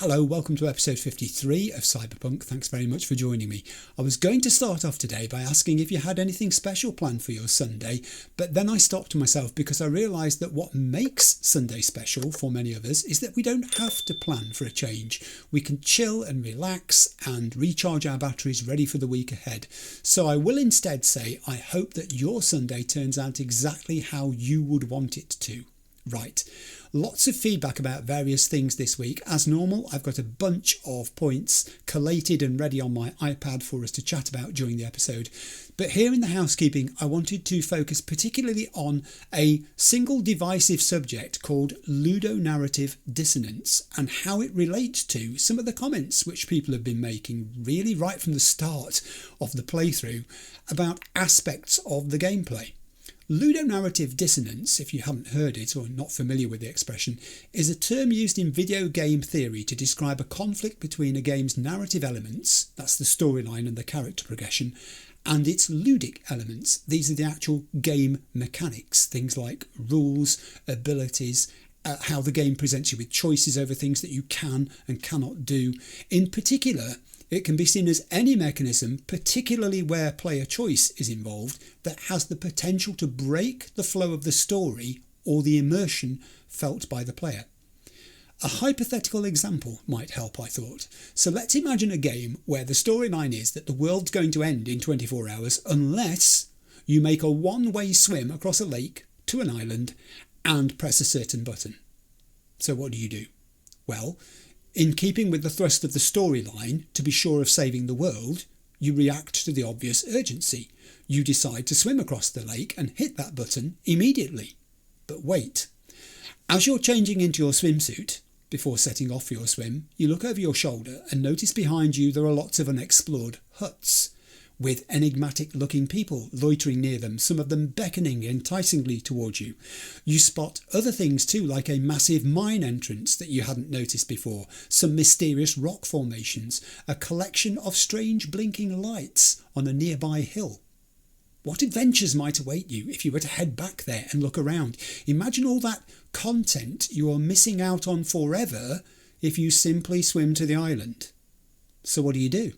Hello, welcome to episode 53 of Cyberpunk. Thanks very much for joining me. I was going to start off today by asking if you had anything special planned for your Sunday, but then I stopped myself because I realised that what makes Sunday special for many of us is that we don't have to plan for a change. We can chill and relax and recharge our batteries ready for the week ahead. So I will instead say I hope that your Sunday turns out exactly how you would want it to. Right. Lots of feedback about various things this week. As normal, I've got a bunch of points collated and ready on my iPad for us to chat about during the episode. But here in the housekeeping, I wanted to focus particularly on a single divisive subject called ludonarrative dissonance and how it relates to some of the comments which people have been making really right from the start of the playthrough about aspects of the gameplay. Ludonarrative dissonance, if you haven't heard it or not familiar with the expression, is a term used in video game theory to describe a conflict between a game's narrative elements, that's the storyline and the character progression, and its ludic elements. These are the actual game mechanics, things like rules, abilities, how the game presents you with choices over things that you can and cannot do. In particular, it can be seen as any mechanism, particularly where player choice is involved, that has the potential to break the flow of the story or the immersion felt by the player. A hypothetical example might help, I thought. So let's imagine a game where the storyline is that the world's going to end in 24 hours unless you make a one-way swim across a lake to an island and press a certain button. So what do? Well, in keeping with the thrust of the storyline, to be sure of saving the world, you react to the obvious urgency. You decide to swim across the lake and hit that button immediately. But wait. As you're changing into your swimsuit, before setting off for your swim, you look over your shoulder and notice behind you there are lots of unexplored huts, with enigmatic-looking people loitering near them, some of them beckoning enticingly towards you. You spot other things too, like a massive mine entrance that you hadn't noticed before, some mysterious rock formations, a collection of strange blinking lights on a nearby hill. What adventures might await you if you were to head back there and look around? Imagine all that content you are missing out on forever if you simply swim to the island. So what do?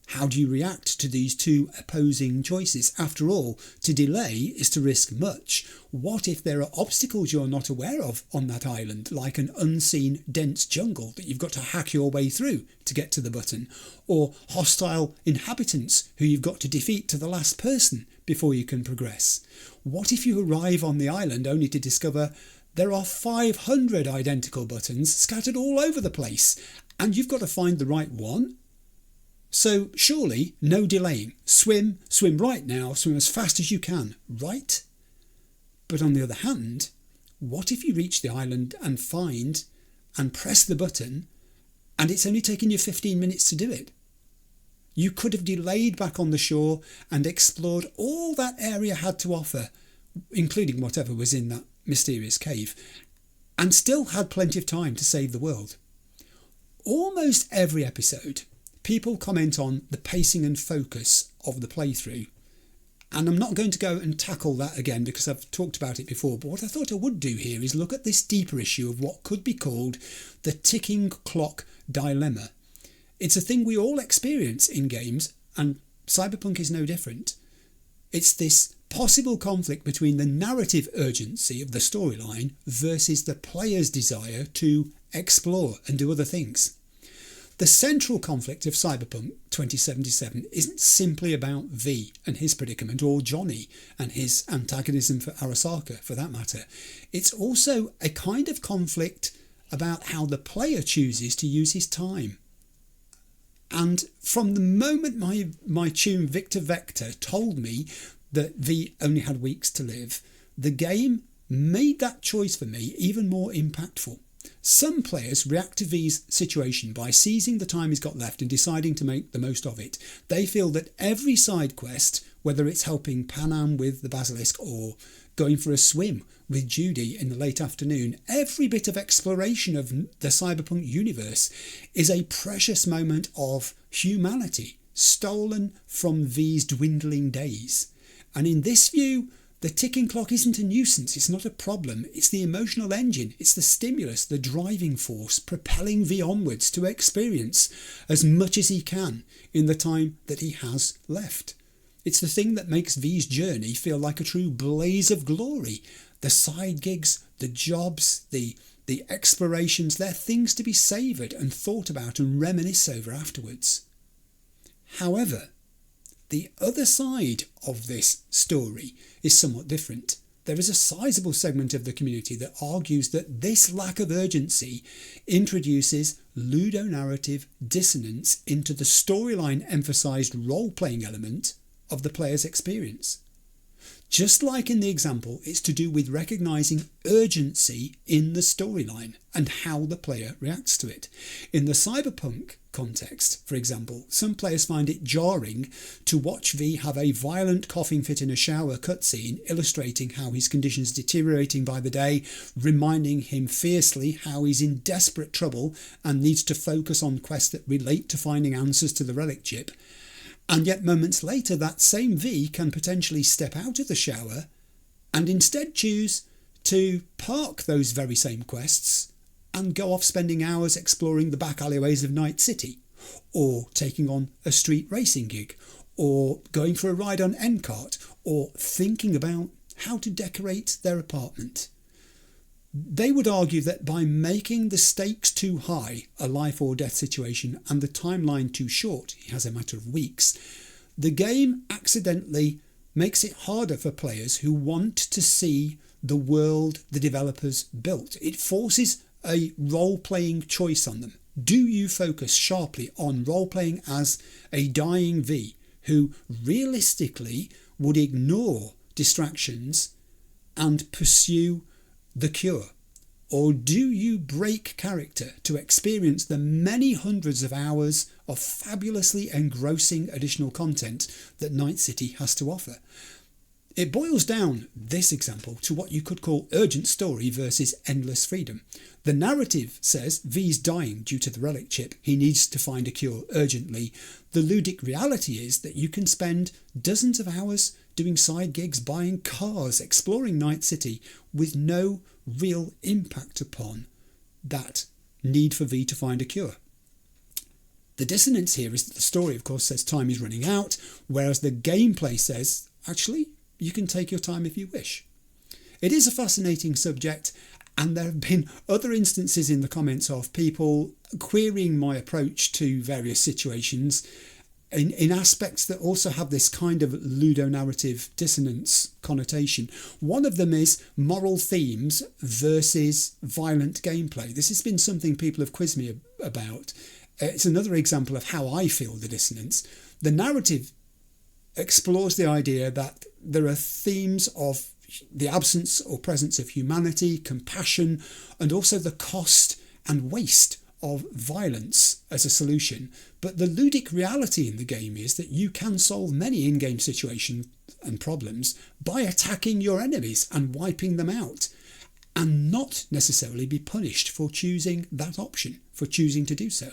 How do you react to these two opposing choices? After all, to delay is to risk much. What if there are obstacles you're not aware of on that island, like an unseen dense jungle that you've got to hack your way through to get to the button, or hostile inhabitants who you've got to defeat to the last person before you can progress? What if you arrive on the island only to discover there are 500 identical buttons scattered all over the place, and you've got to find the right one? So surely no delaying. Swim right now, swim as fast as you can, right? But on the other hand, what if you reach the island and find and press the button and it's only taken you 15 minutes to do it? You could have delayed back on the shore and explored all that area had to offer, including whatever was in that mysterious cave, and still had plenty of time to save the world. Almost every episode, people comment on the pacing and focus of the playthrough, and I'm not going to go and tackle that again because I've talked about it before, but what I thought I would do here is look at this deeper issue of what could be called the ticking clock dilemma. It's a thing we all experience in games, and Cyberpunk is no different. It's this possible conflict between the narrative urgency of the storyline versus the player's desire to explore and do other things. The central conflict of Cyberpunk 2077 isn't simply about V and his predicament, or Johnny and his antagonism for Arasaka, for that matter. It's also a kind of conflict about how the player chooses to use his time. And from the moment my tune Victor Vector told me that V only had weeks to live, the game made that choice for me even more impactful. Some players react to V's situation by seizing the time he's got left and deciding to make the most of it. They feel that every side quest, whether it's helping Panam with the basilisk or going for a swim with Judy in the late afternoon, every bit of exploration of the Cyberpunk universe is a precious moment of humanity stolen from V's dwindling days. And in this view, The ticking clock isn't a nuisance, it's not a problem, it's the emotional engine, it's the stimulus, the driving force propelling V onwards to experience as much as he can in the time that he has left. It's the thing that makes V's journey feel like a true blaze of glory. The side gigs, the jobs, the explorations, they're things to be savoured and thought about and reminisce over afterwards. However, the other side of this story is somewhat different. There is a sizable segment of the community that argues that this lack of urgency introduces ludonarrative dissonance into the storyline emphasised role-playing element of the player's experience. Just like in the example, it's to do with recognising urgency in the storyline and how the player reacts to it. In the Cyberpunk context, for example, some players find it jarring to watch V have a violent coughing fit in a shower cutscene illustrating how his condition's deteriorating by the day, reminding him fiercely how he's in desperate trouble and needs to focus on quests that relate to finding answers to the relic chip. And yet moments later that same V can potentially step out of the shower and instead choose to park those very same quests and go off spending hours exploring the back alleyways of Night City, or taking on a street racing gig, or going for a ride on N-Cart, or thinking about how to decorate their apartment. They would argue that by making the stakes too high, a life or death situation, and the timeline too short, he has a matter of weeks, the game accidentally makes it harder for players who want to see the world the developers built. It forces a role-playing choice on them. Do you focus sharply on role-playing as a dying V who realistically would ignore distractions and pursue the cure? Or do you break character to experience the many hundreds of hours of fabulously engrossing additional content that Night City has to offer? It boils down, this example, to what you could call urgent story versus endless freedom. The narrative says V's dying due to the relic chip. He needs to find a cure urgently. The ludic reality is that you can spend dozens of hours doing side gigs, buying cars, exploring Night City with no real impact upon that need for V to find a cure. The dissonance here is that the story, of course, says time is running out, whereas the gameplay says, actually, you can take your time if you wish. It is a fascinating subject, and there have been other instances in the comments of people querying my approach to various situations in aspects that also have this kind of ludonarrative dissonance connotation. One of them is moral themes versus violent gameplay. This has been something people have quizzed me about. It's another example of how I feel the dissonance. The narrative explores the idea that there are themes of the absence or presence of humanity, compassion, and also the cost and waste of violence as a solution. But the ludic reality in the game is that you can solve many in-game situations and problems by attacking your enemies and wiping them out, and not necessarily be punished for choosing that option, for choosing to do so.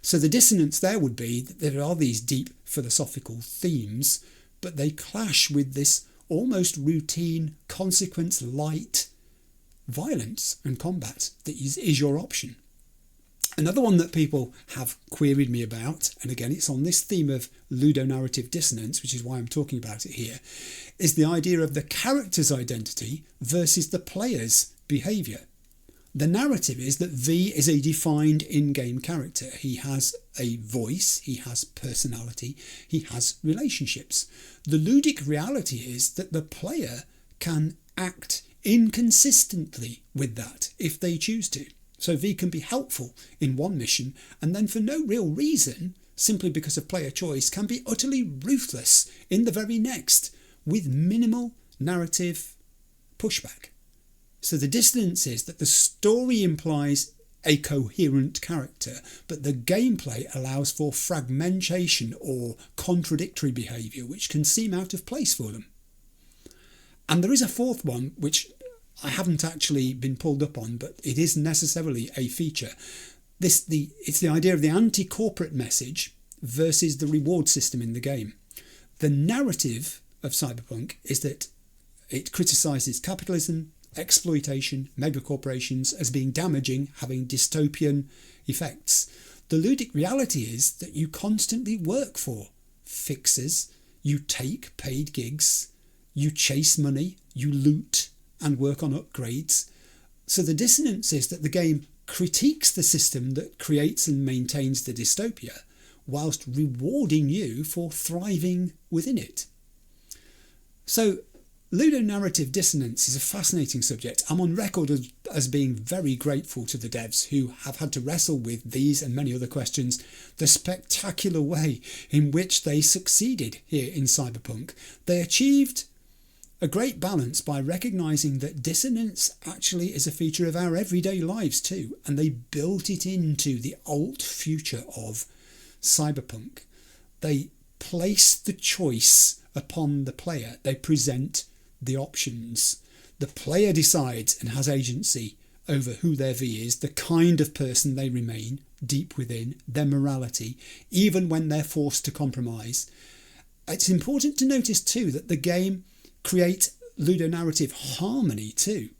So the dissonance there would be that there are these deep philosophical themes, but they clash with this almost routine, consequence-light violence and combat that is your option. Another one that people have queried me about, and again it's on this theme of ludonarrative dissonance, which is why I'm talking about it here, is the idea of the character's identity versus the player's behaviour. The narrative is that V is a defined in-game character. He has a voice, he has personality, he has relationships. The ludic reality is that the player can act inconsistently with that if they choose to. So V can be helpful in one mission and then for no real reason, simply because of player choice, can be utterly ruthless in the very next with minimal narrative pushback. So the dissonance is that the story implies a coherent character, but the gameplay allows for fragmentation or contradictory behaviour, which can seem out of place for them. And there is a fourth one, which I haven't actually been pulled up on, but it is necessarily a feature. It's the idea of the anti-corporate message versus the reward system in the game. The narrative of Cyberpunk is that It criticises capitalism, exploitation, megacorporations as being damaging, having dystopian effects. The ludic reality is that you constantly work for fixes, you take paid gigs, you chase money, you loot and work on upgrades. So the dissonance is that the game critiques the system that creates and maintains the dystopia, whilst rewarding you for thriving within it. So ludonarrative dissonance is a fascinating subject. I'm on record as being very grateful to the devs who have had to wrestle with these and many other questions, the spectacular way in which they succeeded here in Cyberpunk. They achieved a great balance by recognising that dissonance actually is a feature of our everyday lives too, and they built it into the alt future of Cyberpunk. They place the choice upon the player. They present the options. The player decides and has agency over who their V is, the kind of person they remain deep within, their morality, even when they're forced to compromise. It's important to notice too that the game creates ludonarrative harmony too.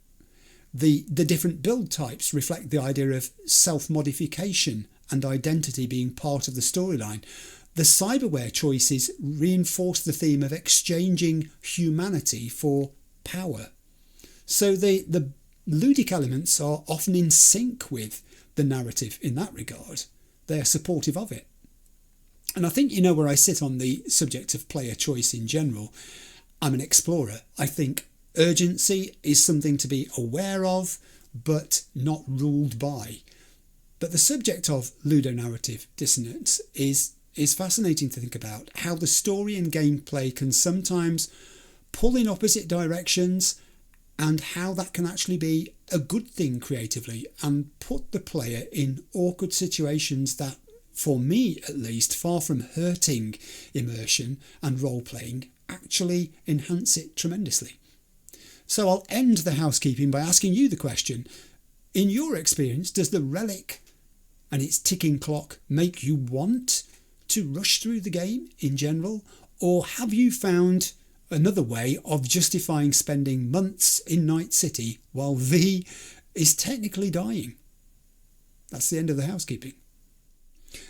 The different build types reflect the idea of self-modification and identity being part of the storyline. The cyberware choices reinforce the theme of exchanging humanity for power. So the ludic elements are often in sync with the narrative in that regard. They are supportive of it. And I think you know where I sit on the subject of player choice in general. I'm an explorer. I think urgency is something to be aware of, but not ruled by. But the subject of ludonarrative dissonance is fascinating to think about, how the story and gameplay can sometimes pull in opposite directions, and how that can actually be a good thing creatively and put the player in awkward situations that, for me at least, far from hurting immersion and role-playing, actually enhance it tremendously. So I'll end the housekeeping by asking you the question, in your experience, does the relic and its ticking clock make you want to rush through the game in general, or have you found another way of justifying spending months in Night City while V is technically dying? That's the end of the housekeeping.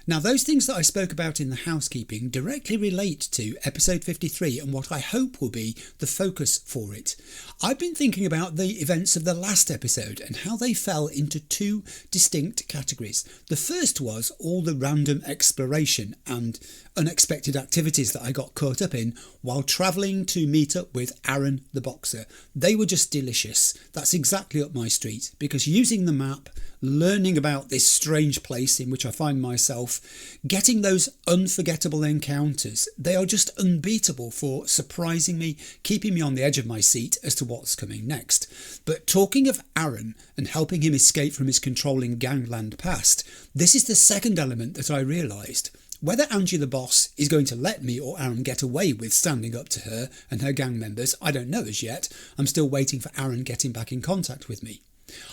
Now, those things that I spoke about in the housekeeping directly relate to episode 53 and what I hope will be the focus for it. I've been thinking about the events of the last episode and how they fell into two distinct categories. The first was all the random exploration and unexpected activities that I got caught up in while travelling to meet up with Aaron the Boxer. They were just delicious. That's exactly up my street, because using the map, learning about this strange place in which I find myself, getting those unforgettable encounters, they are just unbeatable for surprising me, keeping me on the edge of my seat as to what's coming next. But talking of Aaron and helping him escape from his controlling gangland past, this is the second element that I realised. Whether Angie the boss is going to let me or Aaron get away with standing up to her and her gang members, I don't know as yet. I'm still waiting for Aaron getting back in contact with me.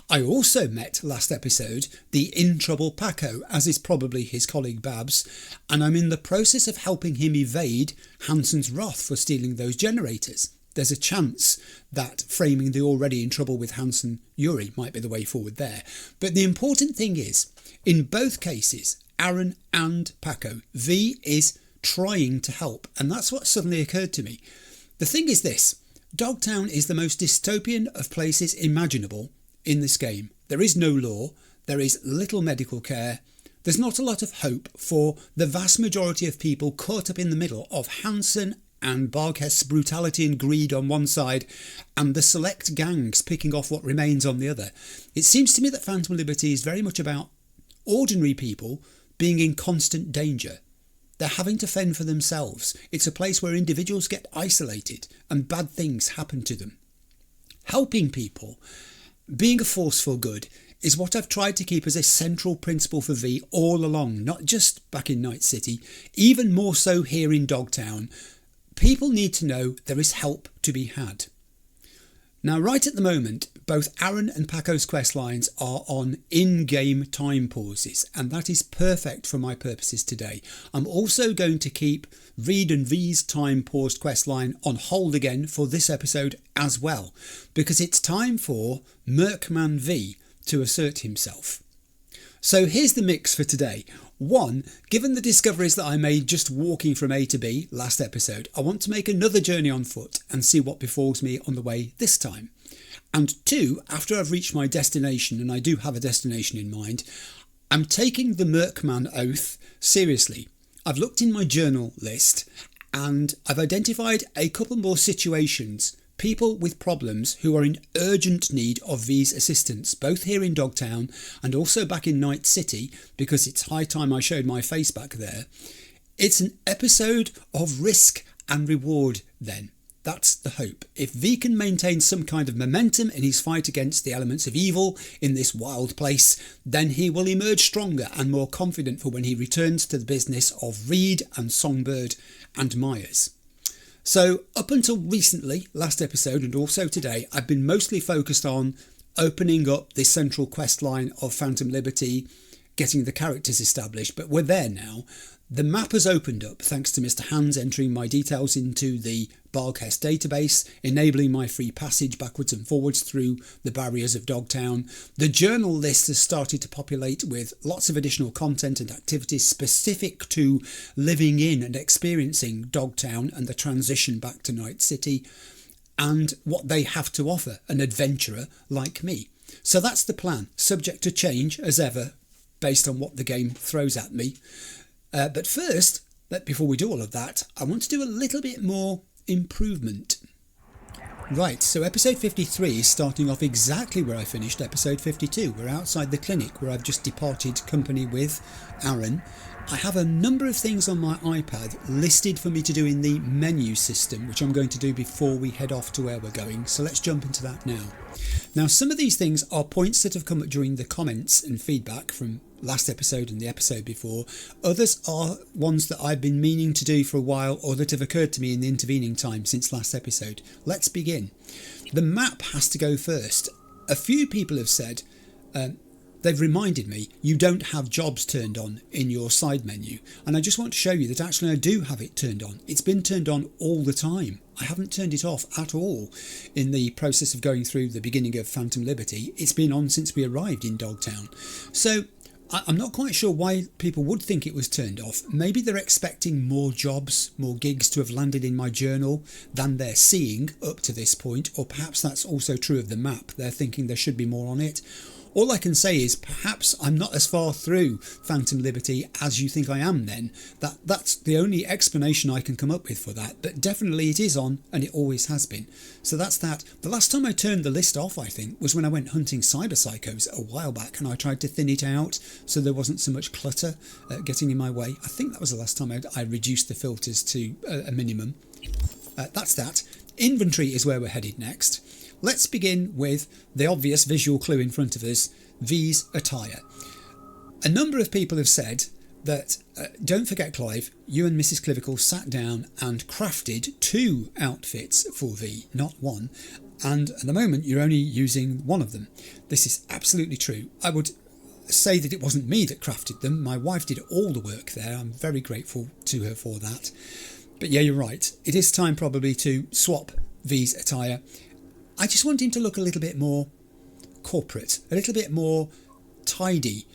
I also met last episode the in trouble Paco, as is probably his colleague Babs, and I'm in the process of helping him evade Hansen's wrath for stealing those generators. There's a chance that framing the already in trouble with Hansen Yuri might be the way forward there. But the important thing is, in both cases, Aaron and Paco, V is trying to help, and that's what suddenly occurred to me. The thing is this, Dogtown is the most dystopian of places imaginable in this game. There is no law, there is little medical care, there's not a lot of hope for the vast majority of people caught up in the middle of Hansen and Barghest's brutality and greed on one side and the select gangs picking off what remains on the other. It seems to me that Phantom Liberty is very much about ordinary people being in constant danger. They're having to fend for themselves. It's a place where individuals get isolated and bad things happen to them. Helping people, being a force for good, is what I've tried to keep as a central principle for V all along, not just back in Night City, even more so here in Dogtown. People need to know there is help to be had. Now, right at the moment, Both Aaron and Paco's quest lines are on in-game time pauses, and that is perfect for my purposes today. I'm also going to keep Reed and V's time paused quest line on hold again for this episode as well, because it's time for Murkman V to assert himself. So here's the mix for today. 1. Given the discoveries that I made just walking from A to B last episode, I want to make another journey on foot and see what befalls me on the way this time. And 2, after I've reached my destination, and I do have a destination in mind, I'm taking the Murkman oath seriously. I've looked in my journal list and I've identified a couple more situations, people with problems who are in urgent need of V's assistance, both here in Dogtown and also back in Night City, because it's high time I showed my face back there. It's an episode of risk and reward then. That's the hope. If V can maintain some kind of momentum in his fight against the elements of evil in this wild place, then he will emerge stronger and more confident for when he returns to the business of Reed and Songbird and Myers. So up until recently, last episode and also today, I've been mostly focused on opening up this central quest line of Phantom Liberty, getting the characters established, but we're there now. The map has opened up thanks to Mr. Hans entering my details into the Barghest database, enabling my free passage backwards and forwards through the barriers of Dogtown. The journal list has started to populate with lots of additional content and activities specific to living in and experiencing Dogtown and the transition back to Night City and what they have to offer an adventurer like me. So that's the plan, subject to change as ever based on what the game throws at me. But first, before we do all of that, I want to do a little bit more improvement. Right, so episode 53 is starting off exactly where I finished episode 52. We're outside the clinic where I've just departed company with Aaron. I have a number of things on my iPad listed for me to do in the menu system, which I'm going to do before we head off to where we're going. So let's jump into that now. Now, some of these things are points that have come up during the comments and feedback from last episode and the episode before. Others are ones that I've been meaning to do for a while or that have occurred to me in the intervening time since last episode. Let's begin. The map has to go first. A few people have said, they've reminded me, you don't have jobs turned on in your side menu. And I just want to show you that actually I do have it turned on. It's been turned on all the time. I haven't turned it off at all in the process of going through the beginning of Phantom Liberty. It's been on since we arrived in Dogtown. So I'm not quite sure why people would think it was turned off. Maybe they're expecting more jobs, more gigs to have landed in my journal than they're seeing up to this point, or perhaps that's also true of the map. They're thinking there should be more on it. All I can say is perhaps I'm not as far through Phantom Liberty as you think I am then. That's the only explanation I can come up with for that, but definitely it is on and it always has been. So that's that. The last time I turned the list off, I think, was when I went hunting cyber psychos a while back and I tried to thin it out so there wasn't so much clutter getting in my way. I think that was the last time I reduced the filters to a minimum. That's that. Inventory is where we're headed next. Let's begin with the obvious visual clue in front of us, V's attire. A number of people have said that, don't forget Clive, you and Mrs. Clivical sat down and crafted 2 outfits for V, not 1, and at the moment you're only using one of them. This is absolutely true. I would say that it wasn't me that crafted them. My wife did all the work there. I'm very grateful to her for that. But yeah, you're right. It is time probably to swap V's attire. I just want him to look a little bit more corporate, a little bit more tidy,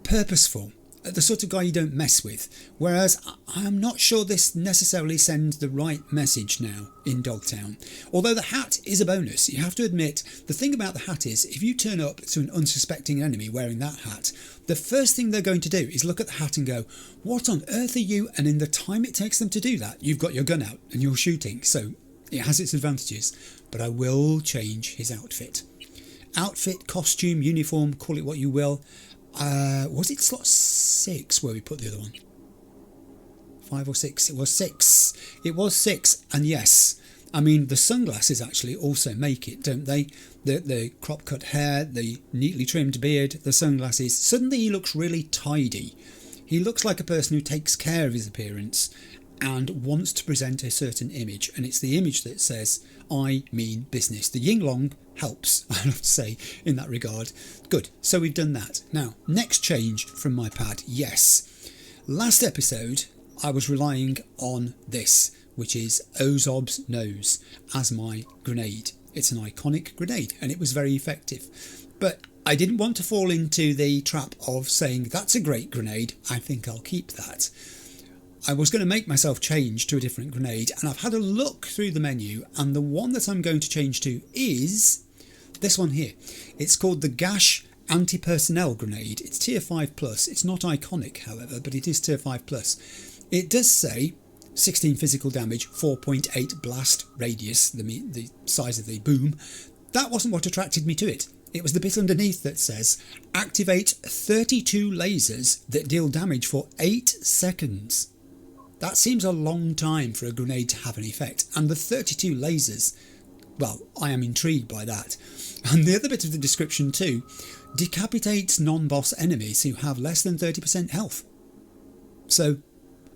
purposeful, the sort of guy you don't mess with. Whereas I'm not sure this necessarily sends the right message now in Dogtown. Although the hat is a bonus, you have to admit, the thing about the hat is if you turn up to an unsuspecting enemy wearing that hat, the first thing they're going to do is look at the hat and go, what on earth are you? And in the time it takes them to do that, you've got your gun out and you're shooting. So it has its advantages, but I will change his outfit. Outfit, costume, uniform, call it what you will. Was it slot 6 where we put the other one? 5 or 6? It was 6. It was 6, and yes, I mean the sunglasses actually also make it, don't they? The crop cut hair, the neatly trimmed beard, the sunglasses. Suddenly he looks really tidy. He looks like a person who takes care of his appearance and wants to present a certain image, and it's the image that says, I mean business. The yin long helps, I have to say, in that regard. Good, so we've done that. Now, next change from my pad. Yes, last episode I was relying on this, which is Ozob's Nose as my grenade. It's an iconic grenade and it was very effective. But I didn't want to fall into the trap of saying that's a great grenade, I think I'll keep that. I was going to make myself change to a different grenade, and I've had a look through the menu, and the one that I'm going to change to is this one here. It's called the Gash Anti-Personnel Grenade. It's tier 5 plus. It's not iconic, however, but it is tier 5 plus. It does say 16 physical damage, 4.8 blast radius, the size of the boom. That wasn't what attracted me to it. It was the bit underneath that says activate 32 lasers that deal damage for 8 seconds. That seems a long time for a grenade to have an effect, and the 32 lasers, well, I am intrigued by that. And the other bit of the description too, decapitates non-boss enemies who have less than 30% health. So,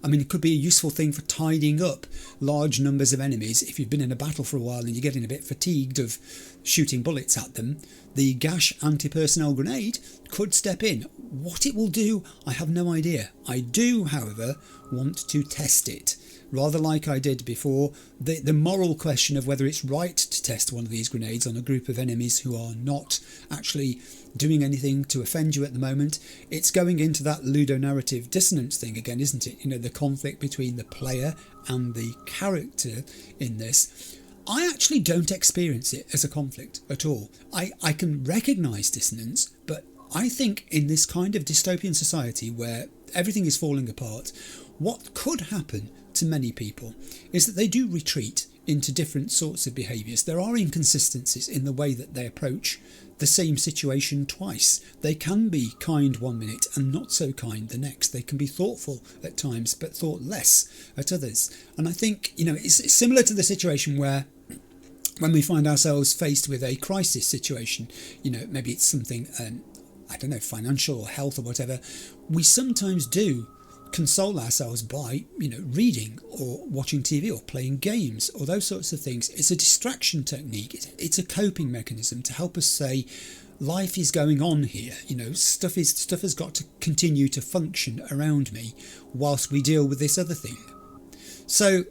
I mean, it could be a useful thing for tidying up large numbers of enemies. If you've been in a battle for a while and you're getting a bit fatigued of shooting bullets at them, the Gash Anti-Personnel Grenade could step in. What it will do, I have no idea. I do, however, want to test it. Rather like I did before, the moral question of whether it's right to test one of these grenades on a group of enemies who are not actually doing anything to offend you at the moment. It's going into that ludonarrative dissonance thing again, isn't it? You know, the conflict between the player and the character in this. I actually don't experience it as a conflict at all. I can recognise dissonance, but I think in this kind of dystopian society where everything is falling apart, what could happen to many people is that they do retreat into different sorts of behaviours. There are inconsistencies in the way that they approach the same situation twice. They can be kind one minute and not so kind the next. They can be thoughtful at times but thoughtless at others. And I think, you know, it's similar to the situation where when we find ourselves faced with a crisis situation, you know, maybe it's something, I don't know, financial or health or whatever, we sometimes do console ourselves by, you know, reading or watching TV or playing games or those sorts of things. It's a distraction technique. It's a coping mechanism to help us say life is going on here. You know, stuff has got to continue to function around me whilst we deal with this other thing. So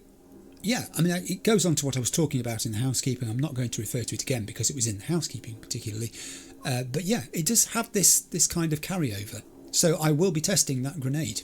yeah, I mean, it goes on to what I was talking about in the housekeeping. I'm not going to refer to it again because it was in the housekeeping particularly. But yeah, it does have this kind of carryover. So I will be testing that grenade.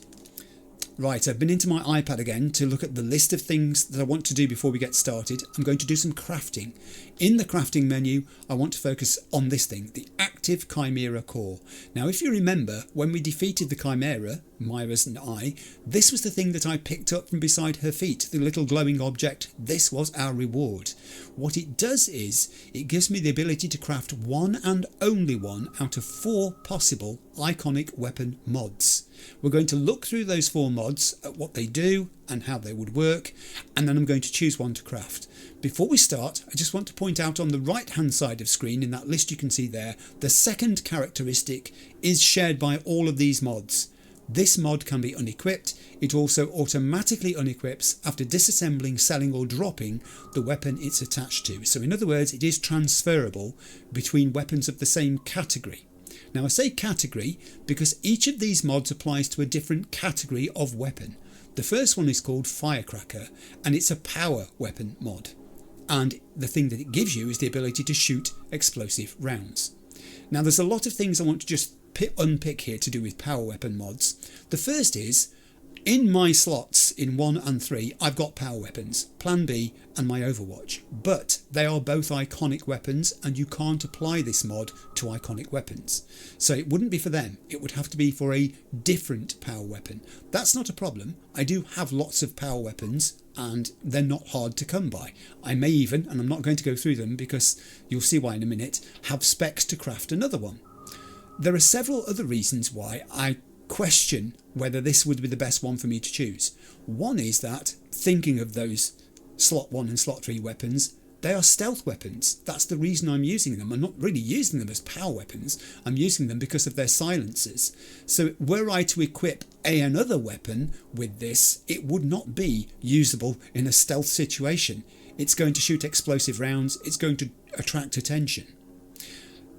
Right, I've been into my iPad again to look at the list of things that I want to do before we get started. I'm going to do some crafting. In the crafting menu, I want to focus on this thing, the active Chimera core. Now, if you remember, when we defeated the Chimera, Myra's and I, this was the thing that I picked up from beside her feet, the little glowing object. This was our reward. What it does is, it gives me the ability to craft one and only one out of 4 possible iconic weapon mods. We're going to look through those 4 mods at what they do and how they would work, and then I'm going to choose one to craft. Before we start, I just want to point out on the right hand side of screen, in that list you can see there, the second characteristic is shared by all of these mods. This mod can be unequipped. It also automatically unequips after disassembling, selling or dropping the weapon it's attached to. So in other words, it is transferable between weapons of the same category. Now I say category because each of these mods applies to a different category of weapon. The first one is called Firecracker and it's a power weapon mod. And the thing that it gives you is the ability to shoot explosive rounds. Now there's a lot of things I want to just unpick here to do with power weapon mods. The first is, in my slots in 1 and 3, I've got power weapons, Plan B and my Overwatch, but they are both iconic weapons and you can't apply this mod to iconic weapons. So it wouldn't be for them, it would have to be for a different power weapon. That's not a problem. I do have lots of power weapons and they're not hard to come by. I may even, and I'm not going to go through them because you'll see why in a minute, have specs to craft another one. There are several other reasons why I question whether this would be the best one for me to choose. One is that, thinking of those slot 1 and slot 3 weapons, they are stealth weapons. That's the reason I'm using them. I'm not really using them as power weapons. I'm using them because of their silencers. So were I to equip another weapon with this, it would not be usable in a stealth situation. it's going to shoot explosive rounds, it's going to attract attention.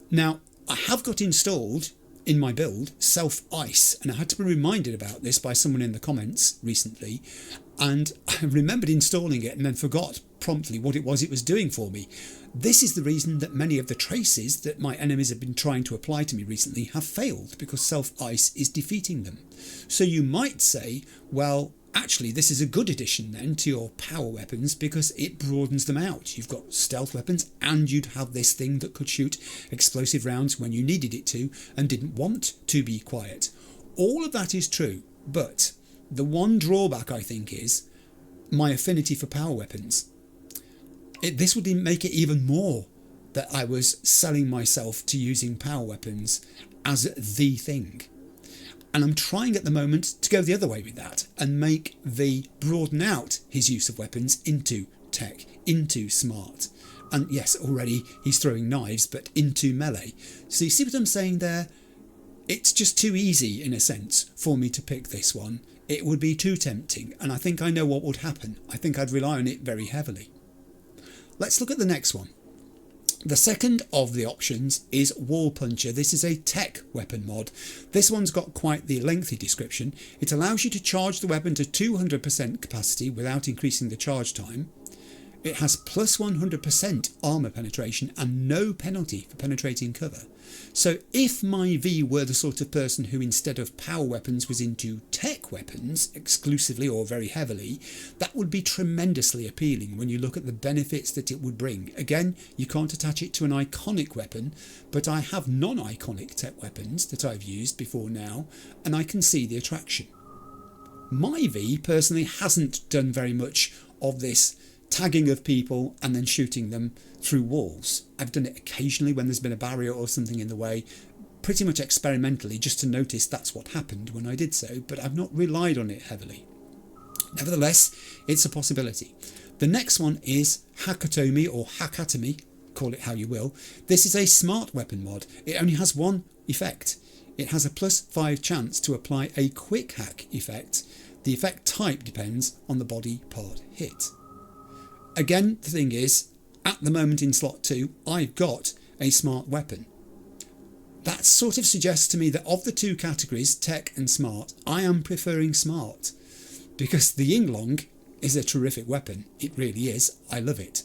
Now, I have got installed in my build self-ice, and I had to be reminded about this by someone in the comments recently, and I remembered installing it and then forgot promptly what it was doing for me. This is the reason that many of the traces that my enemies have been trying to apply to me recently have failed, because self-ice is defeating them. So you might say, well, actually this is a good addition then to your power weapons because it broadens them out. You've got stealth weapons and you'd have this thing that could shoot explosive rounds when you needed it to and didn't want to be quiet. All of that is true, but the one drawback I think is my affinity for power weapons. This would make it even more that I was selling myself to using power weapons as the thing. And I'm trying at the moment to go the other way with that and make V broaden out his use of weapons into tech, into smart. And yes, already he's throwing knives, but into melee. So you see what I'm saying there? It's just too easy, in a sense, for me to pick this one. It would be too tempting, and I think I know what would happen. I think I'd rely on it very heavily. Let's look at the next one. The second of the options is Wall Puncher. This is a tech weapon mod. This one's got quite the lengthy description. It allows you to charge the weapon to 200% capacity without increasing the charge time. It has plus 100% armour penetration and no penalty for penetrating cover. So if my V were the sort of person who instead of power weapons was into tech weapons exclusively or very heavily, that would be tremendously appealing when you look at the benefits that it would bring. Again, you can't attach it to an iconic weapon, but I have non-iconic tech weapons that I've used before now, and I can see the attraction. My V personally hasn't done very much of this tagging of people and then shooting them through walls. I've done it occasionally when there's been a barrier or something in the way, pretty much experimentally just to notice that's what happened when I did so, but I've not relied on it heavily. Nevertheless, it's a possibility. The next one is Hakatomi or Hakatomi, call it how you will. This is a smart weapon mod. It only has one effect. It has a plus 5 chance to apply a quick hack effect. The effect type depends on the body part hit. Again, the thing is, at the moment in slot 2, I've got a smart weapon. That sort of suggests to me that of the two categories, tech and smart, I am preferring smart. Because the Yinglong is a terrific weapon. It really is. I love it.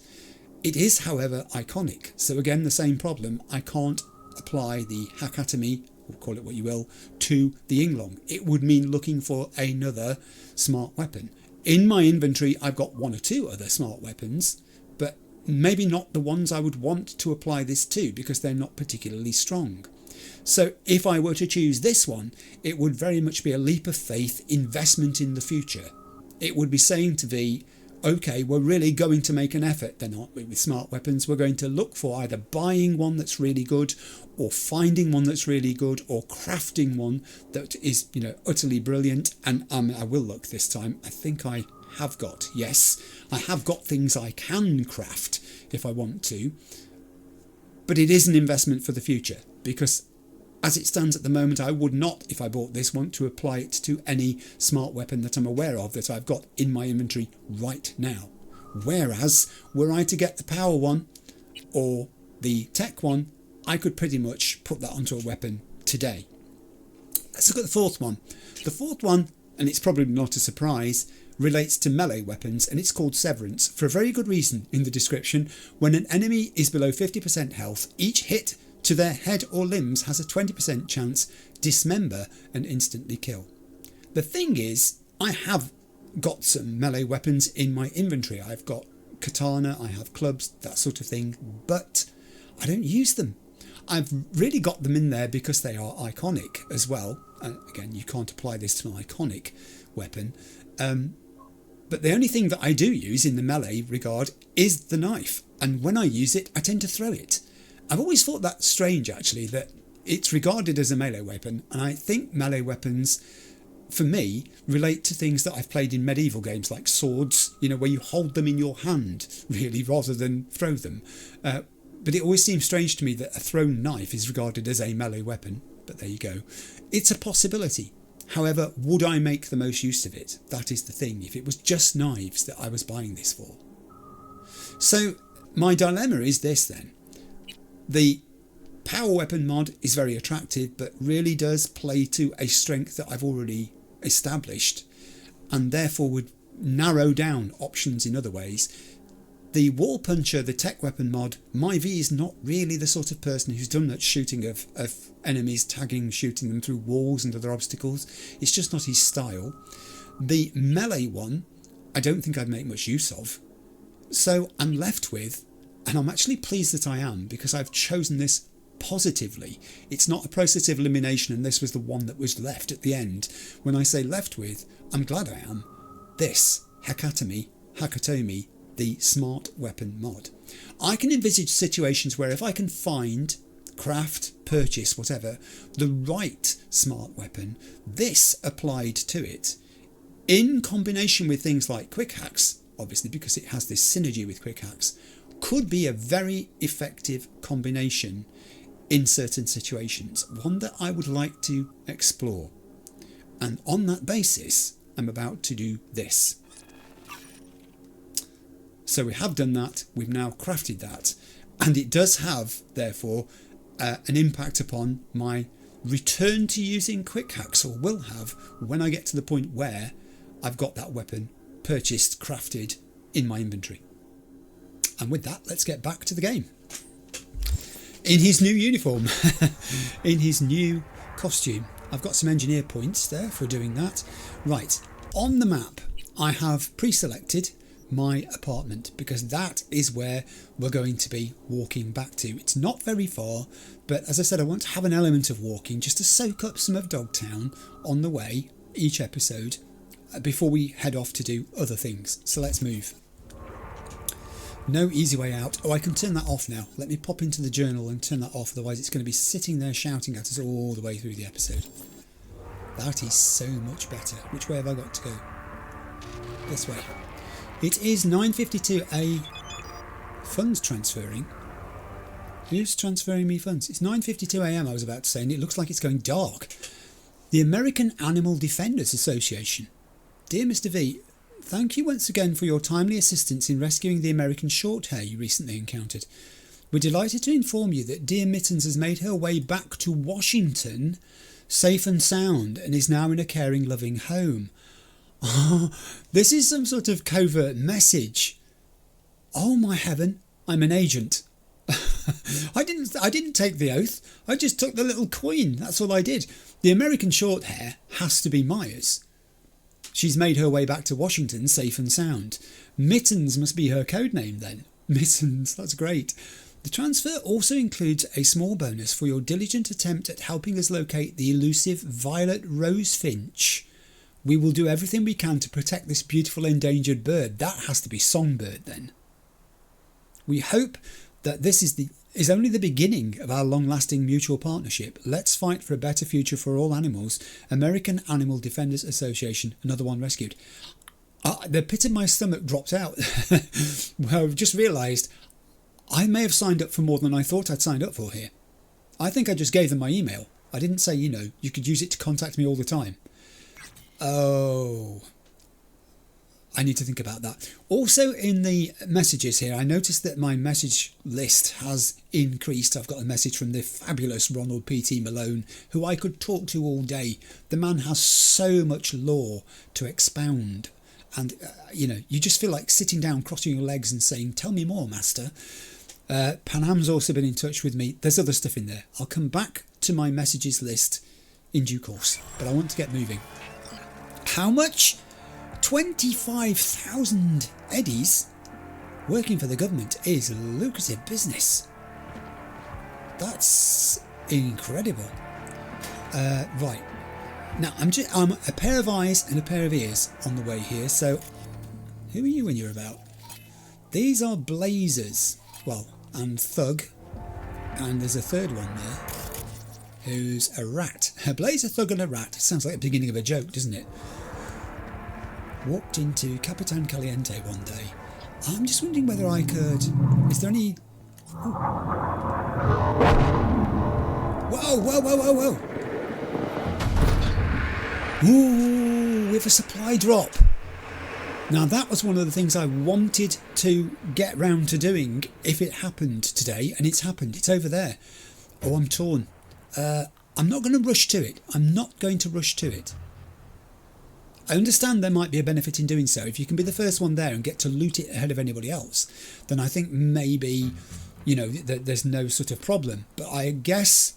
It is, however, iconic. So again, the same problem. I can't apply the Hakatomi, or call it what you will, to the Yinglong. It would mean looking for another smart weapon. In my inventory, I've got one or two other smart weapons, but maybe not the ones I would want to apply this to because they're not particularly strong. So if I were to choose this one, it would very much be a leap of faith investment in the future. It would be saying to V, okay, we're really going to make an effort then, aren't we, with smart weapons? We're going to look for either buying one that's really good or finding one that's really good or crafting one that is, utterly brilliant. And I will look this time. I think I have got, yes, I have got things I can craft if I want to. But it is an investment for the future because as it stands at the moment, I would not, if I bought this, want to apply it to any smart weapon that I'm aware of that I've got in my inventory right now. Whereas, were I to get the power one or the tech one, I could pretty much put that onto a weapon today. Let's look at the fourth one. The fourth one, and it's probably not a surprise, relates to melee weapons, and it's called Severance for a very good reason in the description. When an enemy is below 50% health, each hit to their head or limbs has a 20% chance dismember and instantly kill. The thing is, I have got some melee weapons in my inventory. I've got katana, I have clubs, that sort of thing, but I don't use them. I've really got them in there because they are iconic as well. And again, you can't apply this to an iconic weapon. But the only thing that I do use in the melee regard is the knife. And when I use it, I tend to throw it. I've always thought that strange, actually, that it's regarded as a melee weapon. And I think melee weapons, for me, relate to things that I've played in medieval games like swords, where you hold them in your hand, really, rather than throw them. But it always seems strange to me that a thrown knife is regarded as a melee weapon. But there you go. It's a possibility. However, would I make the most use of it? That is the thing. If it was just knives that I was buying this for. So my dilemma is this then. The power weapon mod is very attractive, but really does play to a strength that I've already established, and therefore would narrow down options in other ways. The wall puncher, the tech weapon mod, my V is not really the sort of person who's done much shooting of enemies, tagging, shooting them through walls and other obstacles. It's just not his style. The melee one, I don't think I'd make much use of. So I'm left with, and I'm actually pleased that I am, because I've chosen this positively. It's not a process of elimination, and this was the one that was left at the end. When I say left with, I'm glad I am. This, Hakatomi, the smart weapon mod. I can envisage situations where if I can find, craft, purchase, whatever, the right smart weapon, this applied to it, in combination with things like quick hacks, obviously because it has this synergy with quick hacks, could be a very effective combination in certain situations, one that I would like to explore. And on that basis, I'm about to do this. So we have done that, we've now crafted that, and it does have, therefore, an impact upon my return to using quick hacks, or will have when I get to the point where I've got that weapon purchased, crafted in my inventory. And with that, let's get back to the game. In his new uniform, in his new costume. I've got some engineer points there for doing that. Right, on the map, I have pre-selected my apartment because that is where we're going to be walking back to. It's not very far, but as I said, I want to have an element of walking just to soak up some of Dogtown on the way each episode before we head off to do other things. So let's move. No easy way out. Oh, I can turn that off now. Let me pop into the journal and turn that off, otherwise it's going to be sitting there shouting at us all the way through the episode. That is so much better. Which way have I got to go? This way. It is 9:52 funds transferring. Who's transferring me funds? It's 9:52 a.m. I was about to say, and it looks like it's going dark. The American Animal Defenders Association. Dear Mr. V, thank you once again for your timely assistance in rescuing the American shorthair you recently encountered. We're delighted to inform you that dear Mittens has made her way back to Washington safe and sound and is now in a caring, loving home. Oh, this is some sort of covert message. Oh my heaven, I'm an agent. I didn't take the oath. I just took the little coin. That's all I did. The American shorthair has to be Myers. She's made her way back to Washington safe and sound. Mittens must be her code name then. Mittens, that's great. The transfer also includes a small bonus for your diligent attempt at helping us locate the elusive violet rosefinch. We will do everything we can to protect this beautiful endangered bird. That has to be songbird then. We hope that this is only the beginning of our long-lasting mutual partnership. Let's fight for a better future for all animals. American Animal Defenders Association. Another one rescued. The pit of my stomach dropped out. Well, I've just realised I may have signed up for more than I thought I'd signed up for here. I think I just gave them my email. I didn't say, you could use it to contact me all the time. Oh, I need to think about that. Also in the messages here, I noticed that my message list has increased. I've got a message from the fabulous Ronald P.T. Malone, who I could talk to all day. The man has so much lore to expound. And, you just feel like sitting down, crossing your legs and saying, tell me more, master. Panam's also been in touch with me. There's other stuff in there. I'll come back to my messages list in due course, but I want to get moving. How much? 25,000 eddies? Working for the government is lucrative business. That's incredible. Right. Now, I'm a pair of eyes and a pair of ears on the way here, so who are you when you're about? These are Blazers. Well, and Thug. And there's a third one there, who's a rat. A Blazer, Thug and a rat. Sounds like the beginning of a joke, doesn't it? Walked into Capitan Caliente one day. I'm just wondering whether I could... Is there any... Ooh. Whoa, whoa, whoa, whoa, whoa! Ooh, with a supply drop. Now that was one of the things I wanted to get round to doing if it happened today, and it's happened. It's over there. Oh, I'm torn. I'm not going to rush to it. I'm not going to rush to it. I understand there might be a benefit in doing so. If you can be the first one there and get to loot it ahead of anybody else, then I think maybe, you know, there's no sort of problem. But I guess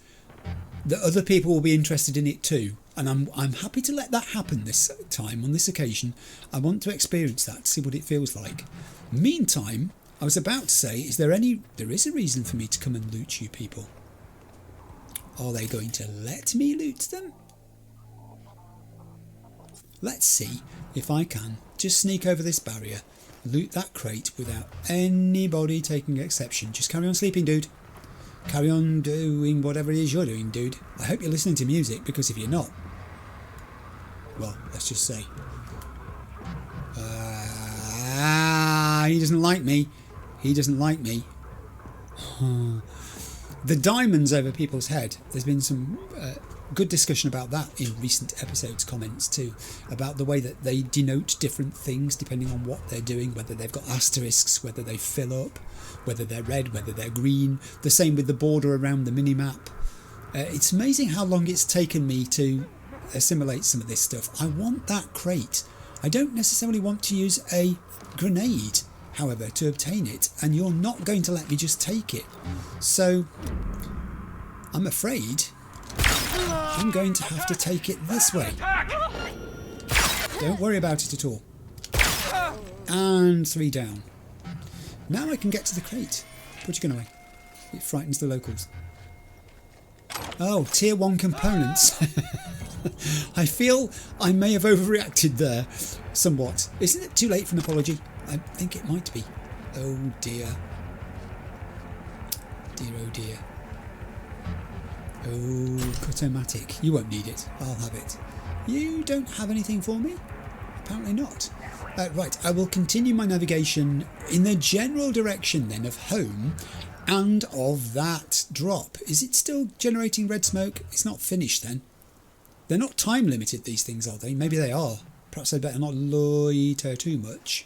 that other people will be interested in it too. And I'm happy to let that happen this time, on this occasion. I want to experience that, see what it feels like. Meantime, I was about to say, there is a reason for me to come and loot you people. Are they going to let me loot them? Let's see if I can just sneak over this barrier, loot that crate without anybody taking exception. Just carry on sleeping, dude. Carry on doing whatever it is you're doing, dude. I hope you're listening to music, because if you're not, well, let's just say, he doesn't like me. He doesn't like me. The diamonds over people's head. There's been some good discussion about that in recent episodes comments too, about the way that they denote different things depending on what they're doing, whether they've got asterisks, whether they fill up, whether they're red, whether they're green. The same with the border around the mini-map. It's amazing how long it's taken me to assimilate some of this stuff. I want that crate. I don't necessarily want to use a grenade, however, to obtain it, and you're not going to let me just take it. So I'm afraid I'm going to have to take it this way. Don't worry about it at all. And 3 down. Now I can get to the crate. Put your gun away. It frightens the locals. Oh, tier 1 components. I feel I may have overreacted there somewhat. Isn't it too late for an apology? I think it might be. Oh dear. Dear, oh dear. Oh, thematic. You won't need it. I'll have it. You don't have anything for me? Apparently not. Right, I will continue my navigation in the general direction then of home and of that drop. Is it still generating red smoke? It's not finished then. They're not time limited, these things, are they? Maybe they are. Perhaps I better not loiter too much.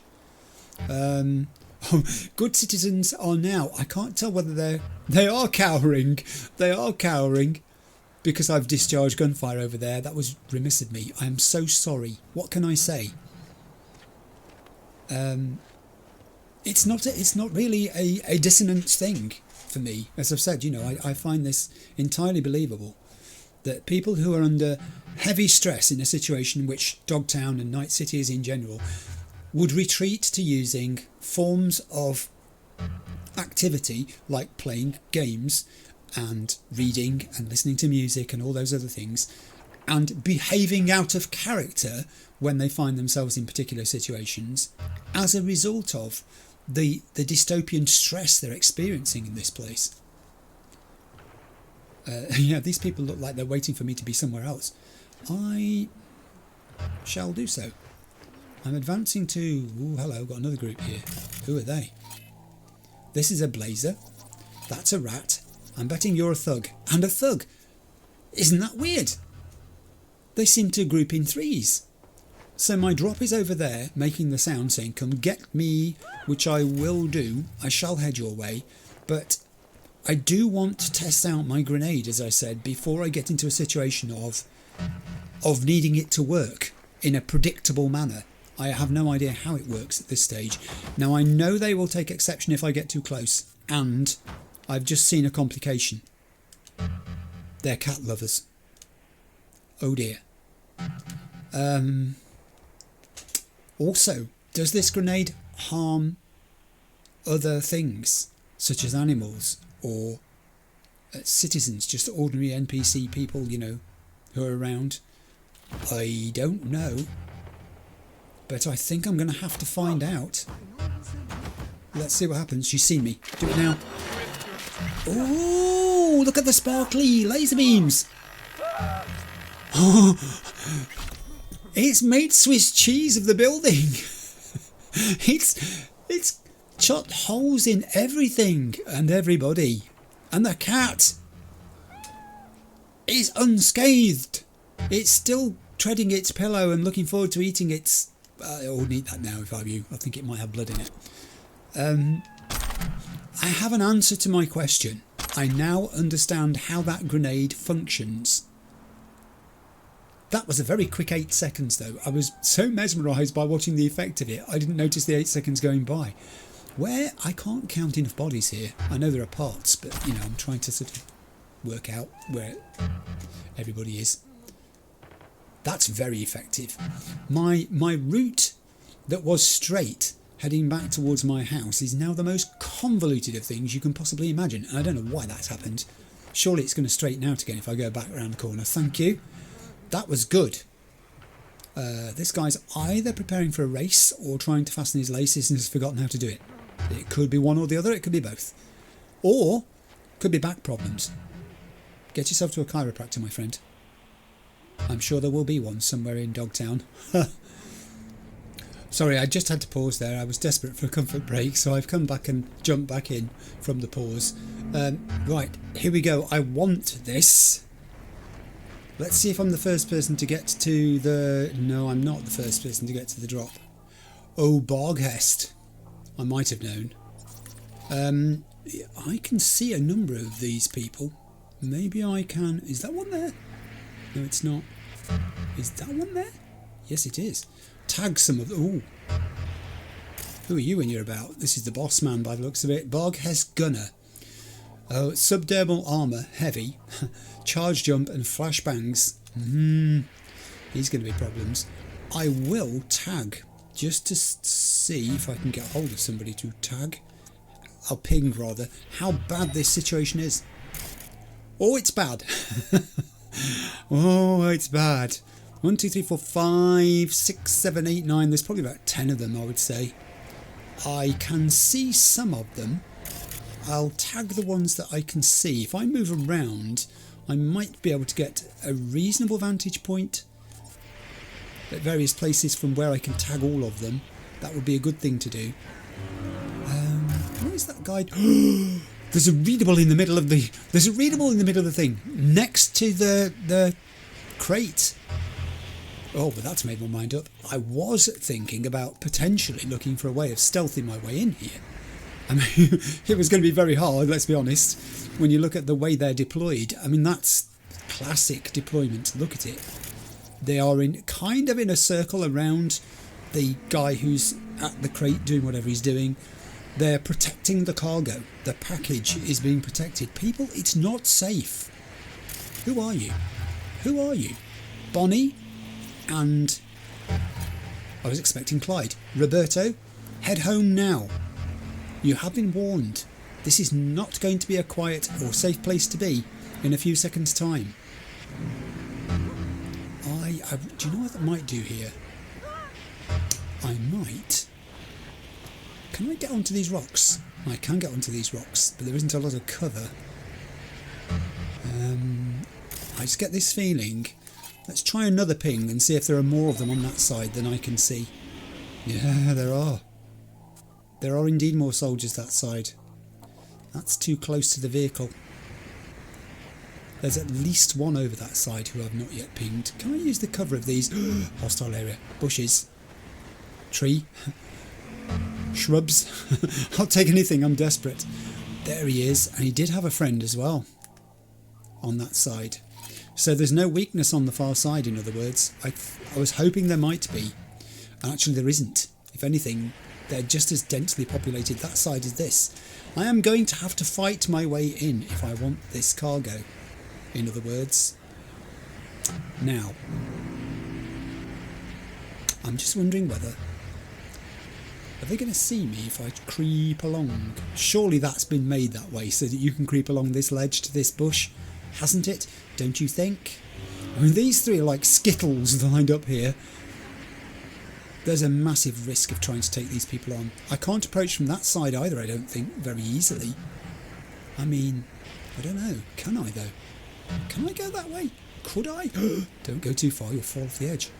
Good citizens are now. I can't tell whether they are cowering. They are cowering because I've discharged gunfire over there. That was remiss of me. I am so sorry. What can I say? It's not really a dissonance thing for me. As I've said, you know, I find this entirely believable. That people who are under heavy stress in a situation which Dogtown and Night City is in general would retreat to using forms of activity like playing games and reading and listening to music and all those other things, and behaving out of character when they find themselves in particular situations as a result of the dystopian stress they're experiencing in this place. Yeah, these people look like they're waiting for me to be somewhere else. I shall do so. I'm advancing to... Ooh, hello, got another group here. Who are they? This is a blazer. That's a rat. I'm betting you're a thug. And a thug. Isn't that weird? They seem to group in threes. So my drop is over there, making the sound saying, come get me, which I will do. I shall head your way. But I do want to test out my grenade, as I said, before I get into a situation of needing it to work in a predictable manner. I have no idea how it works at this stage. Now I know they will take exception if I get too close, and I've just seen a complication. They're cat lovers. Oh dear. Also, does this grenade harm other things, such as animals or citizens, just ordinary NPC people, you know, who are around? I don't know. But I think I'm going to have to find out. Let's see what happens. She's seen me. Do it now. Oh, look at the sparkly laser beams. Oh, it's made Swiss cheese of the building. It's chopped holes in everything and everybody. And the cat is unscathed. It's still treading its pillow and looking forward to eating its I wouldn't eat that now if I were you. I think it might have blood in it. I have an answer to my question. I now understand how that grenade functions. That was a very quick 8 seconds though. I was so mesmerised by watching the effect of it, I didn't notice the 8 seconds going by. Where I can't count enough bodies here. I know there are parts, but you know, I'm trying to sort of work out where everybody is. That's very effective. My route that was straight heading back towards my house is now the most convoluted of things you can possibly imagine. And I don't know why that's happened. Surely it's going to straighten out again if I go back around the corner. Thank you. That was good. This guy's either preparing for a race or trying to fasten his laces and has forgotten how to do it. It could be one or the other. It could be both. Or could be back problems. Get yourself to a chiropractor, my friend. I'm sure there will be one somewhere in Dogtown. Sorry, I just had to pause there. I was desperate for a comfort break, so I've come back and jumped back in from the pause. Right, here we go. I want this. Let's see if I'm the first person to get to the... No, I'm not the first person to get to the drop. Oh, Barghest. I might have known. I can see a number of these people. Maybe I can... Is that one there? No, it's not. Is that one there? Yes, it is. Tag some of them. Ooh. Who are you when you're about? This is the boss man by the looks of it. Barghest Gunner. Oh, subdermal armour, heavy. Charge jump and flashbangs. He's going to be problems. I will tag just to see if I can get hold of somebody to tag. I'll ping rather. How bad this situation is. Oh, it's bad. Oh, it's bad. 1, 2, 3, 4, 5, 6, 7, 8, 9. There's probably about 10 of them, I would say. I can see some of them. I'll tag the ones that I can see. If I move around, I might be able to get a reasonable vantage point at various places from where I can tag all of them. That would be a good thing to do. Where is that guide? There's a readable in the middle of the... There's a readable in the middle of the thing, next to the crate. Oh, but that's made my mind up. I was thinking about potentially looking for a way of stealthing my way in here. I mean, it was going to be very hard, let's be honest, when you look at the way they're deployed. I mean, that's classic deployment. Look at it. They are in kind of in a circle around the guy who's at the crate doing whatever he's doing. They're protecting the cargo. The package is being protected. People, it's not safe. Who are you? Who are you? Bonnie and... I was expecting Clyde. Roberto, head home now. You have been warned. This is not going to be a quiet or safe place to be in a few seconds' time. Do you know what I might do here? I might... Can I get onto these rocks? I can get onto these rocks, but there isn't a lot of cover. I just get this feeling. Let's try another ping and see if there are more of them on that side than I can see. Yeah, there are. There are indeed more soldiers that side. That's too close to the vehicle. There's at least one over that side who I've not yet pinged. Can I use the cover of these? Hostile area. Bushes. Tree. Shrubs. I'll take anything, I'm desperate. There he is, and he did have a friend as well on that side. So there's no weakness on the far side, in other words. I was hoping there might be, and actually there isn't. If anything, they're just as densely populated that side as this. I am going to have to fight my way in if I want this cargo, in other words. Now, I'm just wondering whether... Are they going to see me if I creep along? Surely that's been made that way so that you can creep along this ledge to this bush, hasn't it? Don't you think? I mean, these three are like skittles lined up here. There's a massive risk of trying to take these people on. I can't approach from that side either, I don't think, very easily. I mean, I don't know. Can I, though? Can I go that way? Could I? Don't go too far, you'll fall off the edge.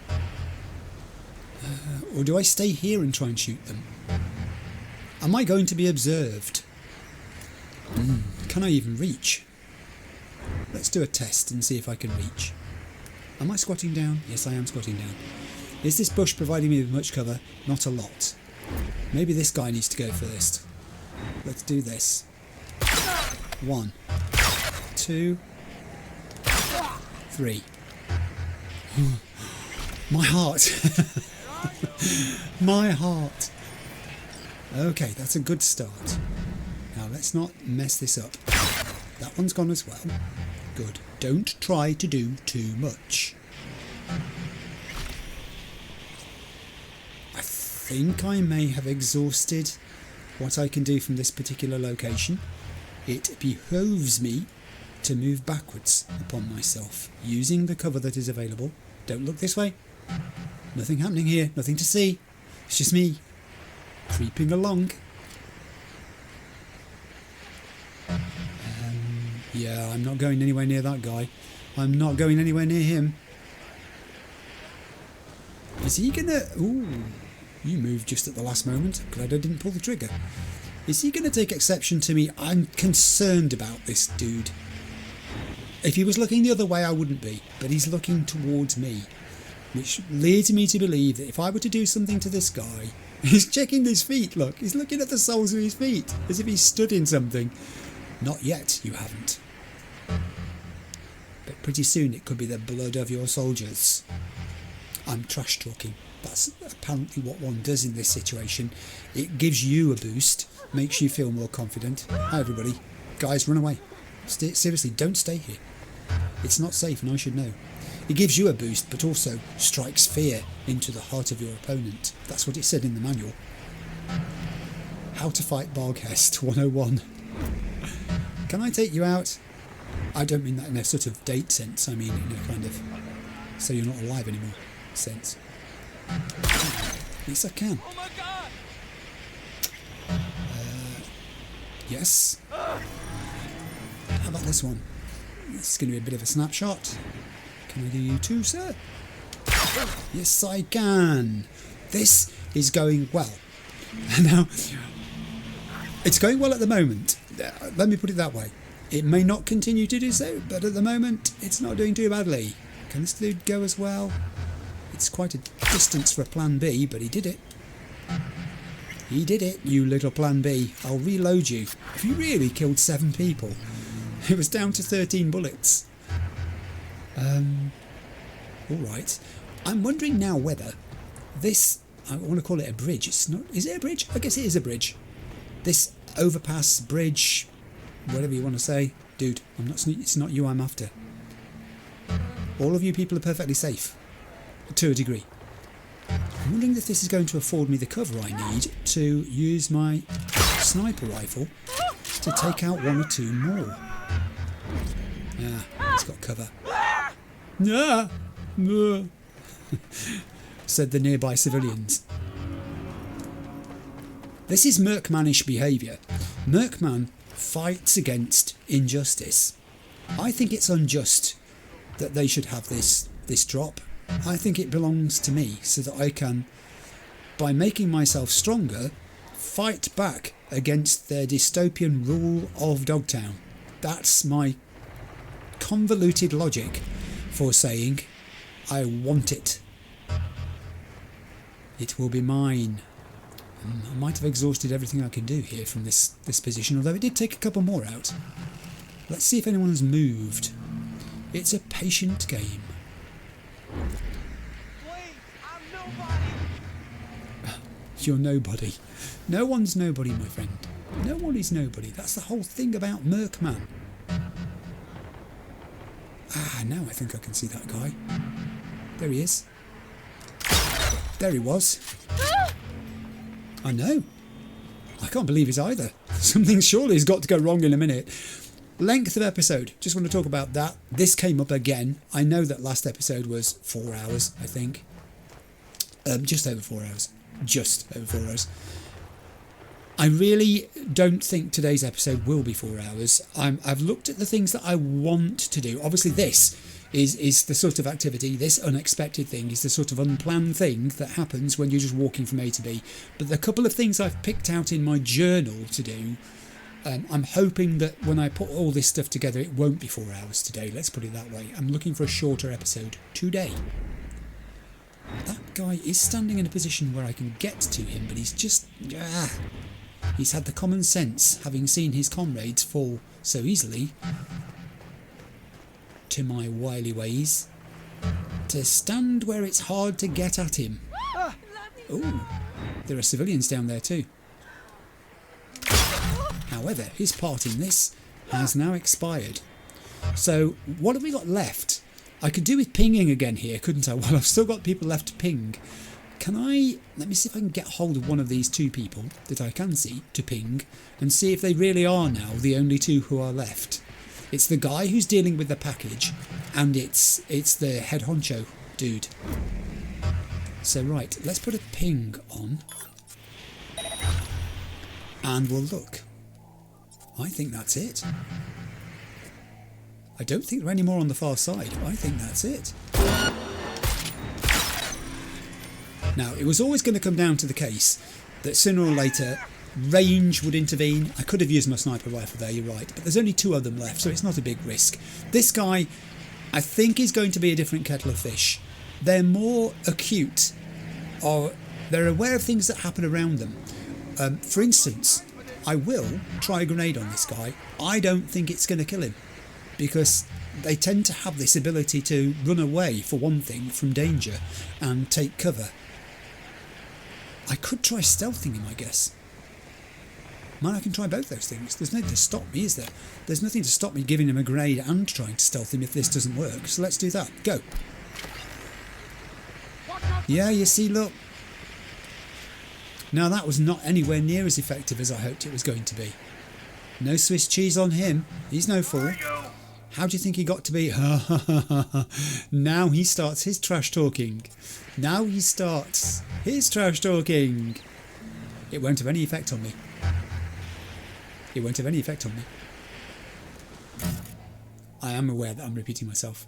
Or do I stay here and try and shoot them? Am I going to be observed? Can I even reach? Let's do a test and see if I can reach. Am I squatting down? Yes, I am squatting down. Is this bush providing me with much cover? Not a lot. Maybe this guy needs to go first. Let's do this. 1, 2, 3. My heart. My heart. Okay, that's a good start. Now let's not mess this up. That one's gone as well. Good. Don't try to do too much. I think I may have exhausted what I can do from this particular location. It behoves me to move backwards upon myself, using the cover that is available. Don't look this way. Nothing happening here, nothing to see. It's just me creeping along. Yeah, I'm not going anywhere near that guy. I'm not going anywhere near him. Is he gonna... Ooh, you moved just at the last moment. Glad I didn't pull the trigger. Is he gonna take exception to me? I'm concerned about this dude. If he was looking the other way, I wouldn't be. But he's looking towards me, which leads me to believe that if I were to do something to this guy... He's checking his feet, look. He's looking at the soles of his feet, as if he's stood in something. Not yet, you haven't. But pretty soon it could be the blood of your soldiers. I'm trash talking. That's apparently what one does in this situation. It gives you a boost, makes you feel more confident. Hi everybody. Guys, run away. Seriously, don't stay here. It's not safe and I should know. It gives you a boost, but also strikes fear into the heart of your opponent. That's what it said in the manual. How to fight Barghest 101. Can I take you out? I don't mean that in a sort of date sense. I mean in a kind of so you're not alive anymore sense. Yes, I can. Oh my God! Yes. How about this one? This is going to be a bit of a snapshot. Can I do you too, sir? Yes, I can. This is going well. Now, it's going well at the moment. Let me put it that way. It may not continue to do so, but at the moment, it's not doing too badly. Can this dude go as well? It's quite a distance for a plan B, but he did it. He did it, you little plan B. I'll reload you. Have you really killed 7 people? It was down to 13 bullets. Alright. I'm wondering now whether this... I want to call it a bridge. It's not... Is it a bridge? I guess it is a bridge. This overpass, bridge, whatever you want to say. Dude, I'm not, it's not you I'm after. All of you people are perfectly safe. To a degree. I'm wondering if this is going to afford me the cover I need to use my sniper rifle to take out 1 or 2 more. Yeah, it's got cover. Yeah, said the nearby civilians. This is Murkmanish behaviour. Murkman fights against injustice. I think it's unjust that they should have this drop. I think it belongs to me so that I can, by making myself stronger, fight back against their dystopian rule of Dogtown. That's my convoluted logic for saying I want it. It will be mine. I might have exhausted everything I can do here from this position, although it did take a couple more out. Let's see if anyone has moved. It's a patient game. Wait, I'm nobody. You're nobody. No one's nobody, my friend. No one is nobody. That's the whole thing about Murkman. Ah, now I think I can see that guy. There he is. There he was. I know. I can't believe it either. Something surely has got to go wrong in a minute. Length of episode. Just want to talk about that. This came up again. I know that last episode was 4 hours, I think. Just over 4 hours. Just over 4 hours. I really don't think today's episode will be 4 hours. I've looked at the things that I want to do. Obviously this is the sort of activity, this unexpected thing is the sort of unplanned thing that happens when you're just walking from A to B. But the couple of things I've picked out in my journal to do, I'm hoping that when I put all this stuff together it won't be 4 hours today, let's put it that way. I'm looking for a shorter episode today. That guy is standing in a position where I can get to him, but he's just... he's had the common sense, having seen his comrades fall so easily to my wily ways, to stand where it's hard to get at him. Oh, there are civilians down there too. However, his part in this has now expired. So what have we got left? I could do with pinging again here, couldn't I? Well, I've still got people left to ping. Can I... Let me see if I can get hold of one of these two people that I can see to ping and see if they really are now the only two who are left. It's the guy who's dealing with the package and it's the head honcho dude. So right, let's put a ping on and we'll look. I think that's it. I don't think there are any more on the far side. I think that's it. Now, it was always going to come down to the case that sooner or later range would intervene. I could have used my sniper rifle there, you're right, but there's only two of them left, so it's not a big risk. This guy, I think, is going to be a different kettle of fish. They're more acute, or they're aware of things that happen around them. For instance, I will try a grenade on this guy. I don't think it's going to kill him, because they tend to have this ability to run away, for one thing, from danger and take cover. I could try stealthing him, I guess. Man, I can try both those things. There's nothing to stop me, is there? There's nothing to stop me giving him a grenade and trying to stealth him if this doesn't work. So let's do that. Go. Yeah, you see, look. Now that was not anywhere near as effective as I hoped it was going to be. No Swiss cheese on him. He's no fool. How do you think he got to be? Now he starts his trash talking. Now he starts his trash talking. It won't have any effect on me. It won't have any effect on me. I am aware that I'm repeating myself.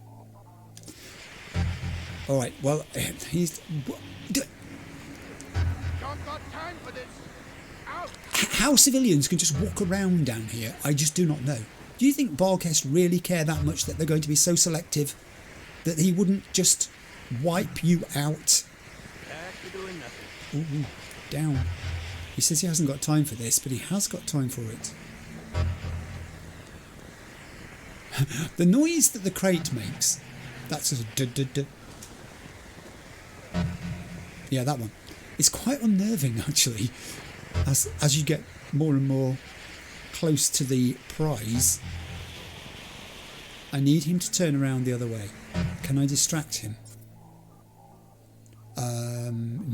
Alright, well, he's... How civilians can just walk around down here, I just do not know. Do you think Barghest really care that much that they're going to be so selective that he wouldn't just wipe you out? Ooh, down. He says he hasn't got time for this, but he has got time for it. The noise that the crate makes, that's a duh. Yeah, that one. It's quite unnerving, actually, as you get more and more close to the prize. I need him to turn around the other way. Can I distract him?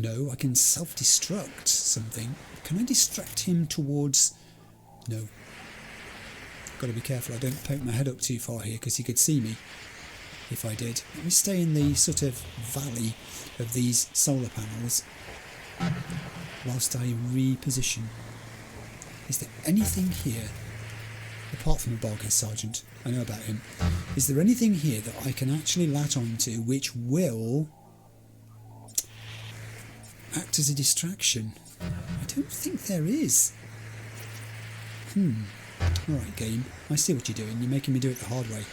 No, I can self-destruct something. Can I distract him towards... No. Got to be careful I don't poke my head up too far here because he could see me if I did. Let me stay in the sort of valley of these solar panels whilst I reposition. Is there anything here, apart from a Barghest sergeant, I know about him, is there anything here that I can actually latch onto which will act as a distraction? I don't think there is. Alright, game, I see what you're doing. You're making me do it the hard way.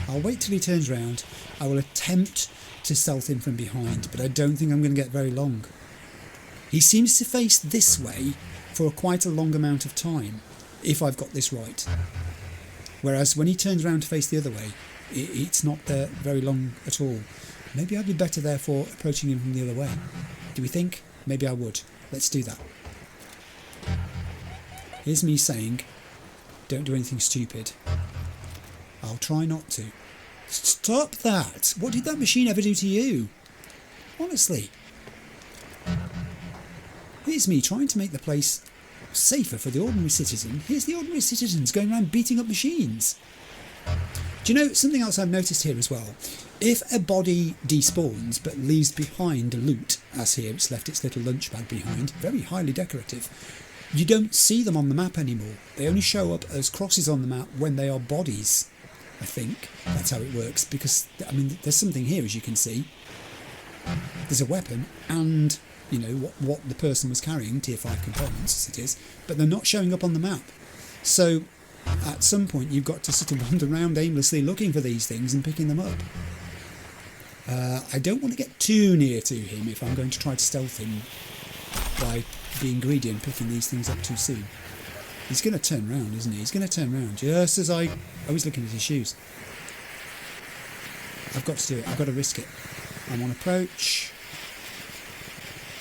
I'll wait till he turns round. I will attempt to stealth him from behind, but I don't think I'm going to get very long. He seems to face this way for quite a long amount of time, if I've got this right. Whereas when he turns round to face the other way, it's not there very long at all. Maybe I'd be better, therefore, approaching him from the other way. Do we think? Maybe I would. Let's do that. Here's me saying, don't do anything stupid. I'll try not to. Stop that! What did that machine ever do to you? Honestly. Here's me trying to make the place safer for the ordinary citizen. Here's the ordinary citizens going around beating up machines. Do you know, something else I've noticed here as well? If a body despawns but leaves behind loot, as here it's left its little lunch bag behind, very highly decorative, you don't see them on the map anymore. They only show up as crosses on the map when they are bodies. I think that's how it works, because, I mean, there's something here, as you can see. There's a weapon and, you know, what the person was carrying, tier 5 components as it is, but they're not showing up on the map. So at some point you've got to sort of wander around aimlessly looking for these things and picking them up. I don't want to get too near to him if I'm going to try to stealth him by being greedy and picking these things up too soon. He's going to turn round, isn't he? He's going to turn round just as I was looking at his shoes. I've got to do it. I've got to risk it. I'm on approach.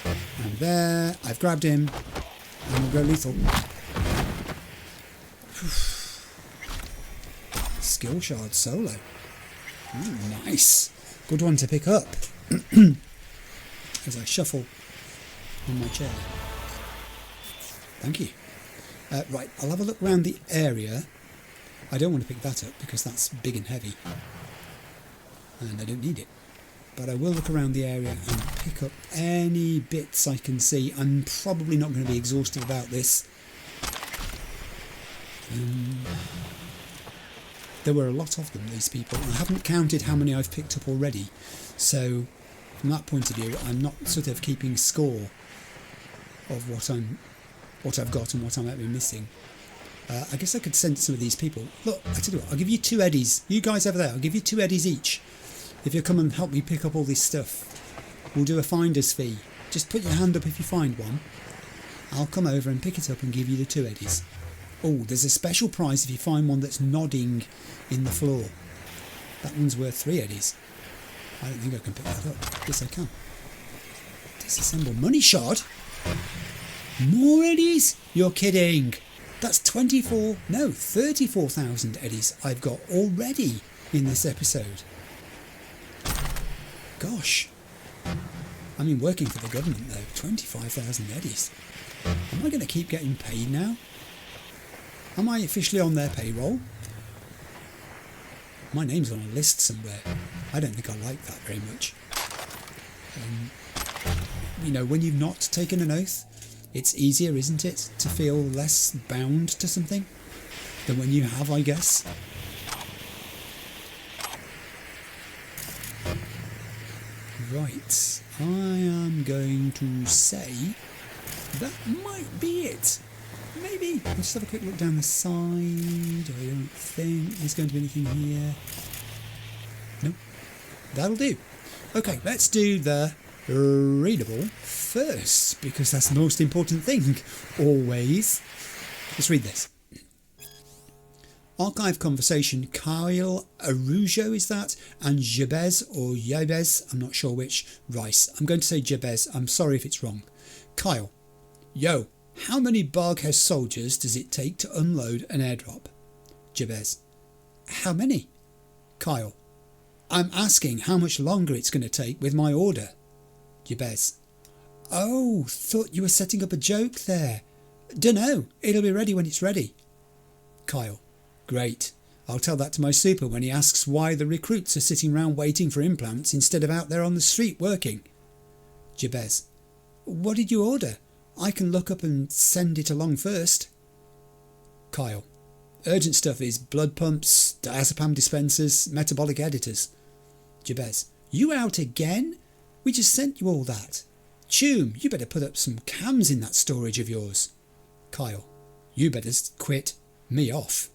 I'm there. I've grabbed him. And we'll go lethal. Skill shard solo. Ooh, nice. Good one to pick up. As I shuffle on my chair. Thank you. Right, I'll have a look around the area. I don't want to pick that up because that's big and heavy. And I don't need it. But I will look around the area and pick up any bits I can see. I'm probably not going to be exhausted about this. There were a lot of them, these people. I haven't counted how many I've picked up already. So, from that point of view, I'm not sort of keeping score of what I've got and what I might be missing. I guess I could send some of these people. Look, I tell you what, I'll give you 2 eddies. You guys over there, I'll give you 2 eddies each. If you come and help me pick up all this stuff. We'll do a finder's fee. Just put your hand up if you find one. I'll come over and pick it up and give you the 2 eddies. Oh, there's a special prize if you find one that's nodding in the floor. That one's worth 3 eddies. I don't think I can pick that up. Yes, I can. Disassemble money shard? More eddies? You're kidding. That's 34,000 eddies I've got already in this episode. Gosh. I mean, working for the government though, 25,000 eddies. Am I going to keep getting paid now? Am I officially on their payroll? My name's on a list somewhere. I don't think I like that very much. You know, when you've not taken an oath, it's easier, isn't it, to feel less bound to something than when you have, I guess. Right, I am going to say that might be it. Maybe. Let's just have a quick look down the side. I don't think there's going to be anything here. No, that'll do. Okay, let's do the readable first, because that's the most important thing, always. Let's read this. Archive conversation, Kyle Arujo is that, and Jabez or Yabez, I'm not sure which, Rice. I'm going to say Jabez, I'm sorry if it's wrong. Kyle, yo, how many Barghest soldiers does it take to unload an airdrop? Jabez, how many? Kyle, I'm asking how much longer it's going to take with my order. Jabez, oh, thought you were setting up a joke there. Dunno, it'll be ready when it's ready. Kyle, great. I'll tell that to my super when he asks why the recruits are sitting round waiting for implants instead of out there on the street working. Jabez, what did you order? I can look up and send it along first. Kyle, urgent stuff is blood pumps, diazepam dispensers, metabolic editors. Jabez, you out again? We just sent you all that. Choom, you better put up some cams in that storage of yours. Kyle, you better quit me off.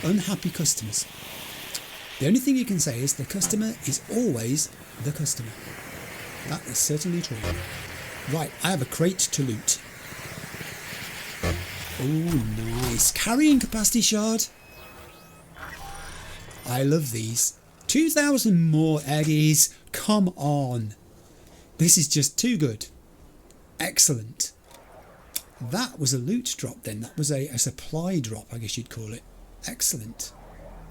Unhappy customers. The only thing you can say is the customer is always the customer. That is certainly true. Right, I have a crate to loot. Oh, nice. Carrying capacity shard. I love these. 2,000 more eddies. Come on. This is just too good. Excellent. That was a loot drop then. That was a supply drop, I guess you'd call it. Excellent.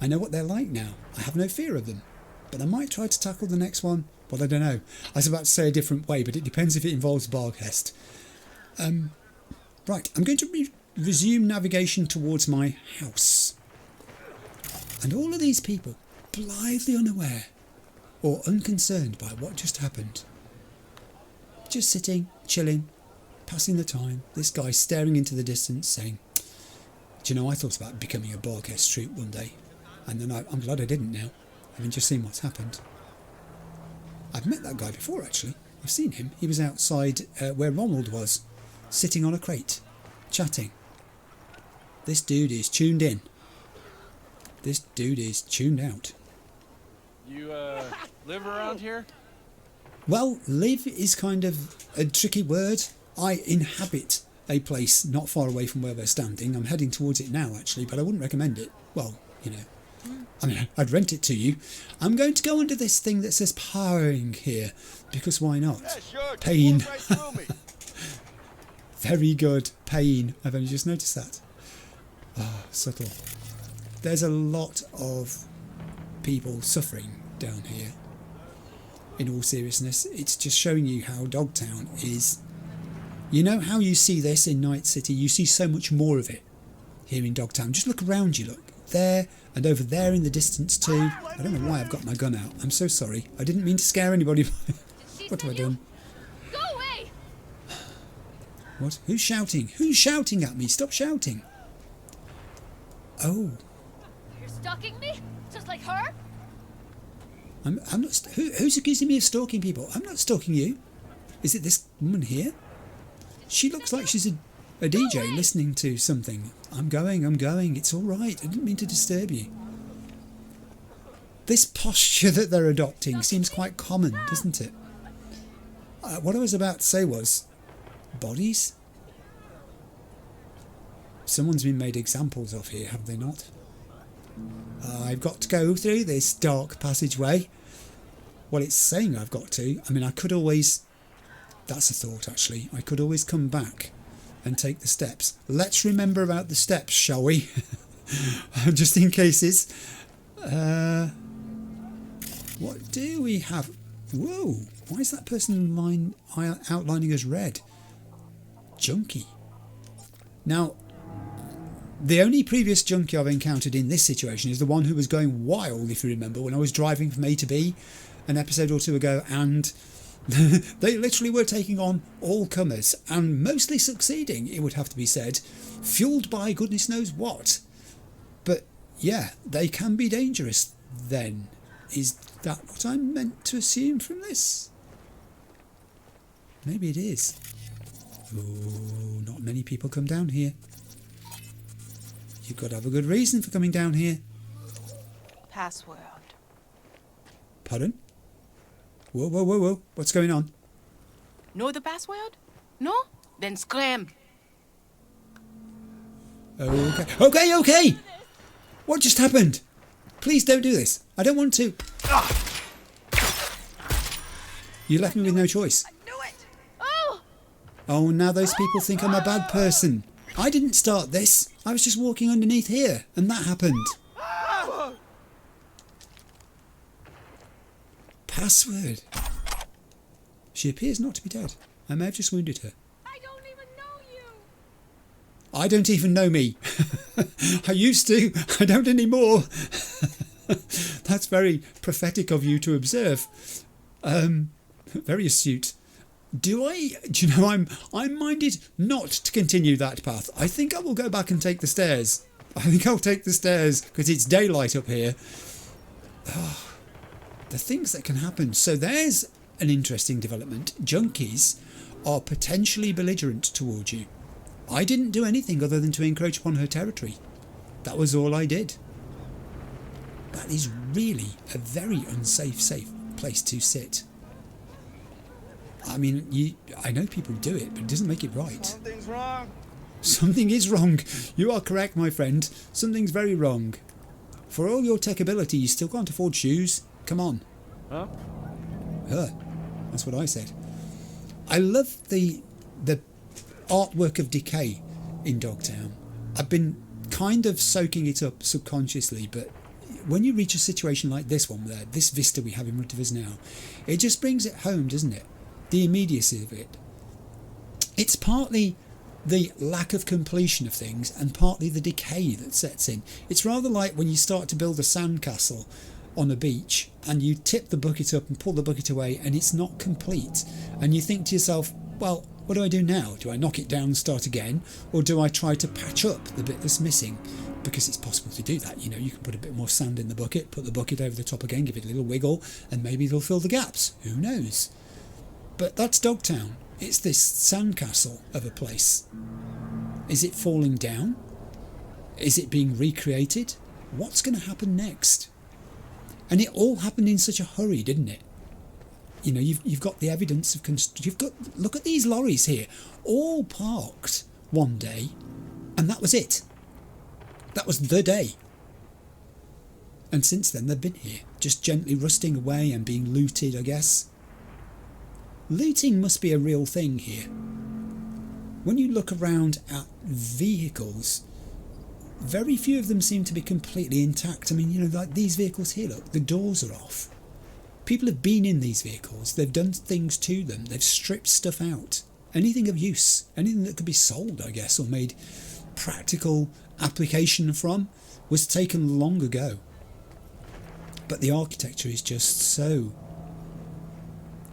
I know what they're like now. I have no fear of them. But I might try to tackle the next one. Well, I don't know. I was about to say a different way, but it depends if it involves Barghest. Right, I'm going to resume navigation towards my house. And all of these people, blithely unaware or unconcerned by what just happened. Just sitting, chilling, passing the time. This guy staring into the distance saying, do you know, I thought about becoming a Barghest troop one day. And then I'm glad I didn't now. Having just seen what's happened. I've met that guy before, actually. I've seen him. He was outside where Ronald was, sitting on a crate, chatting. This dude is tuned in. This dude is tuned out. You, live around here? Well, live is kind of a tricky word. I inhabit a place not far away from where we're standing. I'm heading towards it now, actually, but I wouldn't recommend it. Well, you know, I mean, I'd rent it to you. I'm going to go under this thing that says powering here, because why not? Yeah, sure. Pain. Just walk right through me. Very good. Pain. I've only just noticed that. Ah, subtle. There's a lot of people suffering down here. In all seriousness, it's just showing you how Dogtown is. You know how you see this in Night City? You see so much more of it here in Dogtown. Just look around you, look. There and over there in the distance too. I don't know why I've got my gun out. I'm so sorry. I didn't mean to scare anybody. What have I done? Go away! What? Who's shouting? Who's shouting at me? Stop shouting. Oh. You're stalking me? Just like her? I'm not. Who's accusing me of stalking people? I'm not stalking you. Is it this woman here? She looks like she's a DJ listening to something. I'm going. It's all right. I didn't mean to disturb you. This posture that they're adopting seems quite common, doesn't it? What I was about to say was, bodies? Someone's been made examples of here, have they not? I've got to go through this dark passageway. Well, it's saying I've got to. I mean, I could always... That's a thought, actually. I could always come back and take the steps. Let's remember about the steps, shall we? Just in cases. What do we have? Whoa! Why is that person outlining as red? Junkie. Now, the only previous junkie I've encountered in this situation is the one who was going wild, if you remember, when I was driving from A to B an episode or two ago, and they literally were taking on all comers and mostly succeeding, it would have to be said, fueled by goodness knows what. But yeah, they can be dangerous then. Is that what I'm meant to assume from this? Maybe it is. Oh, not many people come down here. You've got to have a good reason for coming down here. Password. Pardon? Whoa. What's going on? Know the password? No? Then scram. Okay. What just happened? Please don't do this. I don't want to. You left me with no choice. I knew it! Oh, now those people think I'm a bad person. I didn't start this. I was just walking underneath here, and that happened. Password. She appears not to be dead. I may have just wounded her. I don't even know you! I don't even know me. I used to. I don't anymore. That's very prophetic of you to observe. Very astute. Do you know, I'm minded not to continue that path. I think I will go back and take the stairs. I think I'll take the stairs because it's daylight up here. Oh, the things that can happen. So there's an interesting development. Junkies are potentially belligerent towards you. I didn't do anything other than to encroach upon her territory. That was all I did. That is really a very unsafe place to sit. I mean, I know people do it, but it doesn't make it right. Something's wrong. Something is wrong. You are correct, my friend. Something's very wrong. For all your tech ability, you still can't afford shoes. Come on. Huh? That's what I said. I love the artwork of decay in Dogtown. I've been kind of soaking it up subconsciously, but when you reach a situation like this one, this vista we have in front of us now, it just brings it home, doesn't it? The immediacy of it. It's partly the lack of completion of things and partly the decay that sets in. It's rather like when you start to build a sandcastle on a beach and you tip the bucket up and pull the bucket away and it's not complete, and you think to yourself, well, what do I do now? Do I knock it down and start again, or do I try to patch up the bit that's missing? Because it's possible to do that. You know, you can put a bit more sand in the bucket, put the bucket over the top again, give it a little wiggle, and maybe it'll fill the gaps. Who knows? But that's Dogtown. It's this sandcastle of a place. Is it falling down? Is it being recreated? What's going to happen next? And it all happened in such a hurry, didn't it? You know, you've got the evidence of look at these lorries here, all parked one day, and that was it. That was the day. And since then they've been here, just gently rusting away and being looted, I guess. Looting must be a real thing here. When you look around at vehicles, very few of them seem to be completely intact. I mean, you know, like these vehicles here, look, the doors are off. People have been in these vehicles, they've done things to them, they've stripped stuff out. Anything of use, anything that could be sold, I guess, or made practical application from, was taken long ago. But the architecture is just so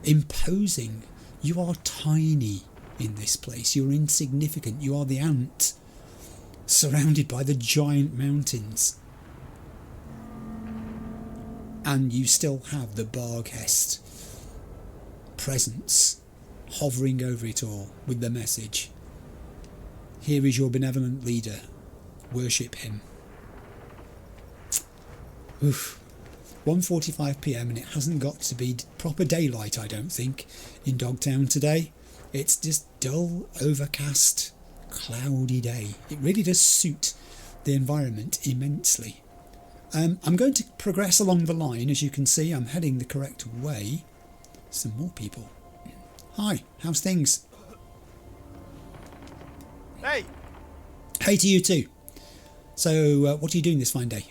imposing. You are tiny in this place, you're insignificant, you are the ant surrounded by the giant mountains. And you still have the Barghest presence hovering over it all with the message, here is your benevolent leader, worship him. Oof. 1:45 PM and it hasn't got to be proper daylight, I don't think, in Dogtown today. It's just dull, overcast, cloudy day. It really does suit the environment immensely. I'm going to progress along the line. As you can see, I'm heading the correct way. Some more people. Hi, how's things? Hey! Hey to you too. So, what are you doing this fine day?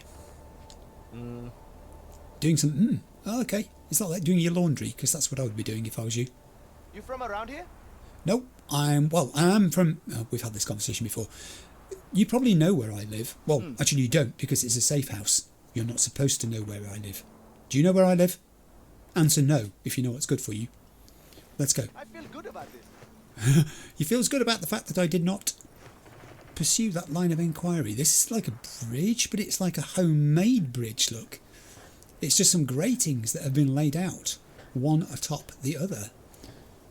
Doing some... Oh, okay. It's not like doing your laundry, because that's what I would be doing if I was you. You from around here? No, I am from... we've had this conversation before. You probably know where I live. Well, actually you don't, because it's a safe house. You're not supposed to know where I live. Do you know where I live? Answer no, if you know what's good for you. Let's go. I feel good about this. You feels good about the fact that I did not pursue that line of inquiry. This is like a bridge, but it's like a homemade bridge, look. It's just some gratings that have been laid out, one atop the other.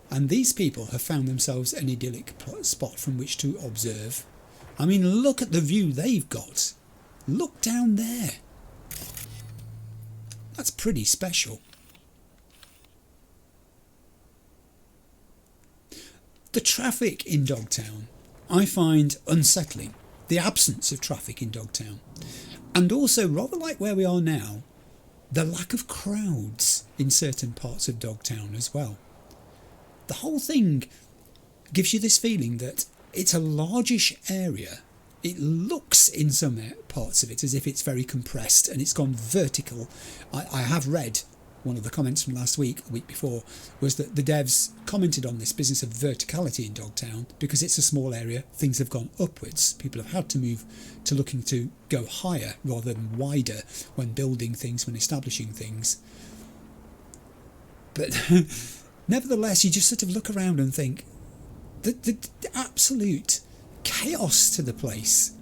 And these people have found themselves an idyllic spot from which to observe. I mean, look at the view they've got. Look down there. That's pretty special. The traffic in Dogtown I find unsettling. The absence of traffic in Dogtown. And also, rather like where we are now, the lack of crowds in certain parts of Dogtown as well. The whole thing gives you this feeling that it's a largish area. It looks in some parts of it as if it's very compressed and it's gone vertical. I have read one of the comments from last week, the week before, was that the devs commented on this business of verticality in Dogtown because it's a small area, things have gone upwards. People have had to move to looking to go higher rather than wider when building things, when establishing things. But nevertheless, you just sort of look around and think, the absolute chaos to the place.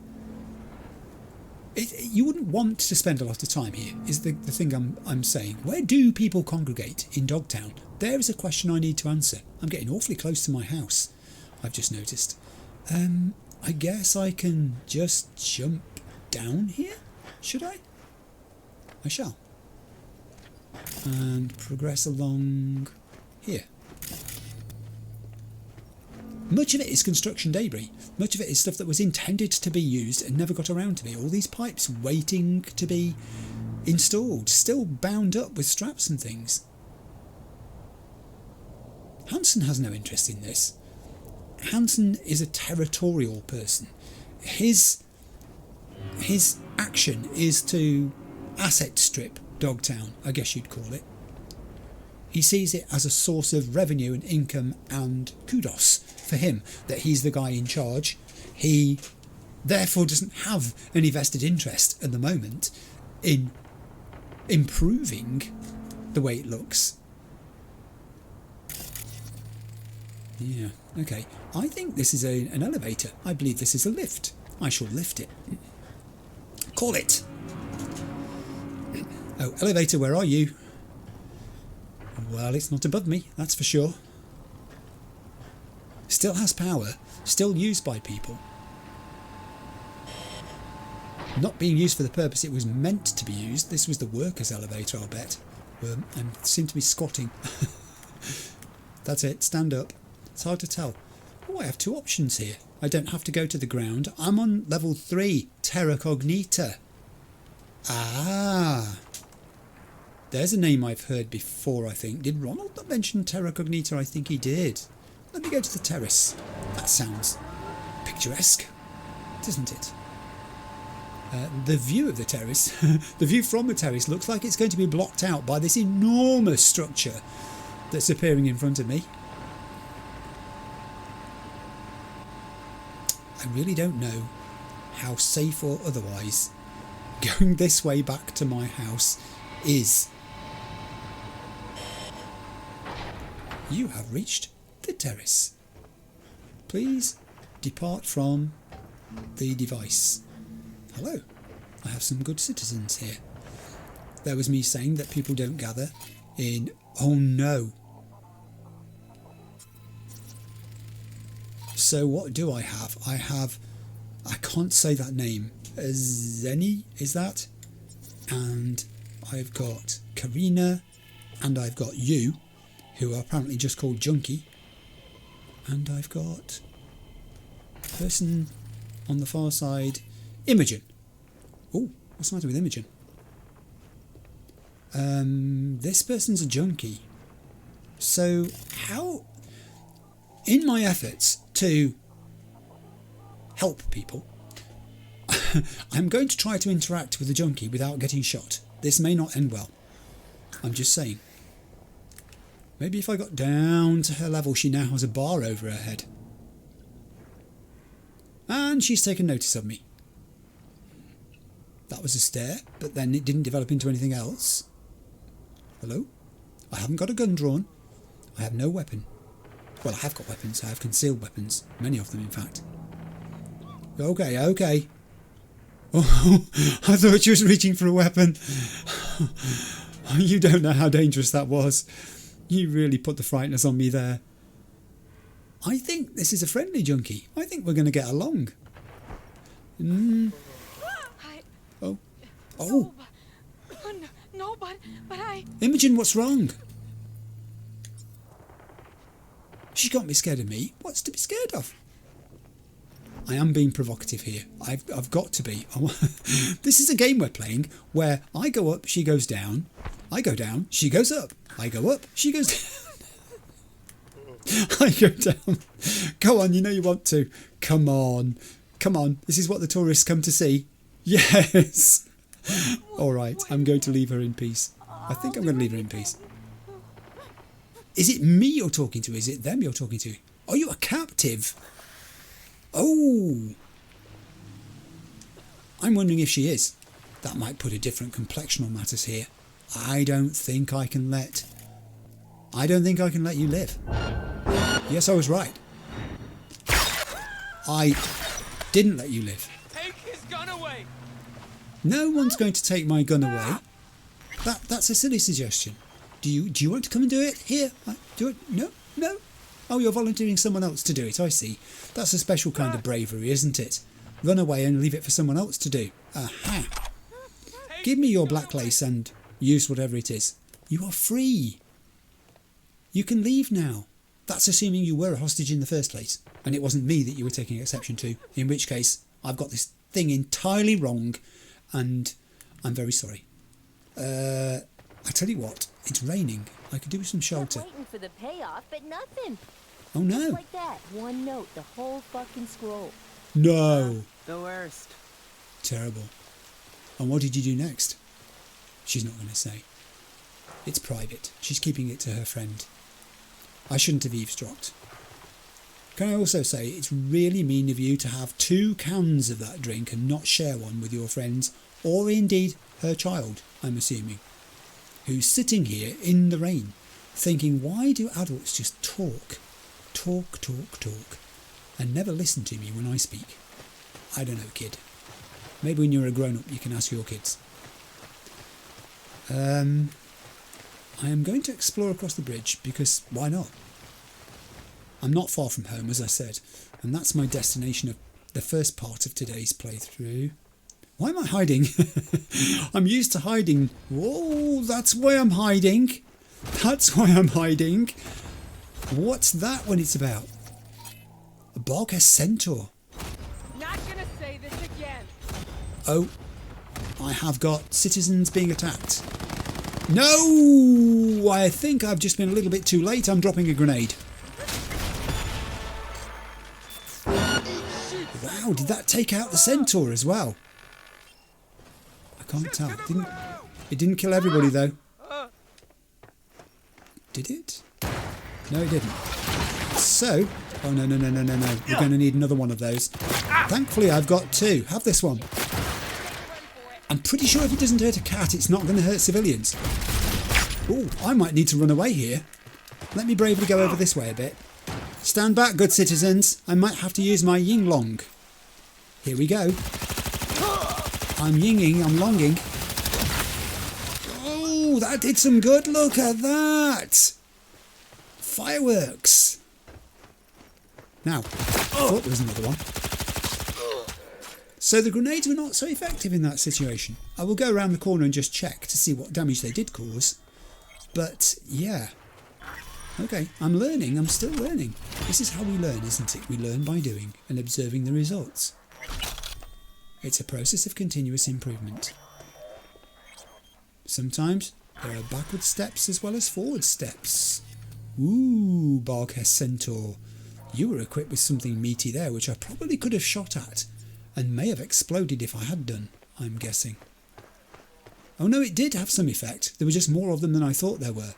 You wouldn't want to spend a lot of time here, is the thing I'm saying. Where do people congregate in Dogtown? There is a question I need to answer. I'm getting awfully close to my house, I've just noticed. I guess I can just jump down here? Should I? I shall. And progress along here. Much of it is construction debris. Much of it is stuff that was intended to be used and never got around to be. All these pipes waiting to be installed, still bound up with straps and things. Hansen has no interest in this. Hansen is a territorial person. His action is to asset strip Dogtown, I guess you'd call it. He sees it as a source of revenue and income and kudos for him that he's the guy in charge. He therefore doesn't have any vested interest at the moment in improving the way it looks. Yeah, okay. I think this is an elevator. I believe this is a lift. I shall lift it. Call it. Oh, elevator, where are you? Well, it's not above me, that's for sure. Still has power, still used by people. Not being used for the purpose it was meant to be used. This was the workers' elevator, I'll bet. And seem to be squatting. That's it, stand up. It's hard to tell. Oh, I have two options here. I don't have to go to the ground. I'm on level 3, Terra Cognita. Ah. There's a name I've heard before, I think. Did Ronald not mention Terra Cognita? I think he did. Let me go to the terrace. That sounds picturesque, doesn't it? The view of the terrace, the view from the terrace looks like it's going to be blocked out by this enormous structure that's appearing in front of me. I really don't know how safe or otherwise going this way back to my house is. You have reached the terrace. Please depart from the device. Hello, I have some good citizens here. There was me saying that people don't gather in... Oh no. So what do I have? I can't say that name. Zenny, is that? And I've got Karina, and I've got you, who are apparently just called Junkie. And I've got a person on the far side, Imogen. Oh, what's the matter with Imogen? This person's a junkie. So how, in my efforts to help people, I'm going to try to interact with the junkie without getting shot. This may not end well. I'm just saying. Maybe if I got down to her level, she now has a bar over her head. And she's taken notice of me. That was a stare, but then it didn't develop into anything else. Hello? I haven't got a gun drawn. I have no weapon. Well, I have got weapons. I have concealed weapons. Many of them, in fact. Okay, okay. Oh, I thought she was reaching for a weapon. You don't know how dangerous that was. You really put the frighteners on me there. I think this is a friendly junkie. I think we're going to get along. Oh. Oh. No, but I... Imogen, what's wrong? She can't be scared of me. What's to be scared of? I am being provocative here. I've got to be. This is a game we're playing where I go up, she goes down. I go down, she goes up. I go up, she goes down. I go down. Go on, you know you want to. Come on. Come on. This is what the tourists come to see. Yes. All right, I'm going to leave her in peace. I think I'm going to leave her in peace. Is it me you're talking to? Is it them you're talking to? Are you a captive? Oh. I'm wondering if she is. That might put a different complexion on matters here. I don't think I can let you live. Yes, I was right. I didn't let you live. Take his gun away! No one's going to take my gun away. That's a silly suggestion. Do you want to come and do it? Here, do it. No, no. Oh, you're volunteering someone else to do it. I see. That's a special kind of bravery, isn't it? Run away and leave it for someone else to do. Aha. Give me your black lace and use whatever it is. You are free. You can leave now. That's assuming you were a hostage in the first place, and it wasn't me that you were taking exception to, in which case I've got this thing entirely wrong, and I'm very sorry. I tell you what, it's raining. I could do with some shelter. Kept waiting for the payoff, but nothing. Oh no. Just like that, one note, the whole fucking scroll. No. The worst. Terrible. And what did you do next? She's not going to say. It's private. She's keeping it to her friend. I shouldn't have eavesdropped. Can I also say it's really mean of you to have 2 cans of that drink and not share one with your friends, or indeed her child, I'm assuming, who's sitting here in the rain, thinking, why do adults just talk, and never listen to me when I speak? I don't know, kid. Maybe when you're a grown-up you can ask your kids. I am going to explore across the bridge because why not? I'm not far from home, as I said, and that's my destination of the first part of today's playthrough. Why am I hiding? I'm used to hiding. Whoa, that's why I'm hiding. That's why I'm hiding. What's that when it's about? A Barghest centaur. Not gonna say this again. Oh, I have got citizens being attacked. No! I think I've just been a little bit too late. I'm dropping a grenade. Wow, did that take out the centaur as well? I can't tell. It didn't kill everybody though. Did it? No, it didn't. So, oh no. We're going to need another one of those. Thankfully, I've got two. Have this one. I'm pretty sure if it doesn't hurt a cat, it's not going to hurt civilians. Oh, I might need to run away here. Let me bravely go over this way a bit. Stand back, good citizens. I might have to use my ying long. Here we go. I'm yinging, I'm longing. Oh, that did some good. Look at that. Fireworks. Now, oh, there was another one. So the grenades were not so effective in that situation. I will go around the corner and just check to see what damage they did cause. But yeah. Okay, I'm learning. I'm still learning. This is how we learn, isn't it? We learn by doing and observing the results. It's a process of continuous improvement. Sometimes there are backward steps as well as forward steps. Ooh, Barghest Centaur. You were equipped with something meaty there, which I probably could have shot at, and may have exploded if I had done, I'm guessing. Oh no, it did have some effect. There were just more of them than I thought there were.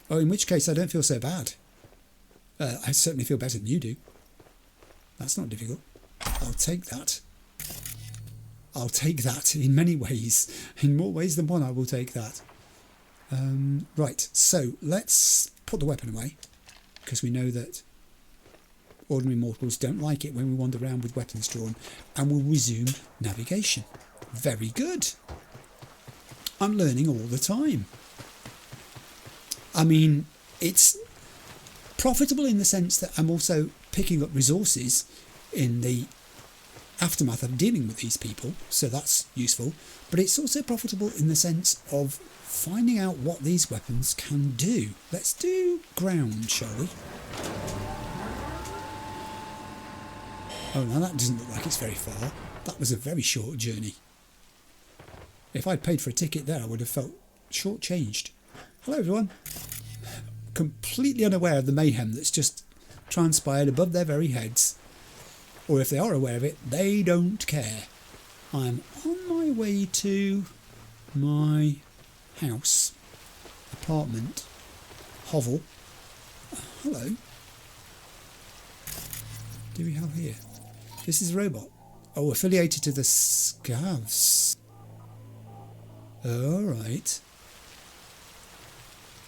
Oh, in which case I don't feel so bad. I certainly feel better than you do. That's not difficult. I'll take that. I'll take that in many ways. In more ways than one, I will take that. Right, so let's put the weapon away, because we know that ordinary mortals don't like it when we wander around with weapons drawn, and we'll resume navigation. Very good. I'm learning all the time. I mean, it's profitable in the sense that I'm also picking up resources in the aftermath of dealing with these people, so that's useful, but it's also profitable in the sense of finding out what these weapons can do. Let's do ground, shall we? Oh, now that doesn't look like it's very far. That was a very short journey. If I'd paid for a ticket there, I would have felt shortchanged. Hello everyone. Completely unaware of the mayhem that's just transpired above their very heads. Or if they are aware of it, they don't care. I'm on my way to my house, apartment, hovel. Hello. Do we have here? This is a robot. Oh, affiliated to the Scavs. Alright.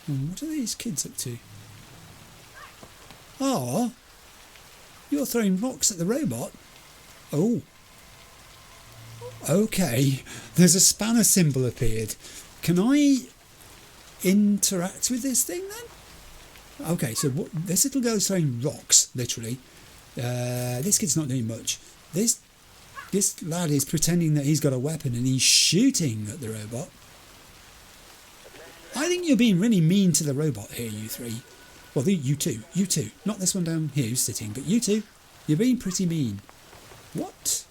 What are these kids up to? Ah, you're throwing rocks at the robot? Oh. Okay, there's a spanner symbol appeared. Can I interact with this thing then? Okay, so this little girl's throwing rocks, literally. This kid's not doing much. This lad is pretending that he's got a weapon and he's shooting at the robot. I think you're being really mean to the robot here, you three. Well, you two. Not this one down here who's sitting, but you two. You're being pretty mean. What?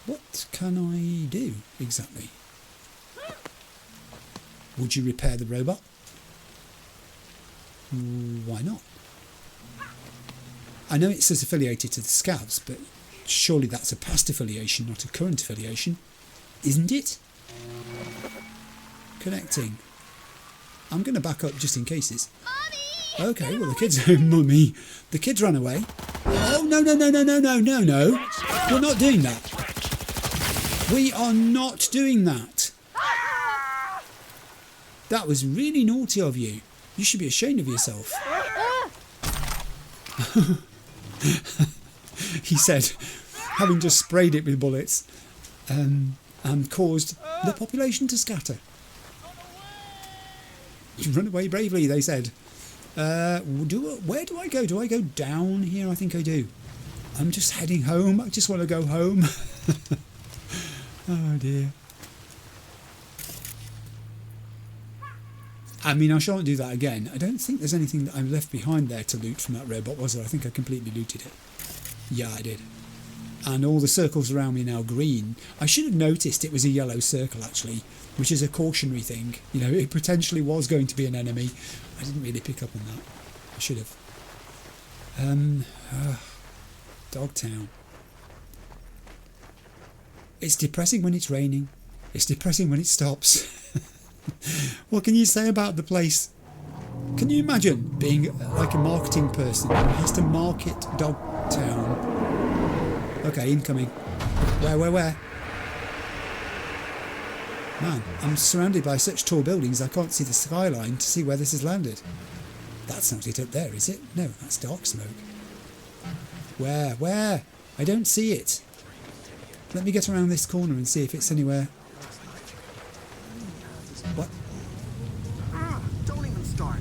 What can I do, exactly? Would you repair the robot? Why not? I know it says affiliated to the Scavs, but surely that's a past affiliation, not a current affiliation. Isn't it? Connecting. I'm going to back up just in cases. Mommy! Okay, well the kids... Mummy. The kids ran away. Oh, no. We're not doing that. We are not doing that. That was really naughty of you. You should be ashamed of yourself. He said, having just sprayed it with bullets and caused the population to scatter. You run away bravely, they said. Where do I go? Do I go down here? I think I do. I'm just heading home. I just want to go home. Oh dear. I mean, I shan't do that again. I don't think there's anything that I left behind there to loot from that robot, was there? I think I completely looted it. Yeah, I did. And all the circles around me are now green. I should have noticed it was a yellow circle, actually, which is a cautionary thing. You know, it potentially was going to be an enemy. I didn't really pick up on that. I should have. Dogtown. It's depressing when it's raining. It's depressing when it stops. What can you say about the place? Can you imagine being like a marketing person who has to market Dogtown? Okay, incoming. Where? Man, I'm surrounded by such tall buildings I can't see the skyline to see where this has landed. That's not it up there, is it? No, that's dark smoke. Where? I don't see it. Let me get around this corner and see if it's anywhere. What? Don't even start.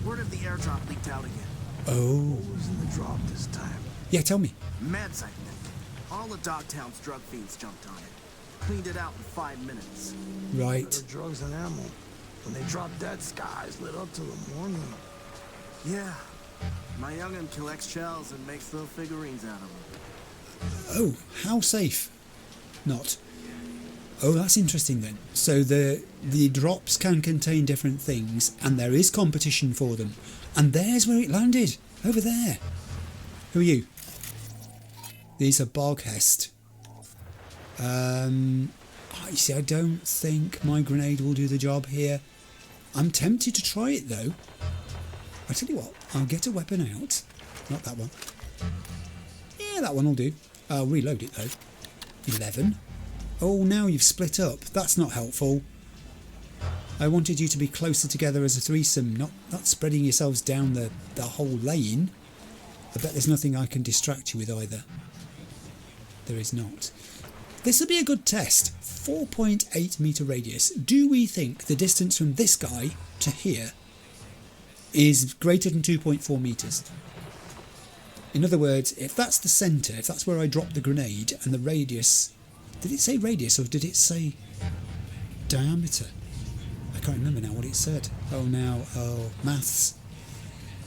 Word of the airdrop leaked out again. Oh. What was in the drop this time? Yeah, tell me. Meds, I think. All of Dogtown's drug fiends jumped on it. Cleaned it out in 5 minutes. Right. Better drugs and ammo. When they drop dead, skies lit up till the morning. Yeah. My young'un collects shells and makes little figurines out of them. Oh, how safe? Not. Oh, that's interesting then. So the drops can contain different things and there is competition for them. And there's where it landed. Over there. Who are you? These are Barghest. You see, I don't think my grenade will do the job here. I'm tempted to try it though. I tell you what, I'll get a weapon out. Not that one. Yeah, that one will do. I'll reload it though. 11. Oh, now you've split up. That's not helpful. I wanted you to be closer together as a threesome, not spreading yourselves down the whole lane. I bet there's nothing I can distract you with either. There is not. This will be a good test. 4.8 metre radius. Do we think the distance from this guy to here is greater than 2.4 metres? In other words, if that's the centre, if that's where I drop the grenade and the radius... Did it say radius or did it say diameter? I can't remember now what it said. Oh, maths.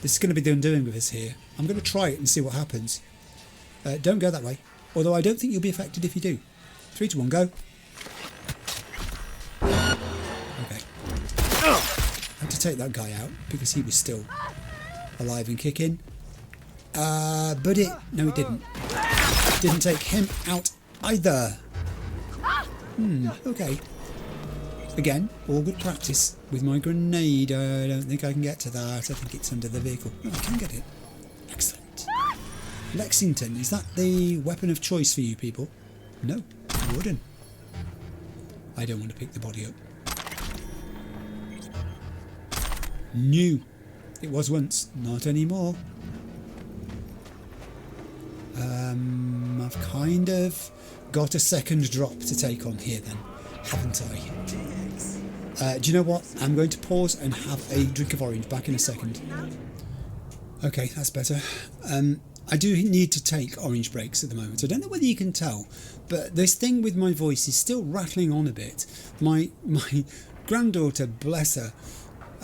This is going to be the undoing of us here. I'm going to try it and see what happens. Don't go that way. Although I don't think you'll be affected if you do. 3, 2, 1, go. Okay. I had to take that guy out because he was still alive and kicking. But no, it didn't. Didn't take him out either. Okay. Again, all good practice with my grenade. I don't think I can get to that. I think it's under the vehicle. No, I can get it. Excellent. Lexington, is that the weapon of choice for you people? No, wooden. I don't want to pick the body up. New. It was once, not anymore. I've kind of got a second drop to take on here then, haven't I? Do you know what? I'm going to pause and have a drink of orange. Back in a second. Okay, that's better. I do need to take orange breaks at the moment. I don't know whether you can tell, but this thing with my voice is still rattling on a bit. My granddaughter, bless her,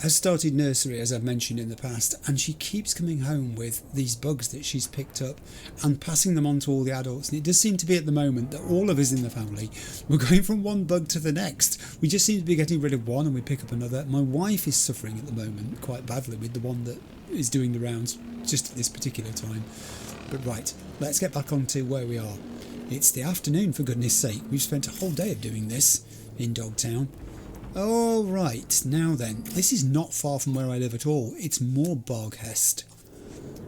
has started nursery, as I've mentioned in the past, and she keeps coming home with these bugs that she's picked up and passing them on to all the adults. And it does seem to be at the moment that all of us in the family, we're going from one bug to the next. We just seem to be getting rid of one and we pick up another. My wife is suffering at the moment quite badly with the one that is doing the rounds just at this particular time. But right, let's get back on to where we are. It's the afternoon, for goodness sake. We've spent a whole day of doing this in Dogtown. All right, now then, this is not far from where I live at all. It's more Barghest.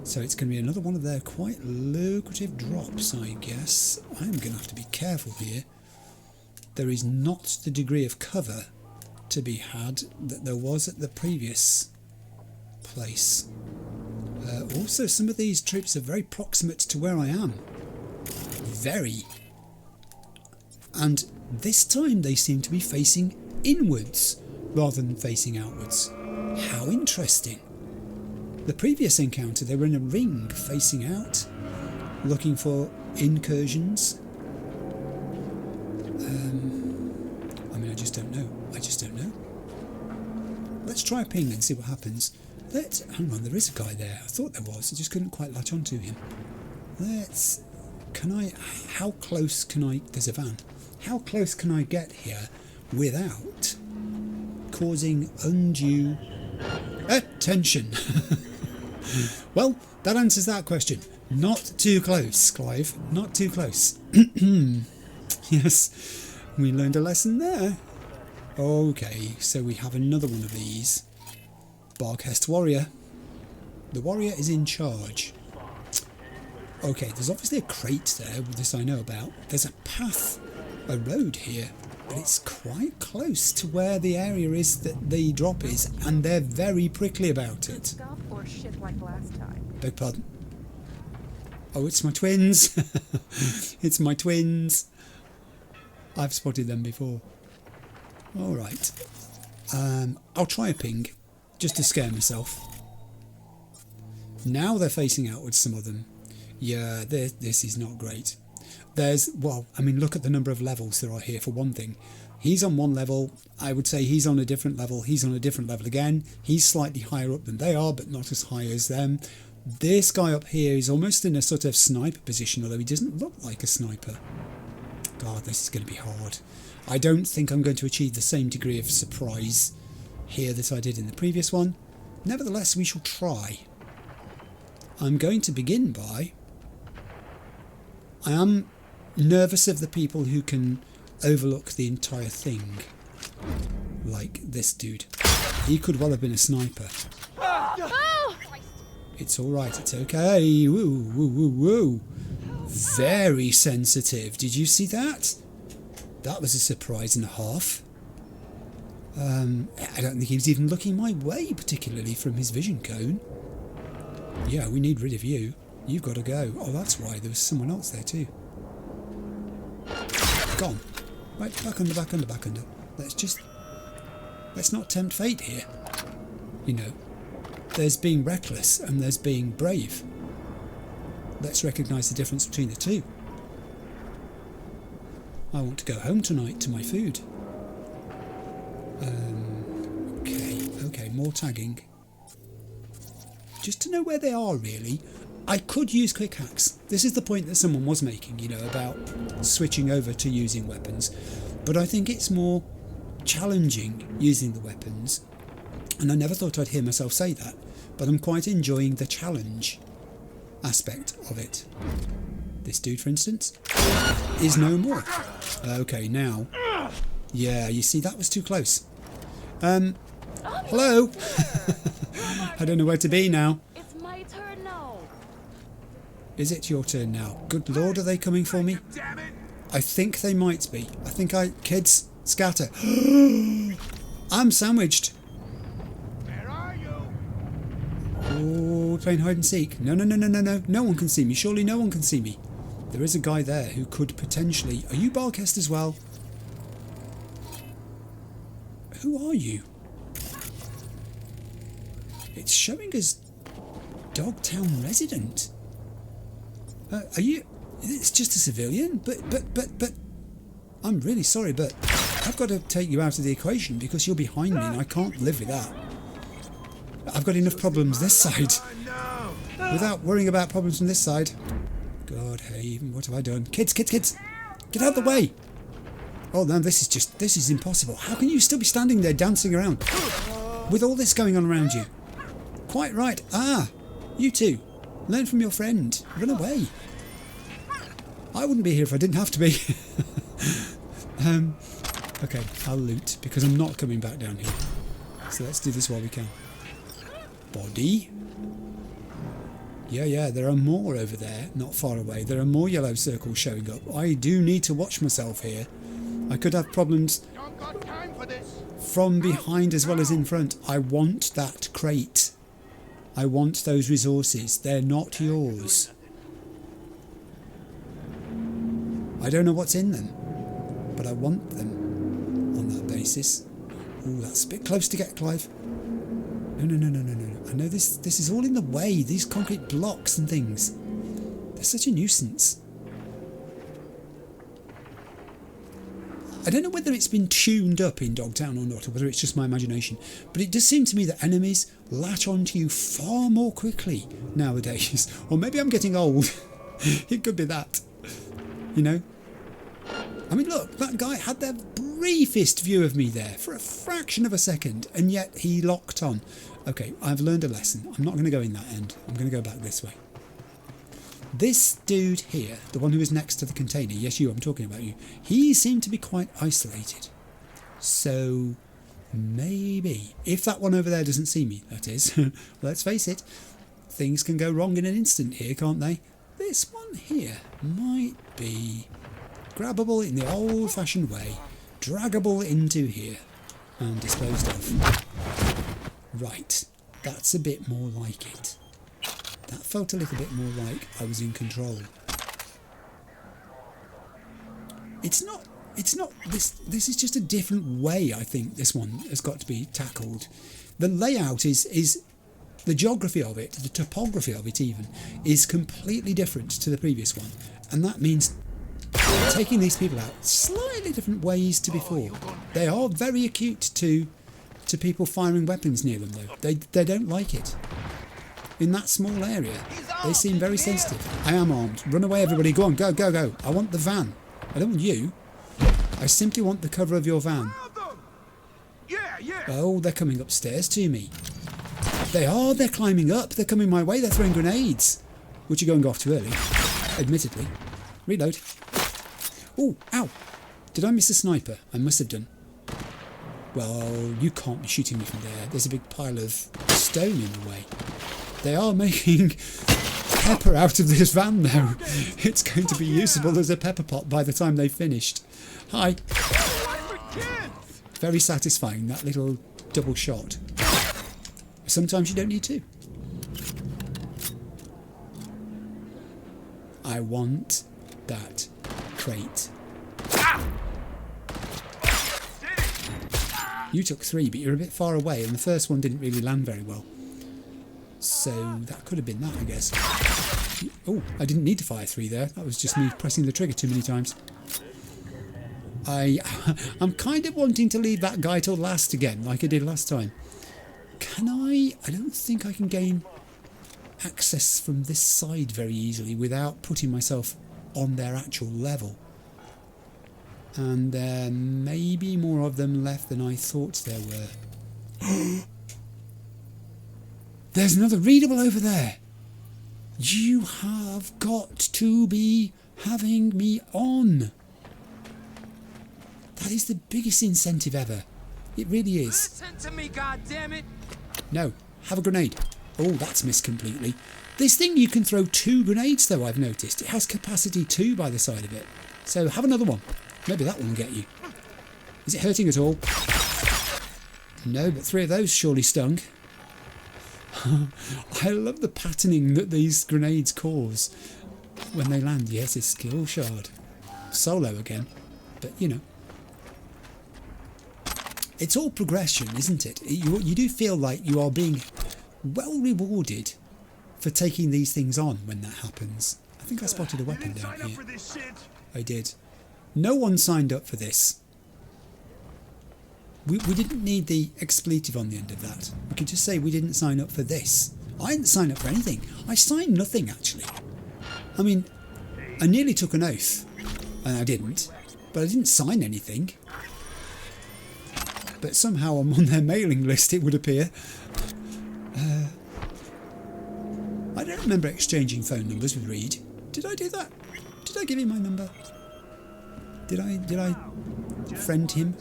So it's going to be another one of their quite lucrative drops, I guess. I'm going to have to be careful here. There is not the degree of cover to be had that there was at the previous place. Also, some of these troops are very proximate to where I am. Very. And this time they seem to be facing inwards rather than facing outwards. How interesting. The previous encounter they were in a ring facing out, looking for incursions. I mean, I just don't know. Let's try a ping and see what happens. Hang on, there is a guy there. I thought there was. I just couldn't quite latch onto him. How close can I... There's a van. How close can I get here without causing undue attention? Well, that answers that question. Not too close, Clive. Not too close. Yes, we learned a lesson there. Okay, so we have another one of these. Barghest warrior. The warrior is in charge. Okay, there's obviously a crate there, this I know about. There's a path, a road here, but it's quite close to where the area is that the drop is, and they're very prickly about it. Stop or shit like last time. Beg pardon? Oh, it's my twins. It's my twins. I've spotted them before. Alright. I'll try a ping, just to scare myself. Now they're facing outwards, some of them. Yeah, this is not great. Well, I mean, look at the number of levels there are here, for one thing. He's on one level. I would say he's on a different level. He's on a different level again. He's slightly higher up than they are, but not as high as them. This guy up here is almost in a sort of sniper position, although he doesn't look like a sniper. God, this is going to be hard. I don't think I'm going to achieve the same degree of surprise here that I did in the previous one. Nevertheless, we shall try. I'm going to begin by... I am nervous of the people who can overlook the entire thing. Like this dude. He could well have been a sniper. It's alright, it's okay. Woo, woo, woo, woo. Very sensitive. Did you see that? That was a surprise and a half. I don't think he was even looking my way, particularly from his vision cone. Yeah, we need rid of you. You've got to go. Oh, that's why. There was someone else there too. Gone. Right, back under, back under, back under. Let's not tempt fate here. You know, there's being reckless and there's being brave. Let's recognise the difference between the two. I want to go home tonight to my food. Okay, more tagging. Just to know where they are, really. I could use quick hacks. This is the point that someone was making, you know, about switching over to using weapons. But I think it's more challenging using the weapons. And I never thought I'd hear myself say that. But I'm quite enjoying the challenge aspect of it. This dude, for instance, is no more. Okay, now. Yeah, you see, that was too close. Hello? I don't know where to be now. It's my turn now. Is it your turn now? Good Lord, are they coming for me? I think they might be. Kids, scatter. I'm sandwiched. Where are you? Oh, playing hide and seek. No. No one can see me. Surely no one can see me. There is a guy there who could potentially... Are you Barghest as well? Who are you? It's showing as Dogtown resident. Are you... It's just a civilian? But... I'm really sorry, but I've got to take you out of the equation because you're behind me and I can't live with that. I've got enough problems this side. Without worrying about problems from this side. God, hey, what have I done? Kids! Get out of the way! Oh no, this is impossible. How can you still be standing there dancing around with all this going on around you? Quite right. Ah, you two. Learn from your friend. Run away. I wouldn't be here if I didn't have to be. Okay, I'll loot because I'm not coming back down here. So let's do this while we can. Body. Yeah, there are more over there, not far away. There are more yellow circles showing up. I do need to watch myself here. I could have problems Don't got time for this. from behind as well as in front. I want that crate. I want those resources. They're not yours. I don't know what's in them, but I want them on that basis. Ooh, that's a bit close to get, Clive. No. I know this is all in the way. These concrete blocks and things. They're such a nuisance. I don't know whether it's been tuned up in Dogtown or not, or whether it's just my imagination, but it does seem to me that enemies latch onto you far more quickly nowadays. Or maybe I'm getting old. It could be that. You know? I mean, look, that guy had the briefest view of me there for a fraction of a second, and yet he locked on. Okay, I've learned a lesson. I'm not going to go in that end. I'm going to go back this way. This dude here, the one who is next to the container, yes, you, I'm talking about you, he seemed to be quite isolated. So, maybe, if that one over there doesn't see me, that is, let's face it, things can go wrong in an instant here, can't they? This one here might be grabbable in the old-fashioned way, draggable into here, and disposed of. Right, that's a bit more like it. That felt a little bit more like I was in control. It's not this is just a different way I think this one has got to be tackled. The layout is the geography of it, the topography of it even, is completely different to the previous one. And that means taking these people out slightly different ways to before. They are very acute to people firing weapons near them though. They don't like it. In that small area, they seem very sensitive. I am armed. Run away, everybody. Go on, go, go, go. I want the van. I don't want you. I simply want the cover of your van. Oh, they're coming upstairs to me. They are. They're climbing up. They're coming my way. They're throwing grenades. Which are going off too early, admittedly. Reload. Oh, ow. Did I miss a sniper? I must have done. Well, you can't be shooting me from there. There's a big pile of stone in the way. They are making pepper out of this van though. It's going to be usable as a pepper pot by the time they've finished. Hi. Very satisfying, that little double shot. Sometimes you don't need to. I want that crate. You took 3, but you're a bit far away, and the first one didn't really land very well. So that could have been that, I guess. Oh, I didn't need to fire 3 there. That was just me pressing the trigger too many times. I'm kind of wanting to leave that guy till last again, like I did last time. Can I? I don't think I can gain access from this side very easily without putting myself on their actual level. And there may be more of them left than I thought there were. There's another readable over there. You have got to be having me on. That is the biggest incentive ever. It really is. Listen to me, goddammit. No, have a grenade. Oh, that's missed completely. This thing you can throw 2 grenades though, I've noticed. It has capacity 2 by the side of it. So have another one. Maybe that one will get you. Is it hurting at all? No, but 3 of those surely stung. I love the patterning that these grenades cause when they land. Yes, it's skill shard. Solo again, but you know. It's all progression, isn't it? You do feel like you are being well rewarded for taking these things on when that happens. I think I spotted a weapon down here. I did. No one signed up for this. We didn't need the expletive on the end of that. We could just say we didn't sign up for this. I didn't sign up for anything. I signed nothing, actually. I mean, I nearly took an oath, and I didn't, but I didn't sign anything. But somehow I'm on their mailing list, it would appear. I don't remember exchanging phone numbers with Reed. Did I do that? Did I give him my number? Did I friend him?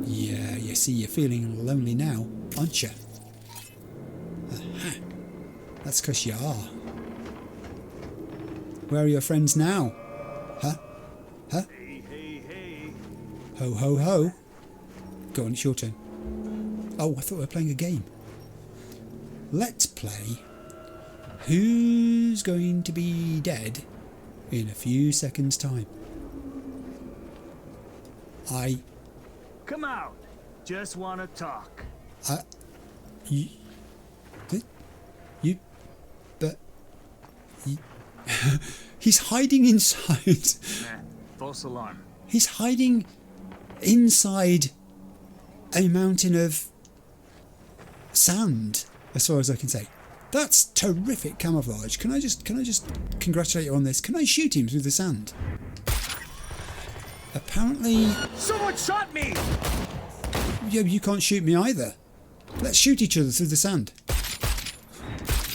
Yeah, you see, you're feeling lonely now, aren't you? Aha. That's 'cause you are. Where are your friends now? Huh? Huh? Ho, ho, ho. Go on, it's your turn. Oh, I thought we were playing a game. Let's play Who's Going to Be Dead in a Few Seconds' Time. Come out. Just want to talk. He's hiding inside. False alarm. He's hiding inside a mountain of sand, as far as I can say. That's terrific camouflage. Can I just congratulate you on this? Can I shoot him through the sand? Apparently... Someone shot me! Yeah, you can't shoot me either. Let's shoot each other through the sand.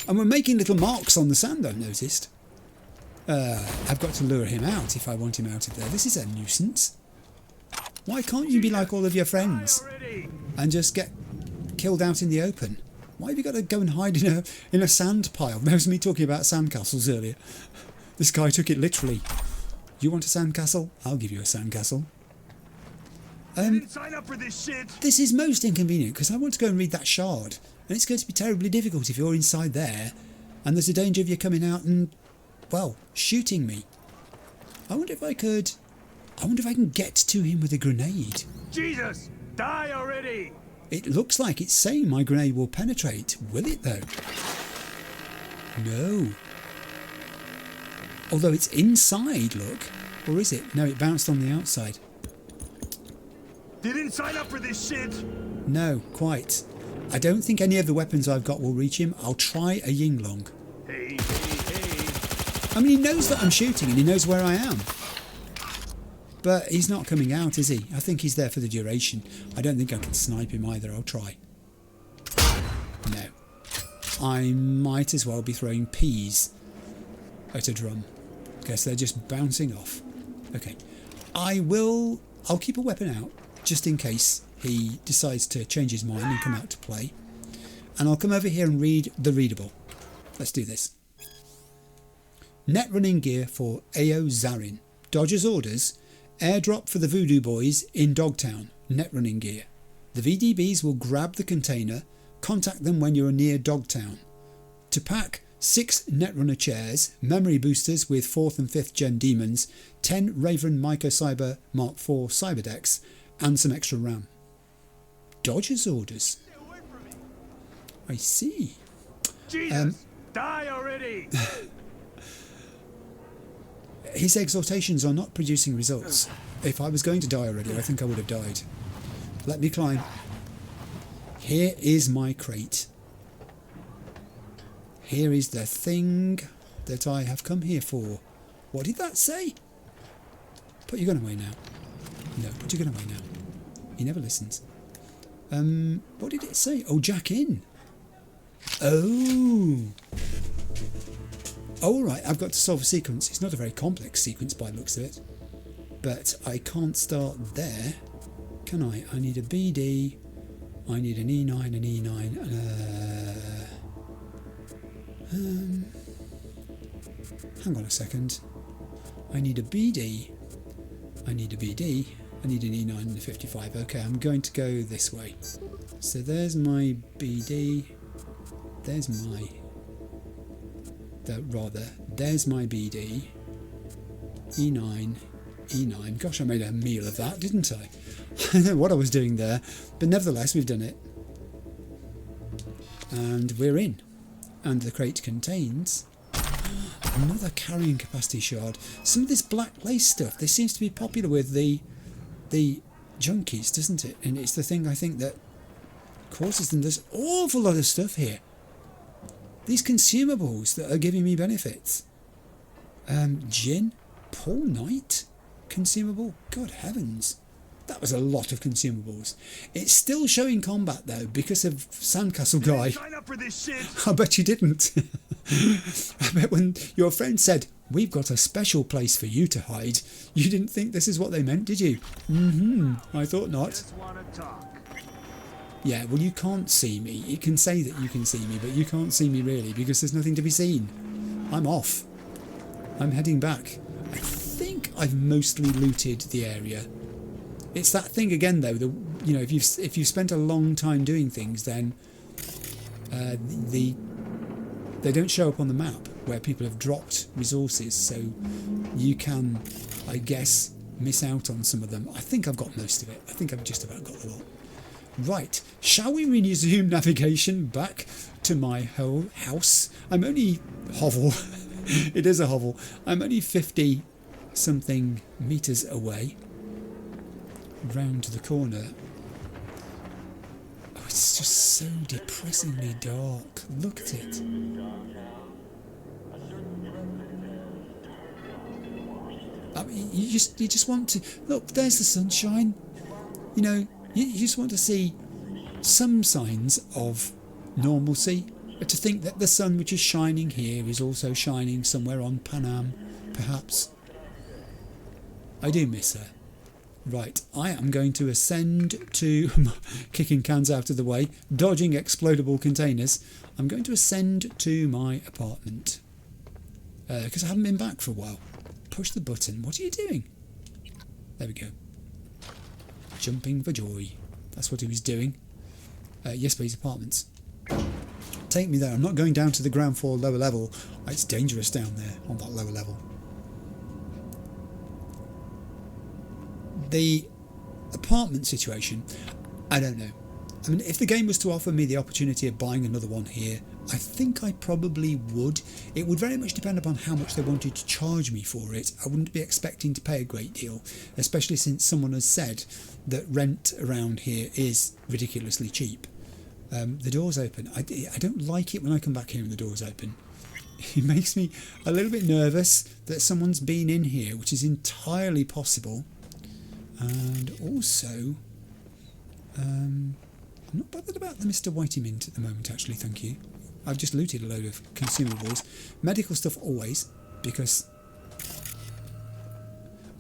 And we're making little marks on the sand, I've noticed. I've got to lure him out if I want him out of there. This is a nuisance. Why can't you be like all of your friends and just get killed out in the open? Why have you got to go and hide in a sand pile? That was me talking about sandcastles earlier. This guy took it literally. You want a sandcastle? I'll give you a sandcastle. I didn't sign up for this shit. This is most inconvenient because I want to go and read that shard, and it's going to be terribly difficult if you're inside there and there's a danger of you coming out and, well, shooting me. I wonder if I can get to him with a grenade. Jesus, die already! It looks like it's saying my grenade will penetrate. Will it though? No. Although it's inside, look. Or is it? No, it bounced on the outside. Didn't sign up for this shit! No, quite. I don't think any of the weapons I've got will reach him. I'll try a Yinglong. Hey, hey, hey. I mean, he knows that I'm shooting and he knows where I am. But he's not coming out, is he? I think he's there for the duration. I don't think I can snipe him either. I'll try. No. I might as well be throwing peas at a drum. Guess they're just bouncing off. Okay. I'll keep a weapon out just in case he decides to change his mind and come out to play. And I'll come over here and read the readable. Let's do this. Net running gear for AO Zarin. Dodger's orders. Airdrop for the Voodoo Boys in Dogtown. Net running gear. The VDBs will grab the container. Contact them when you're near Dogtown. To pack, 6 Netrunner chairs, memory boosters with 4th and 5th gen demons, 10 Raven Microcyber Mark IV cyberdecks, and some extra RAM. Dodger's orders. I see. Jesus, die already! His exhortations are not producing results. If I was going to die already, I think I would have died. Let me climb. Here is my crate. Here is the thing that I have come here for. What did that say? Put your gun away now. No, put your gun away now. He never listens. What did it say? Oh, jack in. Oh. Oh, all right, I've got to solve a sequence. It's not a very complex sequence by the looks of it. But I can't start there, can I? I need a BD. I need an E9, an E9, hang on a second. I need a BD. I need a BD. I need an E9 and a 55. Okay, I'm going to go this way. So there's my BD. There's my... there's my BD. E9. E9. Gosh, I made a meal of that, didn't I? I don't know what I was doing there, but nevertheless, we've done it. And we're in. And the crate contains another carrying capacity shard. Some of this black lace stuff, this seems to be popular with the junkies, doesn't it? And it's the thing I think that causes them. There's an awful lot of stuff here. These consumables that are giving me benefits. Gin, Paul Knight, consumable. God heavens, that was a lot of consumables. It's still showing combat though because of Sandcastle guy. Sign up for this shit. I bet you didn't. I bet when your friend said, "We've got a special place for you to hide," you didn't think this is what they meant, did you? I thought not. Just wanna talk. Yeah, well, you can't see me. You can say that you can see me, but you can't see me really because there's nothing to be seen. I'm off. I'm heading back. I think I've mostly looted the area. It's that thing again, though. You know, if you've spent a long time doing things, then they don't show up on the map where people have dropped resources, so you can, I guess, miss out on some of them. I think I've got most of it. I think I've just about got the lot. Right, shall we resume navigation back to my whole house? I'm only hovel. It is a hovel. I'm only 50 something meters away. round the corner. Oh, it's just so depressingly dark. Look at it. I mean, you just want to look. There's the sunshine. You know, you just want to see some signs of normalcy. But to think that the sun which is shining here is also shining somewhere on Panam, perhaps. I do miss her. Right, I am going to ascend to, kicking cans out of the way, dodging explodable containers. I'm going to ascend to my apartment. Because I haven't been back for a while. Push the button. What are you doing? There we go. Jumping for joy. That's what he was doing. Yes, please, apartments. Take me there. I'm not going down to the ground floor lower level. It's dangerous down there on that lower level. The apartment situation, I don't know. I mean, if the game was to offer me the opportunity of buying another one here, I think I probably would. It would very much depend upon how much they wanted to charge me for it. I wouldn't be expecting to pay a great deal, especially since someone has said that rent around here is ridiculously cheap. The door's open. I don't like it when I come back here and the door's open. It makes me a little bit nervous that someone's been in here, which is entirely possible. And also, I'm not bothered about the Mr. Whitey Mint at the moment, actually, thank you. I've just looted a load of consumables. Medical stuff always, because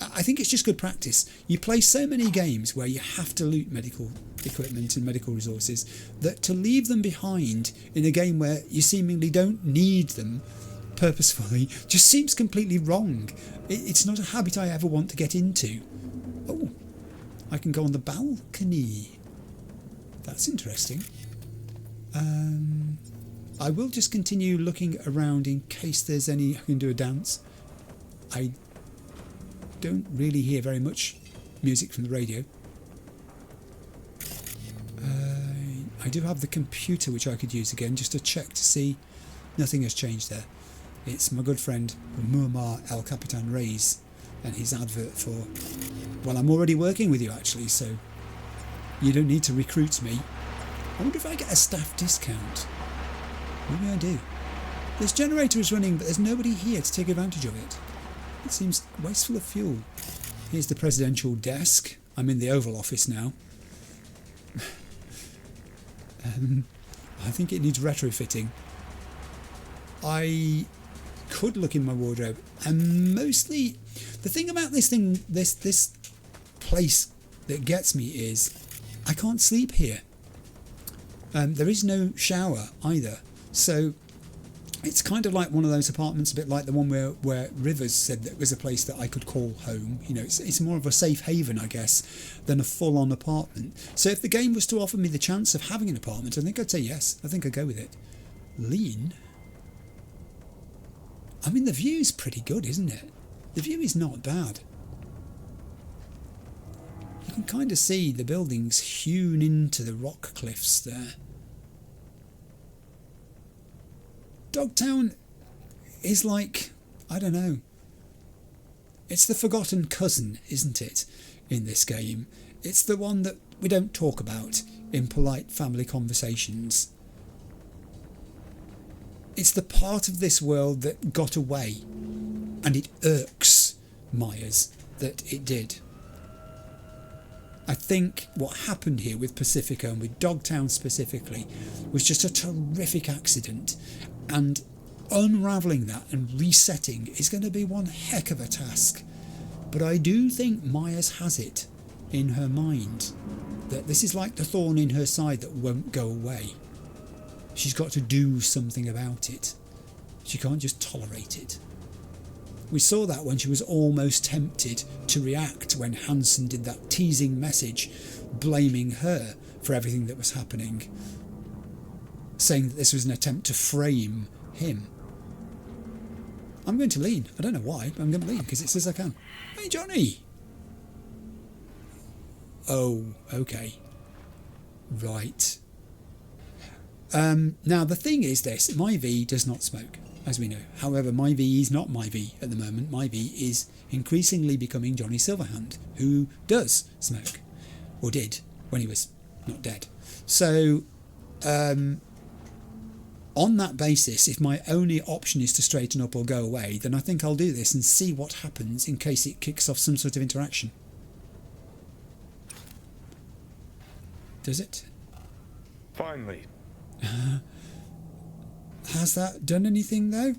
I think it's just good practice. You play so many games where you have to loot medical equipment and medical resources that to leave them behind in a game where you seemingly don't need them purposefully just seems completely wrong. It's not a habit I ever want to get into. Oh, I can go on the balcony. That's interesting. I will just continue looking around in case there's any I can do a dance. I don't really hear very much music from the radio. I do have the computer which I could use again just to check to see nothing has changed there. It's my good friend Murkman El Capitan Reyes and his advert for, well, I'm already working with you actually, so you don't need to recruit me. I wonder if I get a staff discount. Maybe I do. This generator is running, but there's nobody here to take advantage of it. It seems wasteful of fuel. Here's the presidential desk. I'm in the Oval Office now. I think it needs retrofitting. I could look in my wardrobe, and mostly the thing about this place that gets me is I can't sleep here. There is no shower either, so it's kind of like one of those apartments, a bit like the one where Rivers said that was a place that I could call home. You know, it's more of a safe haven, I guess, than a full-on apartment. So if the game was to offer me the chance of having an apartment, I think I'd say yes. I think I'd go with it. Lean? I mean, the view's pretty good, isn't it? The view is not bad. You can kind of see the buildings hewn into the rock cliffs there. Dogtown is like, I don't know, it's the forgotten cousin, isn't it, in this game? It's the one that we don't talk about in polite family conversations. It's the part of this world that got away, and it irks Myers that it did. I think what happened here with Pacifica and with Dogtown specifically was just a terrific accident, and unravelling that and resetting is going to be one heck of a task. But I do think Myers has it in her mind that this is like the thorn in her side that won't go away. She's got to do something about it. She can't just tolerate it. We saw that when she was almost tempted to react when Hansen did that teasing message blaming her for everything that was happening, saying that this was an attempt to frame him. I'm going to lean. I don't know why, but I'm going to lean because it says I can. Hey, Johnny! Oh, okay. Right. Now, the thing is this. My V does not smoke, as we know. However, my V is not my V at the moment. My V is increasingly becoming Johnny Silverhand, who does smoke. or did when he was not dead. So on that basis, if my only option is to straighten up or go away, then I think I'll do this and see what happens in case it kicks off some sort of interaction. Does it? Finally. Has that done anything though?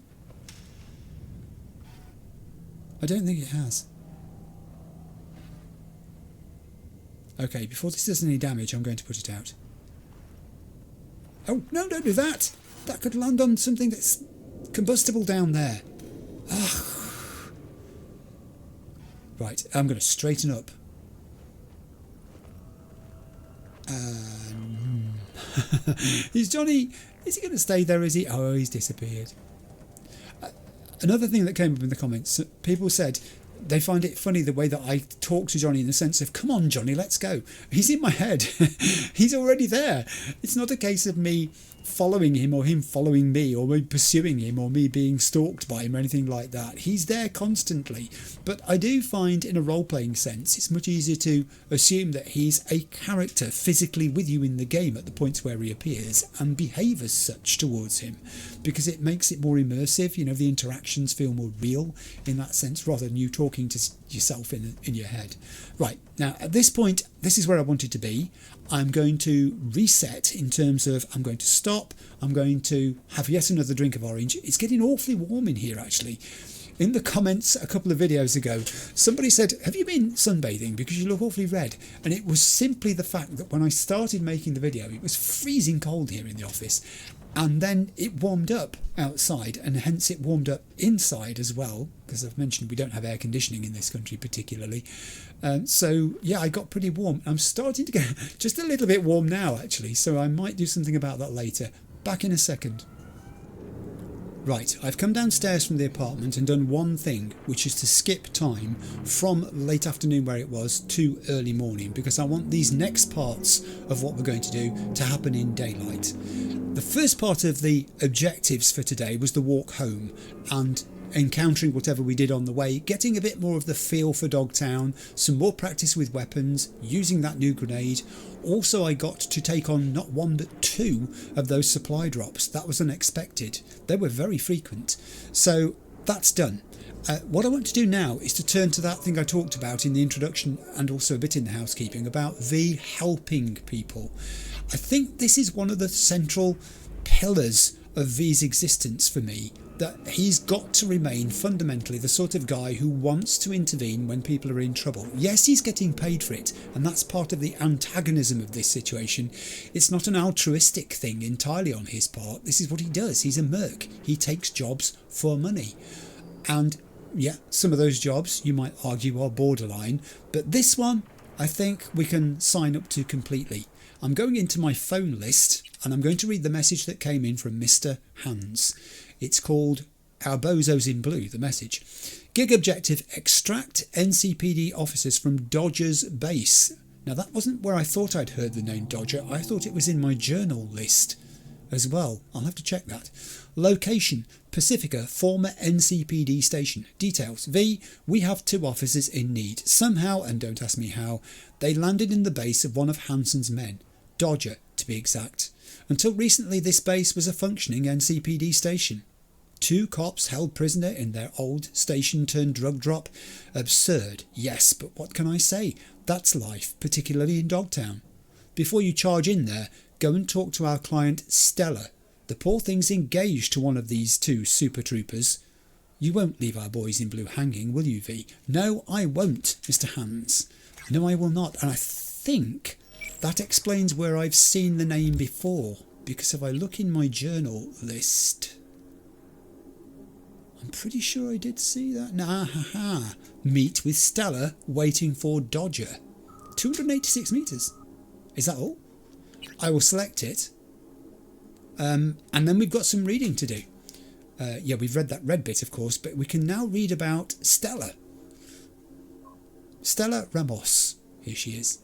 I don't think it has. Okay, before this does any damage, I'm going to put it out. Oh, no, don't do that! That could land on something that's combustible down there. Ugh. Right, I'm going to straighten up. Is Johnny... Is he going to stay there, is he? Oh, he's disappeared. Another thing that came up in the comments, people said they find it funny the way that I talk to Johnny in the sense of, come on, Johnny, let's go. He's in my head. He's already there. It's not a case of me following him or him following me or me pursuing him or me being stalked by him or anything like that. He's there constantly. But I do find in a role-playing sense it's much easier to assume that he's a character physically with you in the game at the points where he appears and behave as such towards him, because it makes it more immersive. You know, the interactions feel more real in that sense rather than you talking to yourself in your head. Right, now at this point, this is where I wanted to be. I'm going to reset in terms of I'm going to stop, I'm going to have yet another drink of orange. It's getting awfully warm in here actually. In the comments a couple of videos ago, somebody said, have you been sunbathing because you look awfully red? And it was simply the fact that when I started making the video, it was freezing cold here in the office. And then it warmed up outside, and hence it warmed up inside as well, because I've mentioned we don't have air conditioning in this country particularly. So yeah, I got pretty warm. I'm starting to get just a little bit warm now actually, so I might do something about that later. Back in a second. Right, I've come downstairs from the apartment and done one thing, which is to skip time from late afternoon where it was to early morning, because I want these next parts of what we're going to do to happen in daylight. The first part of the objectives for today was the walk home and encountering whatever we did on the way, getting a bit more of the feel for Dogtown, some more practice with weapons, using that new grenade. Also, I got to take on not one but two of those supply drops. That was unexpected. They were very frequent. So that's done. What I want to do now is to turn to that thing I talked about in the introduction and also a bit in the housekeeping about V helping people. I think this is one of the central pillars of V's existence for me, that he's got to remain fundamentally the sort of guy who wants to intervene when people are in trouble. Yes, he's getting paid for it, and that's part of the antagonism of this situation. It's not an altruistic thing entirely on his part. This is what he does. He's a merc. He takes jobs for money. And yeah, some of those jobs you might argue are borderline, but this one I think we can sign up to completely. I'm going into my phone list and I'm going to read the message that came in from Mr. Hans. It's called Our Bozos in Blue, the message. Gig objective, extract NCPD officers from Dodger's base. Now that wasn't where I thought I'd heard the name Dodger. I thought it was in my journal list as well. I'll have to check that. Location, Pacifica, former NCPD station. Details, V, we have 2 officers in need. Somehow, and don't ask me how, they landed in the base of one of Hansen's men. Dodger, to be exact. Until recently, this base was a functioning NCPD station. 2 cops held prisoner in their old station-turned-drug drop. Absurd, yes, but what can I say? That's life, particularly in Dogtown. Before you charge in there, go and talk to our client Stella. The poor thing's engaged to one of these 2 super troopers. You won't leave our boys in blue hanging, will you, V? No, I won't, Mr. Hans. No, I will not, and I think that explains where I've seen the name before, because if I look in my journal list, I'm pretty sure I did see that. Nah, ha. Meet with Stella, waiting for Dodger. 286 metres. Is that all? I will select it. And then we've got some reading to do. Yeah, we've read that red bit, of course, but we can now read about Stella. Stella Ramos. Here she is.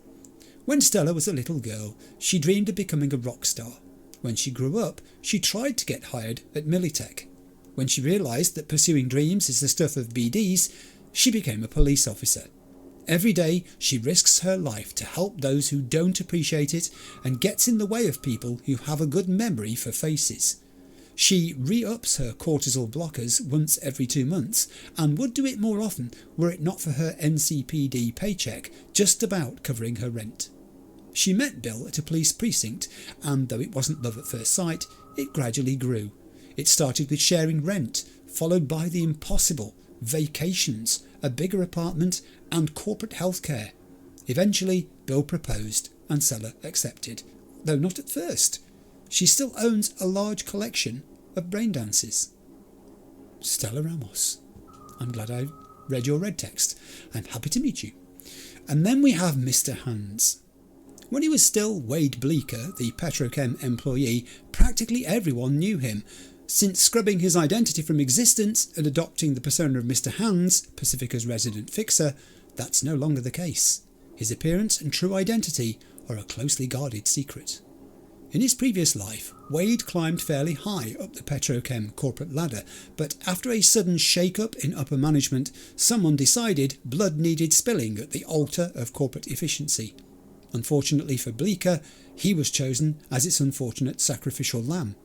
When Stella was a little girl, she dreamed of becoming a rock star. When she grew up, she tried to get hired at Militech. When she realised that pursuing dreams is the stuff of BDs, she became a police officer. Every day she risks her life to help those who don't appreciate it and gets in the way of people who have a good memory for faces. She re-ups her cortisol blockers once every 2 months and would do it more often were it not for her NCPD paycheck just about covering her rent. She met Bill at a police precinct, and though it wasn't love at first sight, it gradually grew. It started with sharing rent, followed by the impossible, vacations, a bigger apartment and corporate healthcare. Eventually Bill proposed and Stella accepted, though not at first. She still owns a large collection of brain dances. Stella Ramos. I'm glad I read your red text. I'm happy to meet you. And then we have Mr. Hands. When he was still Wade Bleeker, the Petrochem employee, practically everyone knew him. Since scrubbing his identity from existence and adopting the persona of Mr. Hands, Pacifica's resident fixer, that's no longer the case. His appearance and true identity are a closely guarded secret. In his previous life, Wade climbed fairly high up the Petrochem corporate ladder, but after a sudden shake-up in upper management, someone decided blood needed spilling at the altar of corporate efficiency. Unfortunately for Bleeker, he was chosen as its unfortunate sacrificial lamb.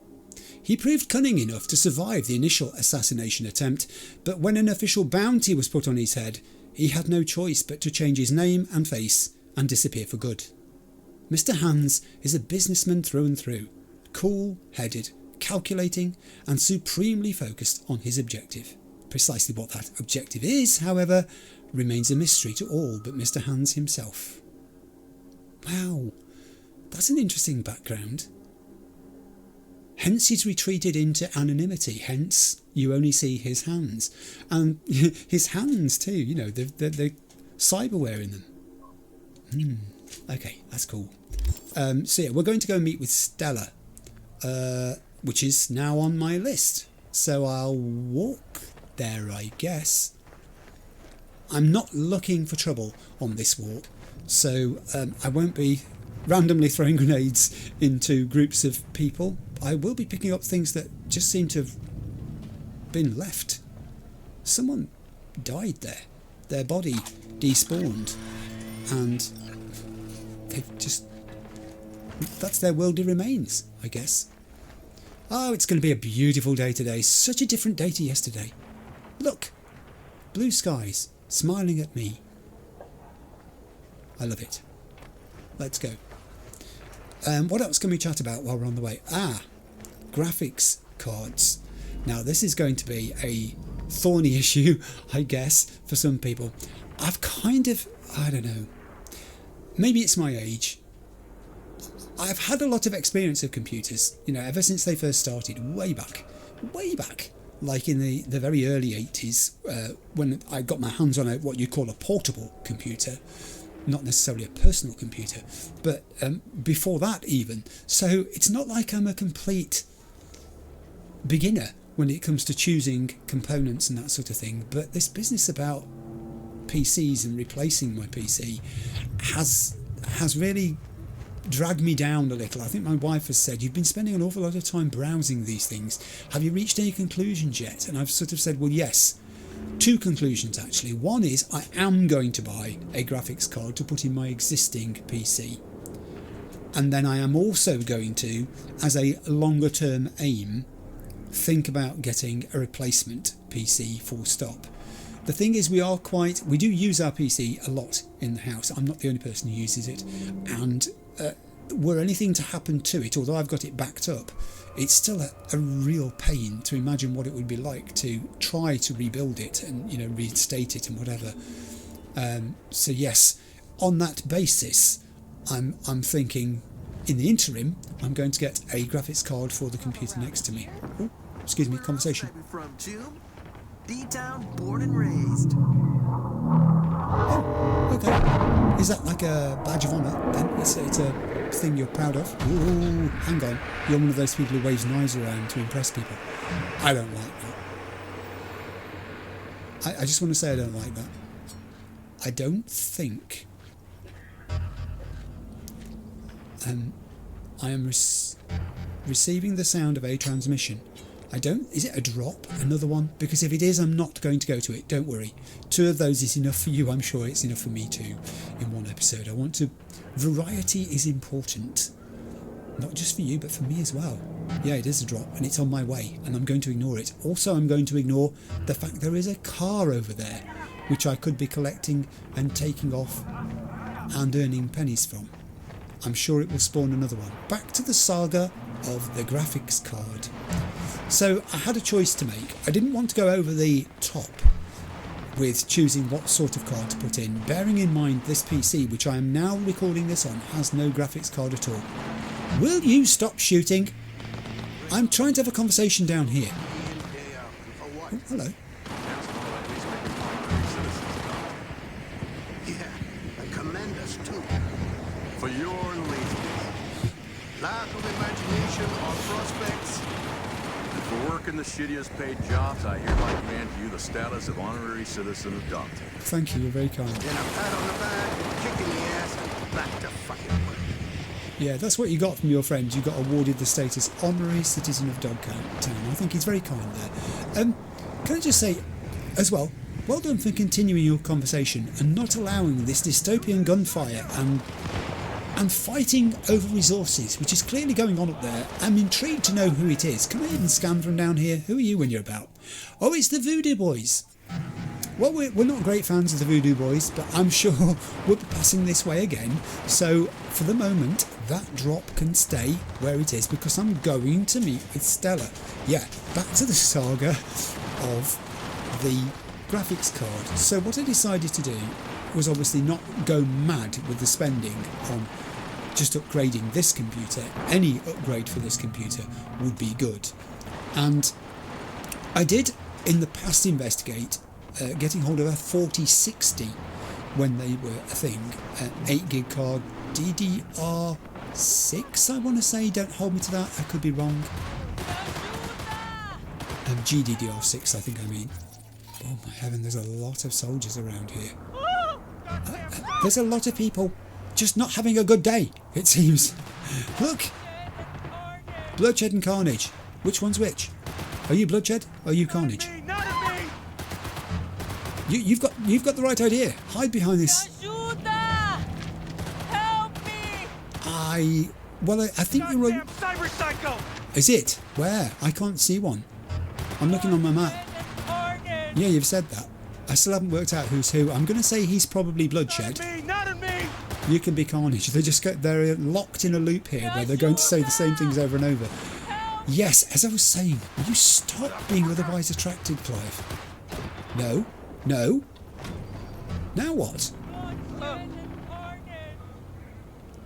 He proved cunning enough to survive the initial assassination attempt, but when an official bounty was put on his head, he had no choice but to change his name and face and disappear for good. Mr. Hands is a businessman through and through, cool-headed, calculating and supremely focused on his objective. Precisely what that objective is, however, remains a mystery to all but Mr. Hands himself. Wow, that's an interesting background. Hence he's retreated into anonymity, hence you only see his hands. And his hands too, you know, the cyberware in them. Okay, that's cool. So yeah, we're going to go meet with Stella, which is now on my list. So I'll walk there, I guess. I'm not looking for trouble on this walk, so I won't be randomly throwing grenades into groups of people. I will be picking up things that just seem to have been left. Someone died there. Their body despawned, and they've just... that's their worldly remains, I guess. Oh, it's going to be a beautiful day today. Such a different day to yesterday. Look, blue skies smiling at me. I love it. Let's go. What else can we chat about while we're on the way? Graphics cards. Now this is going to be a thorny issue, I guess, for some people. I've kind of, I don't know, maybe it's my age. I've had a lot of experience of computers, you know, ever since they first started, way back, like in the very early 80s, when I got my hands on what you call a portable computer. Not necessarily a personal computer, but before that even. So it's not like I'm a complete beginner when it comes to choosing components and that sort of thing, but this business about PCs and replacing my PC has really dragged me down a little. I think my wife has said, you've been spending an awful lot of time browsing these things. Have you reached any conclusions yet? And I've sort of said, well, yes. Two conclusions actually. One is I am going to buy a graphics card to put in my existing PC, and then I am also going to, as a longer term aim, think about getting a replacement PC full stop. The thing is, we do use our PC a lot in the house. I'm not the only person who uses it, and were anything to happen to it, although I've got it backed up, it's still a real pain to imagine what it would be like to try to rebuild it and, you know, reinstate it and whatever. So yes, on that basis, I'm thinking in the interim I'm going to get a graphics card for the computer next to me. Oh, excuse me, conversation. From Tube, D-Town, born and raised. Oh, okay. Is that like a badge of honour then? It's a thing you're proud of? Ooh, hang on. You're one of those people who waves knives around to impress people. I don't like that. I just want to say I don't like that. I don't think I am receiving the sound of a transmission I don't... Is it a drop? Another one? Because if it is, I'm not going to go to it. Don't worry. 2 of those is enough for you. I'm sure it's enough for me too in one episode. I want to... Variety is important. Not just for you, but for me as well. Yeah, it is a drop, and it's on my way, and I'm going to ignore it. Also, I'm going to ignore the fact there is a car over there, which I could be collecting and taking off and earning pennies from. I'm sure it will spawn another one. Back to the saga of the graphics card. So I had a choice to make. I didn't want to go over the top with choosing what sort of card to put in, bearing in mind this PC, which I am now recording this on, has no graphics card at all. Will you stop shooting? I'm trying to have a conversation down here. Oh, hello. Yeah, and commend us too. For your laziness. Lack of imagination or prospects. And for working the shittiest paid jobs, I hereby grant you the status of honorary citizen of Dogtown. Thank you, you're very kind. Then a pat on the back, kick in the ass, and back to fucking work. Yeah, that's what you got from your friend. You got awarded the status honorary citizen of Dogtown. I think he's very kind there. Can I just say, as well, well done for continuing your conversation and not allowing this dystopian gunfire and fighting over resources, which is clearly going on up there. I'm intrigued to know who it is. Can I even scan from down here? Who are you when you're about? Oh, it's the Voodoo Boys. Well, we're not great fans of the Voodoo Boys, but I'm sure we'll be passing this way again. So, for the moment, that drop can stay where it is because I'm going to meet with Stella. Yeah, back to the saga of the graphics card. So what I decided to do was obviously not go mad with the spending on just upgrading this computer. Any upgrade for this computer would be good. And I did, in the past, investigate getting hold of a 4060 when they were a thing. 8 gig card, DDR6 I want to say, don't hold me to that, I could be wrong. GDDR6 I think I mean. Oh my heaven, there's a lot of soldiers around here. There's a lot of people just not having a good day, it seems. Look! Bloodshed and Carnage. Which one's which? Are you Bloodshed? Or are you Carnage? You've got the right idea. Hide behind this. Help me! I think you're a... Cyber psycho! Is it? Where? I can't see one. I'm looking on my map. Yeah, you've said that. I still haven't worked out who's who. I'm going to say he's probably Bloodshed. Not me! You can be Carnage. They're locked in a loop here where they're going to say the same things over and over. Yes, as I was saying, will you stop being otherwise attracted, Clive? No. No. Now what?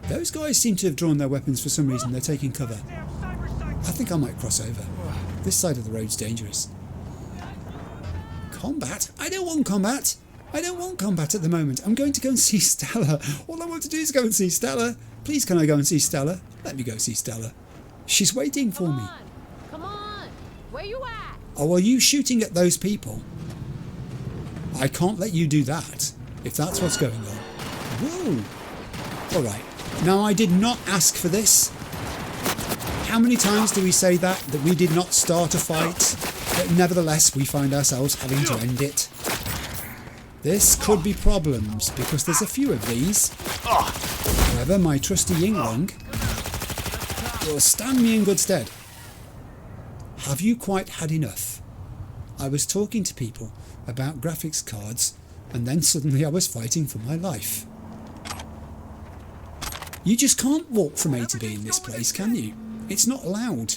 Those guys seem to have drawn their weapons for some reason. They're taking cover. I think I might cross over. This side of the road's dangerous. Combat? I don't want combat. I don't want combat at the moment. I'm going to go and see Stella. All I want to do is go and see Stella. Please, can I go and see Stella? Let me go see Stella. She's waiting for me. Come on. Where you at? Oh, are you shooting at those people? I can't let you do that, if that's what's going on. Whoa. Alright. Now, I did not ask for this. How many times do we say that we did not start a fight, but nevertheless we find ourselves having to end it? This could be problems, because there's a few of these. However, my trusty Yinglong will stand me in good stead. Have you quite had enough? I was talking to people about graphics cards, and then suddenly I was fighting for my life. You just can't walk from A to B in this place, can you? It's not allowed.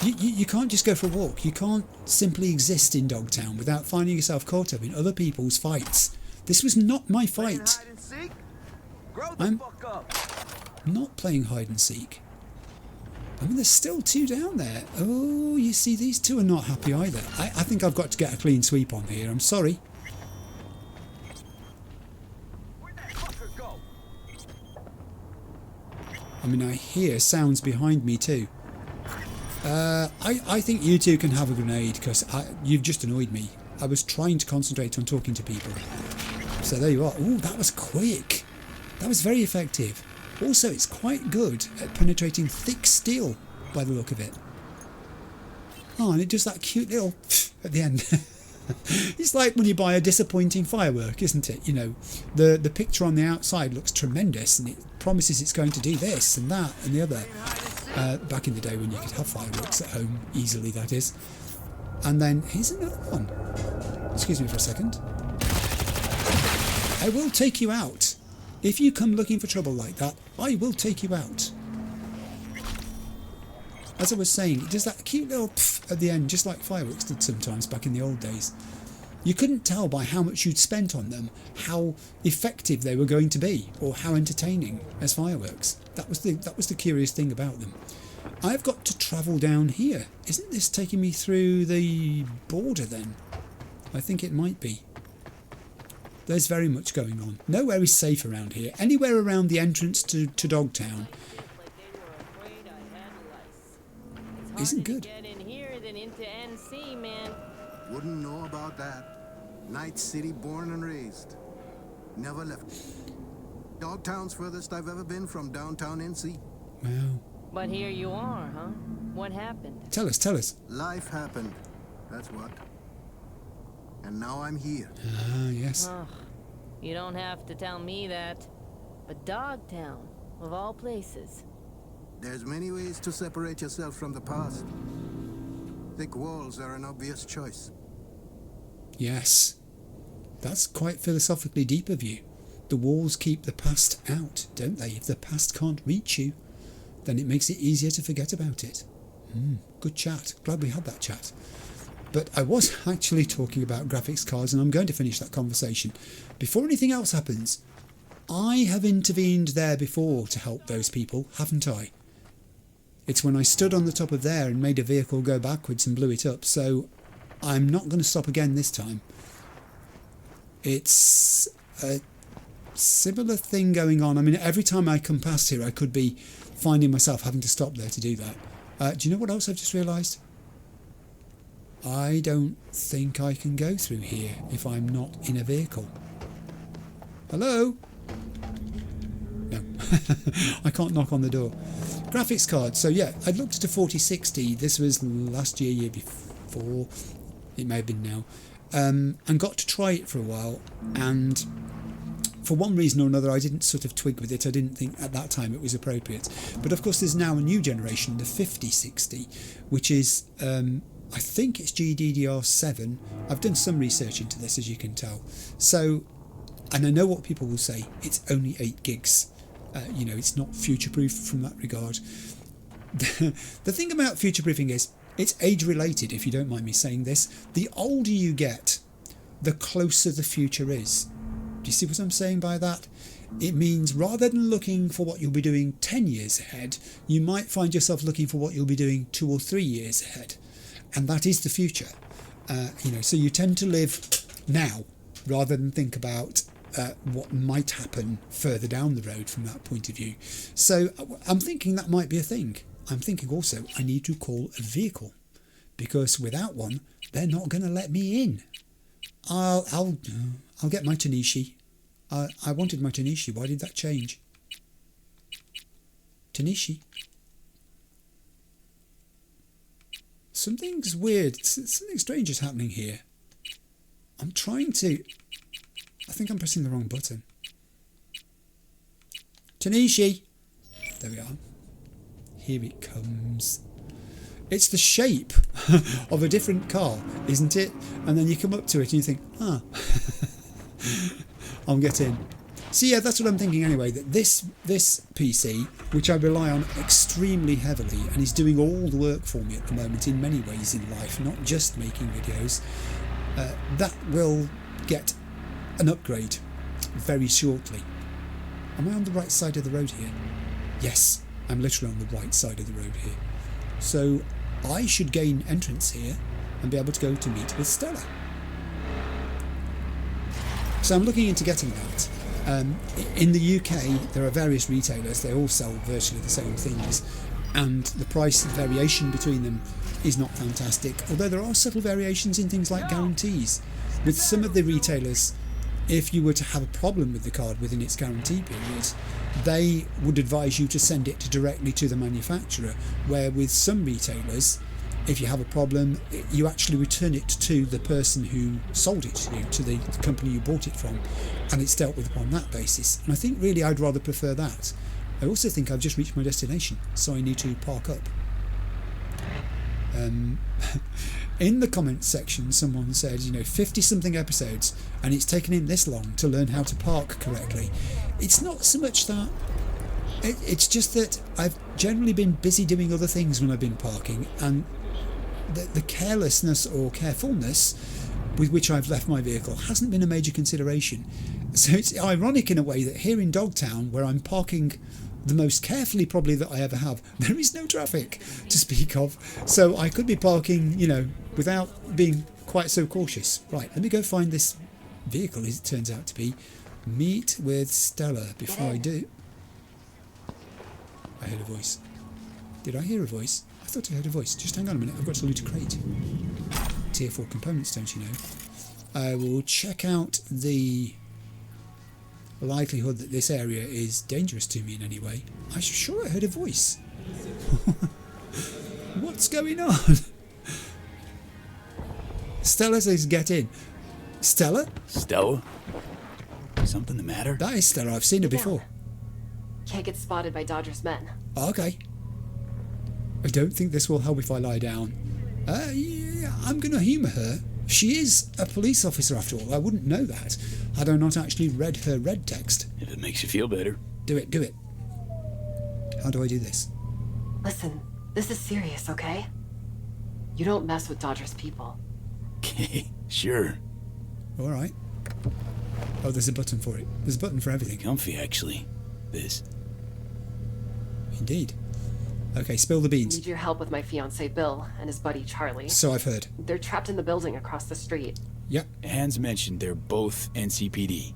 You can't just go for a walk. You can't simply exist in Dogtown without finding yourself caught up in other people's fights. This was not my fight. I'm not playing hide and seek. I mean, there's still 2 down there. Oh, you see, these 2 are not happy either. I think I've got to get a clean sweep on here. I'm sorry. I mean, I hear sounds behind me too. I think you 2 can have a grenade because you've just annoyed me. I was trying to concentrate on talking to people. So there you are. Ooh, that was quick. That was very effective. Also, it's quite good at penetrating thick steel by the look of it. Oh, and it does that cute little at the end. It's like when you buy a disappointing firework, isn't it? You know, the picture on the outside looks tremendous and it promises it's going to do this and that and the other. Back in the day when you could have fireworks at home easily, that is. And then here's another one. Excuse me for a second. I will take you out. If you come looking for trouble like that, I will take you out. As I was saying, it does that cute little pff at the end, just like fireworks did sometimes back in the old days. You couldn't tell by how much you'd spent on them how effective they were going to be, or how entertaining as fireworks. That was the curious thing about them. I've got to travel down here. Isn't this taking me through the border then? I think it might be. There's very much going on. Nowhere is safe around here. Anywhere around the entrance to Dogtown isn't good. Get in here than into NC, man. Wouldn't know about that. Night City born and raised. Never left. Dogtown's furthest I've ever been from downtown NC. Wow. But here you are, huh? What happened? Tell us. Life happened. That's what. And now I'm here. Ah, yes. Ugh, you don't have to tell me that. But Dogtown, of all places. There's many ways to separate yourself from the past. Thick walls are an obvious choice. Yes. That's quite philosophically deep of you. The walls keep the past out, don't they? If the past can't reach you, then it makes it easier to forget about it. Good chat. Glad we had that chat. But I was actually talking about graphics cards, and I'm going to finish that conversation. Before anything else happens, I have intervened there before to help those people, haven't I? It's when I stood on the top of there and made a vehicle go backwards and blew it up, so I'm not going to stop again this time. It's a similar thing going on. I mean, every time I come past here, I could be finding myself having to stop there to do that. Do you know what else I've just realised? I don't think I can go through here if I'm not in a vehicle. Hello? No, I can't knock on the door. Graphics card. So yeah, I looked at a 4060. This was last year before. It may have been now. And got to try it for a while. And for one reason or another, I didn't sort of twig with it. I didn't think at that time it was appropriate. But of course, there's now a new generation, the 5060, which is... I think it's GDDR7. I've done some research into this, as you can tell. So, and I know what people will say, it's only 8 gigs. You know, it's not future-proof from that regard. The thing about future-proofing is, it's age-related, if you don't mind me saying this. The older you get, the closer the future is. Do you see what I'm saying by that? It means rather than looking for what you'll be doing 10 years ahead, you might find yourself looking for what you'll be doing 2 or 3 years ahead. And that is the future. You know, so you tend to live now rather than think about what might happen further down the road from that point of view. So I'm thinking that might be a thing. I'm thinking also I need to call a vehicle, because without one, they're not going to let me in. I'll get my Tanishi. I wanted my Tanishi. Why did that change? Tanishi. Something's weird. Something strange is happening here. I'm trying to... I think I'm pressing the wrong button. Tanishi! There we are. Here it comes. It's the shape of a different car, isn't it? And then you come up to it and you think, ah, I'll get in. So yeah, that's what I'm thinking anyway, that this PC, which I rely on extremely heavily and is doing all the work for me at the moment in many ways in life, not just making videos, that will get an upgrade very shortly. Am I on the right side of the road here? Yes, I'm literally on the right side of the road here. So I should gain entrance here and be able to go to meet with Stella. So I'm looking into getting that. In the UK, there are various retailers. They all sell virtually the same things, and the price variation between them is not fantastic, although there are subtle variations in things like guarantees. With some of the retailers, if you were to have a problem with the card within its guarantee period, they would advise you to send it directly to the manufacturer, where with some retailers, if you have a problem, you actually return it to the person who sold it to you, to the company you bought it from, and it's dealt with upon that basis. And I think really I'd rather prefer that. I also think I've just reached my destination, so I need to park up. In the comments section, someone said, 50-something episodes, and it's taken him this long to learn how to park correctly. It's not so much that. It's just that I've generally been busy doing other things when I've been parking, and the carelessness or carefulness with which I've left my vehicle hasn't been a major consideration. So it's ironic in a way that here in Dogtown, where I'm parking the most carefully probably that I ever have, there is no traffic to speak of, so I could be parking without being quite so cautious. Right, let me go find this vehicle, as it turns out to be. Meet with Stella. Before I do, I heard a voice. Did I hear a voice? I thought I heard a voice. Just hang on a minute, I've got to loot a crate. Tier 4 components, don't you know? I will check out the likelihood that this area is dangerous to me in any way. I'm sure I heard a voice. What's going on? Stella says get in. Stella? Stella? Something the matter? That is Stella. I've seen her before. Can't get spotted by Dodger's men. Okay. I don't think this will help if I lie down. Yeah, I'm going to humour her. She is a police officer after all. I wouldn't know that had I not actually read her red text. If it makes you feel better. Do it. How do I do this? Listen, this is serious, okay? You don't mess with Dodger's people. Okay, sure. All right. Oh, there's a button for it. There's a button for everything. Comfy, actually. This. Indeed. Okay, spill the beans. I need your help with my fiancé Bill and his buddy Charlie. So I've heard. They're trapped in the building across the street. Yep. Hans mentioned they're both NCPD.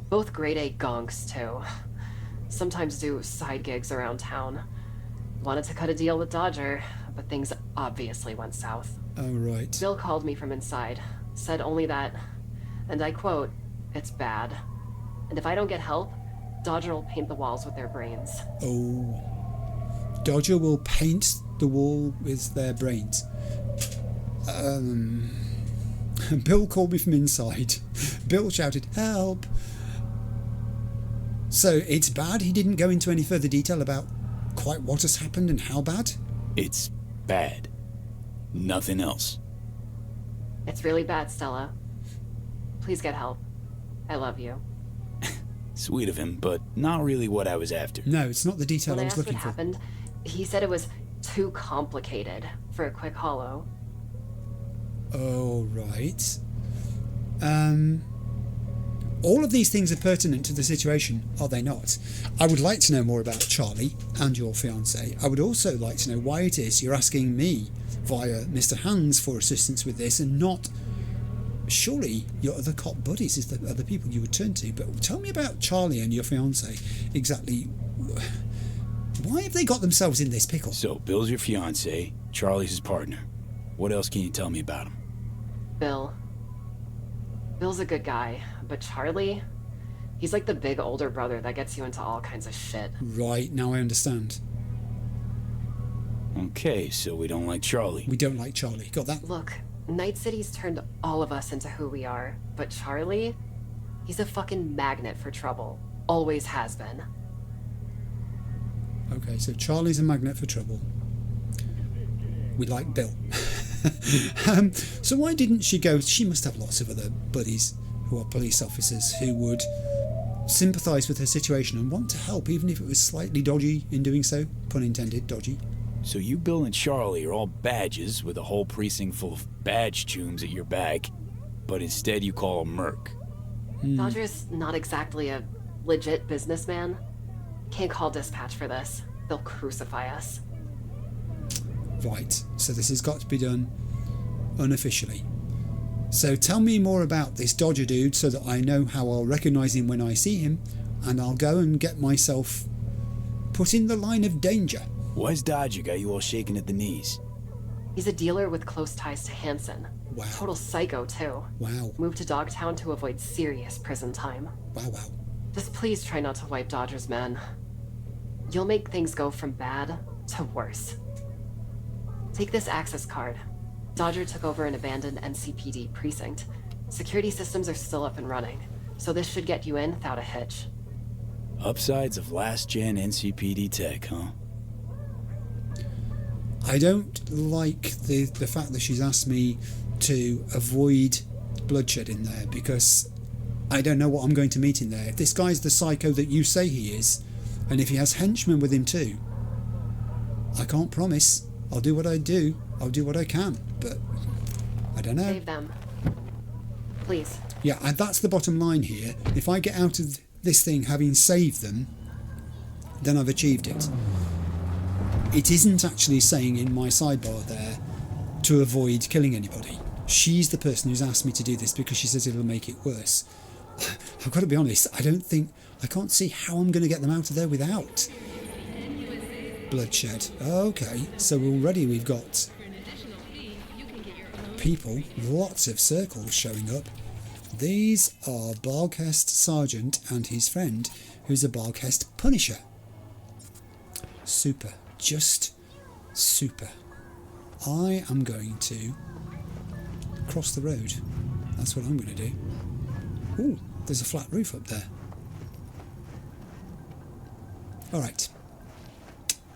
Both grade A gonks, too. Sometimes do side gigs around town. Wanted to cut a deal with Dodger, but things obviously went south. Oh, right. Bill called me from inside. Said only that, and I quote, "It's bad. And if I don't get help, Dodger will paint the walls with their brains." Oh. Dodger will paint the wall with their brains. Bill called me from inside. Bill shouted, "Help!" So it's bad. He didn't go into any further detail about quite what has happened and how bad? It's bad. Nothing else. It's really bad, Stella. Please get help. I love you. Sweet of him, but not really what I was after. No, it's not the detail When I was asked looking what for. happened, he said it was too complicated for a quick hollow. Oh, right. All of these things are pertinent to the situation, are they not? I would like to know more about Charlie and your fiancé. I would also like to know why it is you're asking me via Mr. Hans for assistance with this and not surely your other cop buddies is the other people you would turn to. But tell me about Charlie and your fiancé. Exactly why have they got themselves in this pickle? So Bill's your fiancé, Charlie's his partner. What else can you tell me about him? Bill's a good guy, but Charlie, he's like the big older brother that gets you into all kinds of shit. Right, now I understand. Okay, so we don't like Charlie. We don't like Charlie. Got that? Look, Night City's turned all of us into who we are, but Charlie, he's a fucking magnet for trouble. Always has been. Okay, so Charlie's a magnet for trouble. We like Bill. So why didn't she go? She must have lots of other buddies who are police officers who would sympathise with her situation and want to help, even if it was slightly dodgy in doing so. Pun intended, dodgy. So you, Bill, and Charlie are all badges with a whole precinct full of badge tunes at your back, but instead you call him Murk. Dodger's not exactly a legit businessman. Can't call dispatch for this. They'll crucify us. Right, so this has got to be done unofficially. So tell me more about this Dodger dude so that I know how I'll recognise him when I see him, and I'll go and get myself put in the line of danger. Why's Dodger got you all shaking at the knees? He's a dealer with close ties to Hansen. Wow. Total psycho, too. Wow. Moved to Dogtown to avoid serious prison time. Wow, wow. Just please try not to wipe Dodger's men. You'll make things go from bad to worse. Take this access card. Dodger took over an abandoned NCPD precinct. Security systems are still up and running, so this should get you in without a hitch. Upsides of last-gen NCPD tech, huh? I don't like the fact that she's asked me to avoid bloodshed in there, because I don't know what I'm going to meet in there. If this guy's the psycho that you say he is, and if he has henchmen with him too, I can't promise. I'll do what I do. I'll do what I can, but I don't know. Save them. Please. Yeah, and that's the bottom line here. If I get out of this thing having saved them, then I've achieved it. It isn't actually saying in my sidebar there to avoid killing anybody. She's the person who's asked me to do this because she says it'll make it worse. I've got to be honest, I can't see how I'm going to get them out of there without bloodshed. Okay, so already we've got people, lots of circles showing up. These are Barghest Sergeant and his friend, who's a Barghest Punisher. Super. Just super. I am going to cross the road. That's what I'm going to do. Ooh, there's a flat roof up there. Alright.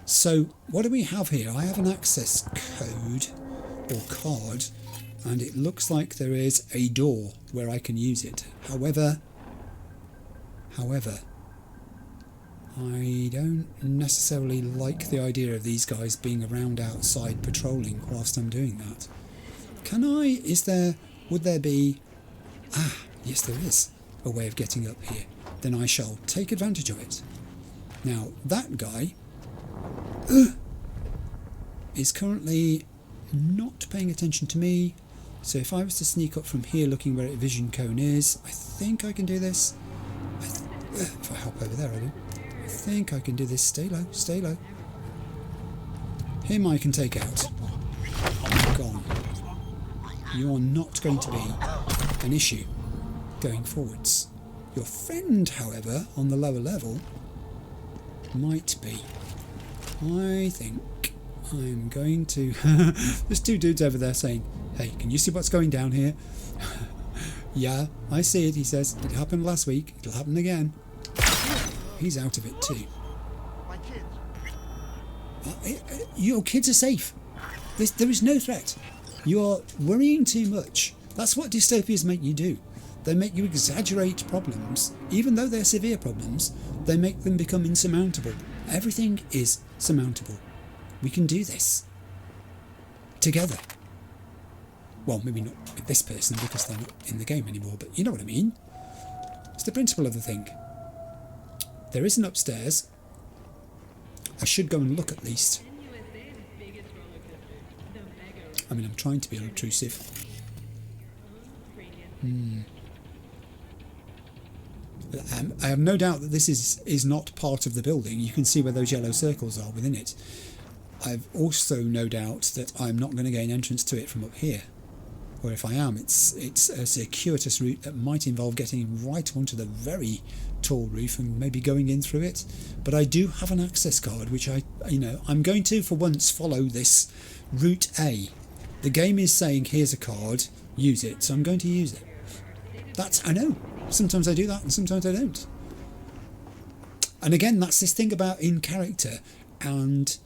So, what do we have here? I have an access code or card, and it looks like there is a door where I can use it. However, I don't necessarily like the idea of these guys being around outside patrolling whilst I'm doing that. Would there be... yes there is a way of getting up here. Then I shall take advantage of it. Now, that guy is currently not paying attention to me, so if I was to sneak up from here looking where a vision cone is, I think I can do this. If I hop over there, I do. I think I can do this. Stay low, stay low. Him I can take out. Gone. You are not going to be an issue going forwards. Your friend, however, on the lower level, might be. I think I'm going to... There's two dudes over there saying, hey, can you see what's going down here? Yeah, I see it, he says. It happened last week. It'll happen again. He's out of it too. Your kids are safe. There is no threat. You are worrying too much. That's what dystopias make you do. They make you exaggerate problems. Even though they're severe problems, they make them become insurmountable. Everything is surmountable. We can do this. Together. Well, maybe not with this person because they're not in the game anymore, but you know what I mean. It's the principle of the thing. There is an upstairs. I should go and look at least. I mean, I'm trying to be unobtrusive. I have no doubt that this is not part of the building. You can see where those yellow circles are within it. I've also no doubt that I'm not going to gain entrance to it from up here. Or if I am, it's a circuitous route that might involve getting right onto the very tall roof and maybe going in through it. But I do have an access card, which I'm going to, for once, follow this route A. The game is saying, here's a card, use it, so I'm going to use it. I know. Sometimes I do that and sometimes I don't. And again, that's this thing about in character and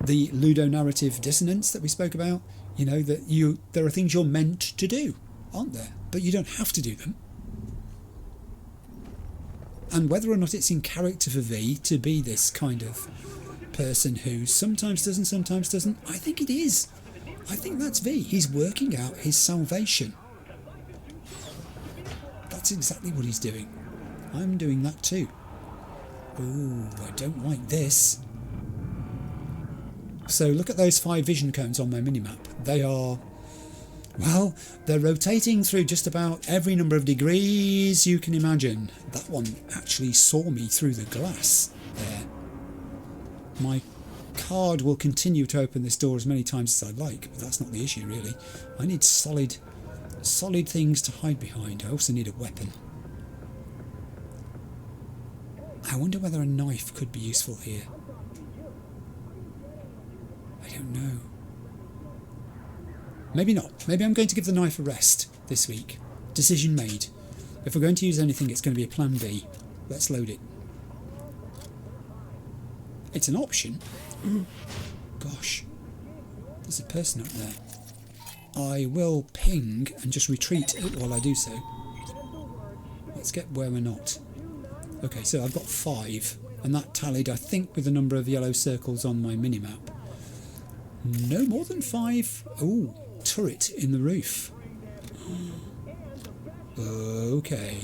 the ludonarrative dissonance that we spoke about. You know, that there are things you're meant to do, aren't there? But you don't have to do them. And whether or not it's in character for V to be this kind of person who sometimes does and sometimes doesn't, I think it is. I think that's V. He's working out his salvation. That's exactly what he's doing. I'm doing that too. Ooh, I don't like this. So look at those 5 vision cones on my minimap. They are, well, they're rotating through just about every number of degrees you can imagine. That one actually saw me through the glass there. My card will continue to open this door as many times as I like, but that's not the issue really. I need solid things to hide behind. I also need a weapon. I wonder whether a knife could be useful here. I don't know. Maybe not. Maybe I'm going to give the knife a rest this week. Decision made. If we're going to use anything, it's going to be a plan B. Let's load it. It's an option. Gosh. There's a person up there. I will ping and just retreat while I do so. Let's get where we're not. Okay, so I've got 5. And that tallied, I think, with the number of yellow circles on my minimap. No more than 5. Oh, turret in the roof. Okay.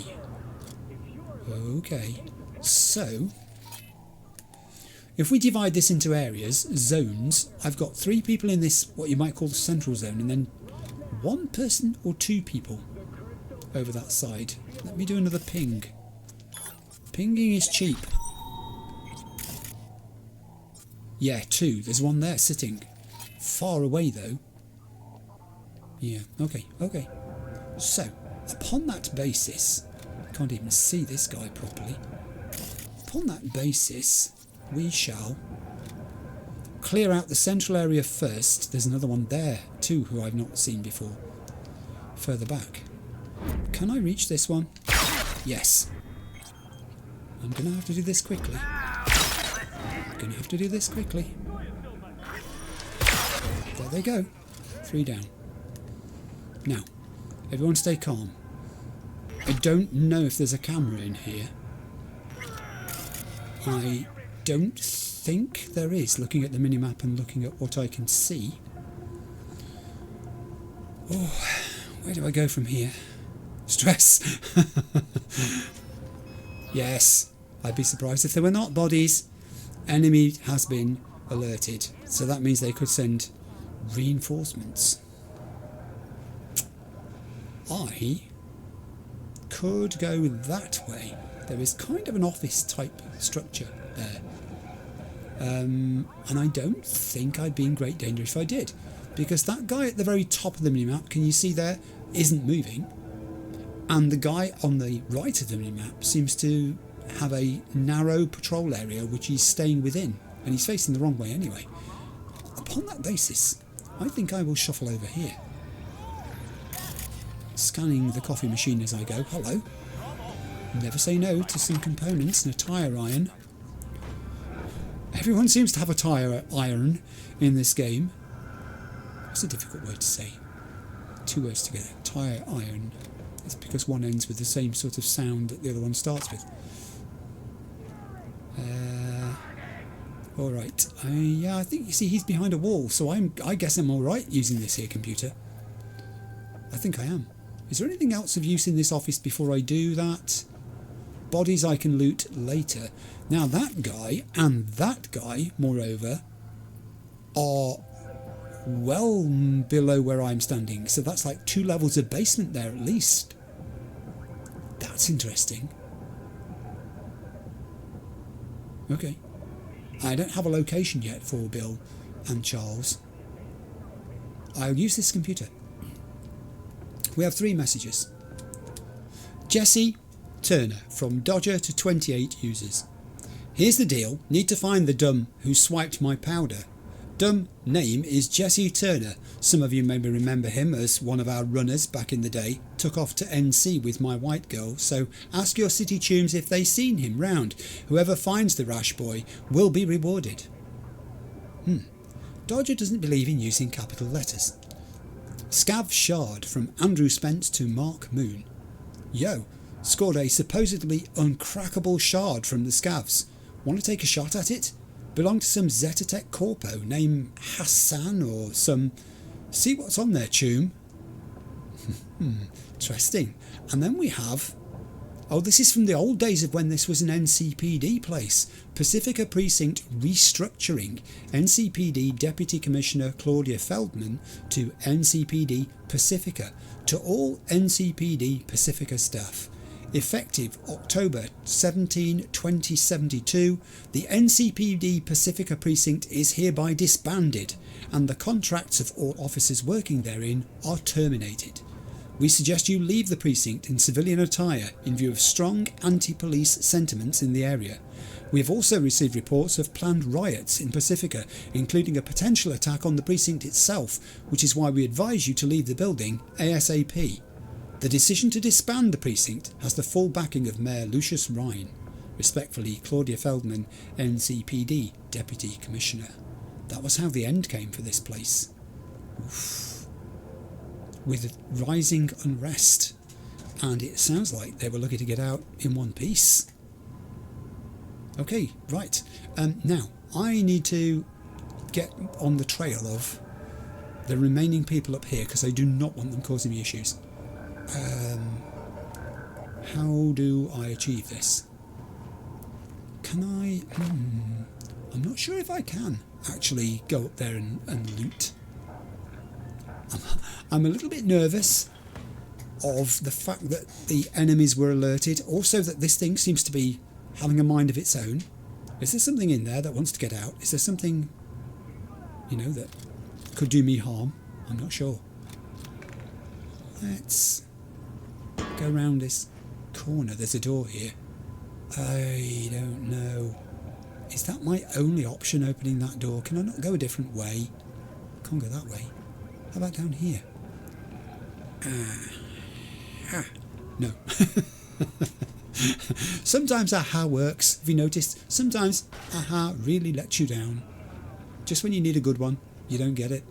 Okay. So, if we divide this into areas, zones, I've got 3 people in this, what you might call the central zone, and then 1 person or 2 people over that side. Let me do another ping. Pinging is cheap. Yeah, 2. There's 1 there sitting. Far away though. Yeah, okay, okay. So, upon that basis, I can't even see this guy properly. Upon that basis, we shall clear out the central area first. There's another one there too who I've not seen before. Further back. Can I reach this one? Yes. I'm going to have to do this quickly. Going to have to do this quickly. There they go. 3 down. Now, everyone stay calm. I don't know if there's a camera in here. I don't think there is, looking at the minimap and looking at what I can see. Oh, where do I go from here? Stress. Yes, I'd be surprised if there were not bodies. Enemy has been alerted, so that means they could send reinforcements. I could go that way. There is kind of an office type structure there. And I don't think I'd be in great danger if I did, because that guy at the very top of the minimap, can you see there, isn't moving, and the guy on the right of the minimap seems to have a narrow patrol area which he's staying within, and he's facing the wrong way anyway. Upon that basis, I think I will shuffle over here. Scanning the coffee machine as I go. Hello. Never say no to some components and a tyre iron. Everyone seems to have a tyre iron in this game. That's a difficult word to say. 2 words together. Tyre iron. It's because one ends with the same sort of sound that the other one starts with. Alright. Yeah, I think, you see, he's behind a wall, so I guess I'm alright using this here computer. I think I am. Is there anything else of use in this office before I do that? Bodies I can loot later. Now that guy and that guy, moreover, are well below where I'm standing. So that's like 2 levels of basement there at least. That's interesting. Okay. I don't have a location yet for Bill and Charles. I'll use this computer. We have 3 messages. Jesse Turner from Dodger to 28 users. Here's the deal. Need to find the dumb who swiped my powder. Dumb name is Jesse Turner. Some of you maybe remember him as one of our runners back in the day. Took off to NC with my white girl, so ask your city tunes if they seen him round. Whoever finds the rash boy will be rewarded. Dodger doesn't believe in using capital letters. Scav Shard from Andrew Spence to Mark Moon. Yo, scored a supposedly uncrackable shard from the Scavs. Want to take a shot at it? Belong to some Zetatech corpo, name Hassan or some... See what's on there, Choom. Interesting. And then we have... Oh, this is from the old days of when this was an NCPD place. Pacifica Precinct restructuring. NCPD Deputy Commissioner Claudia Feldman to NCPD Pacifica. To all NCPD Pacifica staff. Effective October 17, 2072, the NCPD Pacifica Precinct is hereby disbanded and the contracts of all officers working therein are terminated. We suggest you leave the precinct in civilian attire in view of strong anti-police sentiments in the area. We have also received reports of planned riots in Pacifica, including a potential attack on the precinct itself, which is why we advise you to leave the building ASAP. The decision to disband the precinct has the full backing of Mayor Lucius Rhine. Respectfully, Claudia Feldman, NCPD Deputy Commissioner. That was how the end came for this place. Oof. With rising unrest. And it sounds like they were looking to get out in one piece. Okay, right. Now, I need to get on the trail of the remaining people up here because I do not want them causing me issues. How do I achieve this? Can I... I'm not sure if I can actually go up there and loot. I'm a little bit nervous of the fact that the enemies were alerted. Also that this thing seems to be having a mind of its own. Is there something in there that wants to get out? Is there something, you know, that could do me harm? I'm not sure. Let's go around this corner. There's a door here. I don't know. Is that my only option, opening that door? Can I not go a different way? Can't go that way. How about down here? No. Sometimes aha works. Have you noticed? Sometimes aha really lets you down. Just when you need a good one, you don't get it.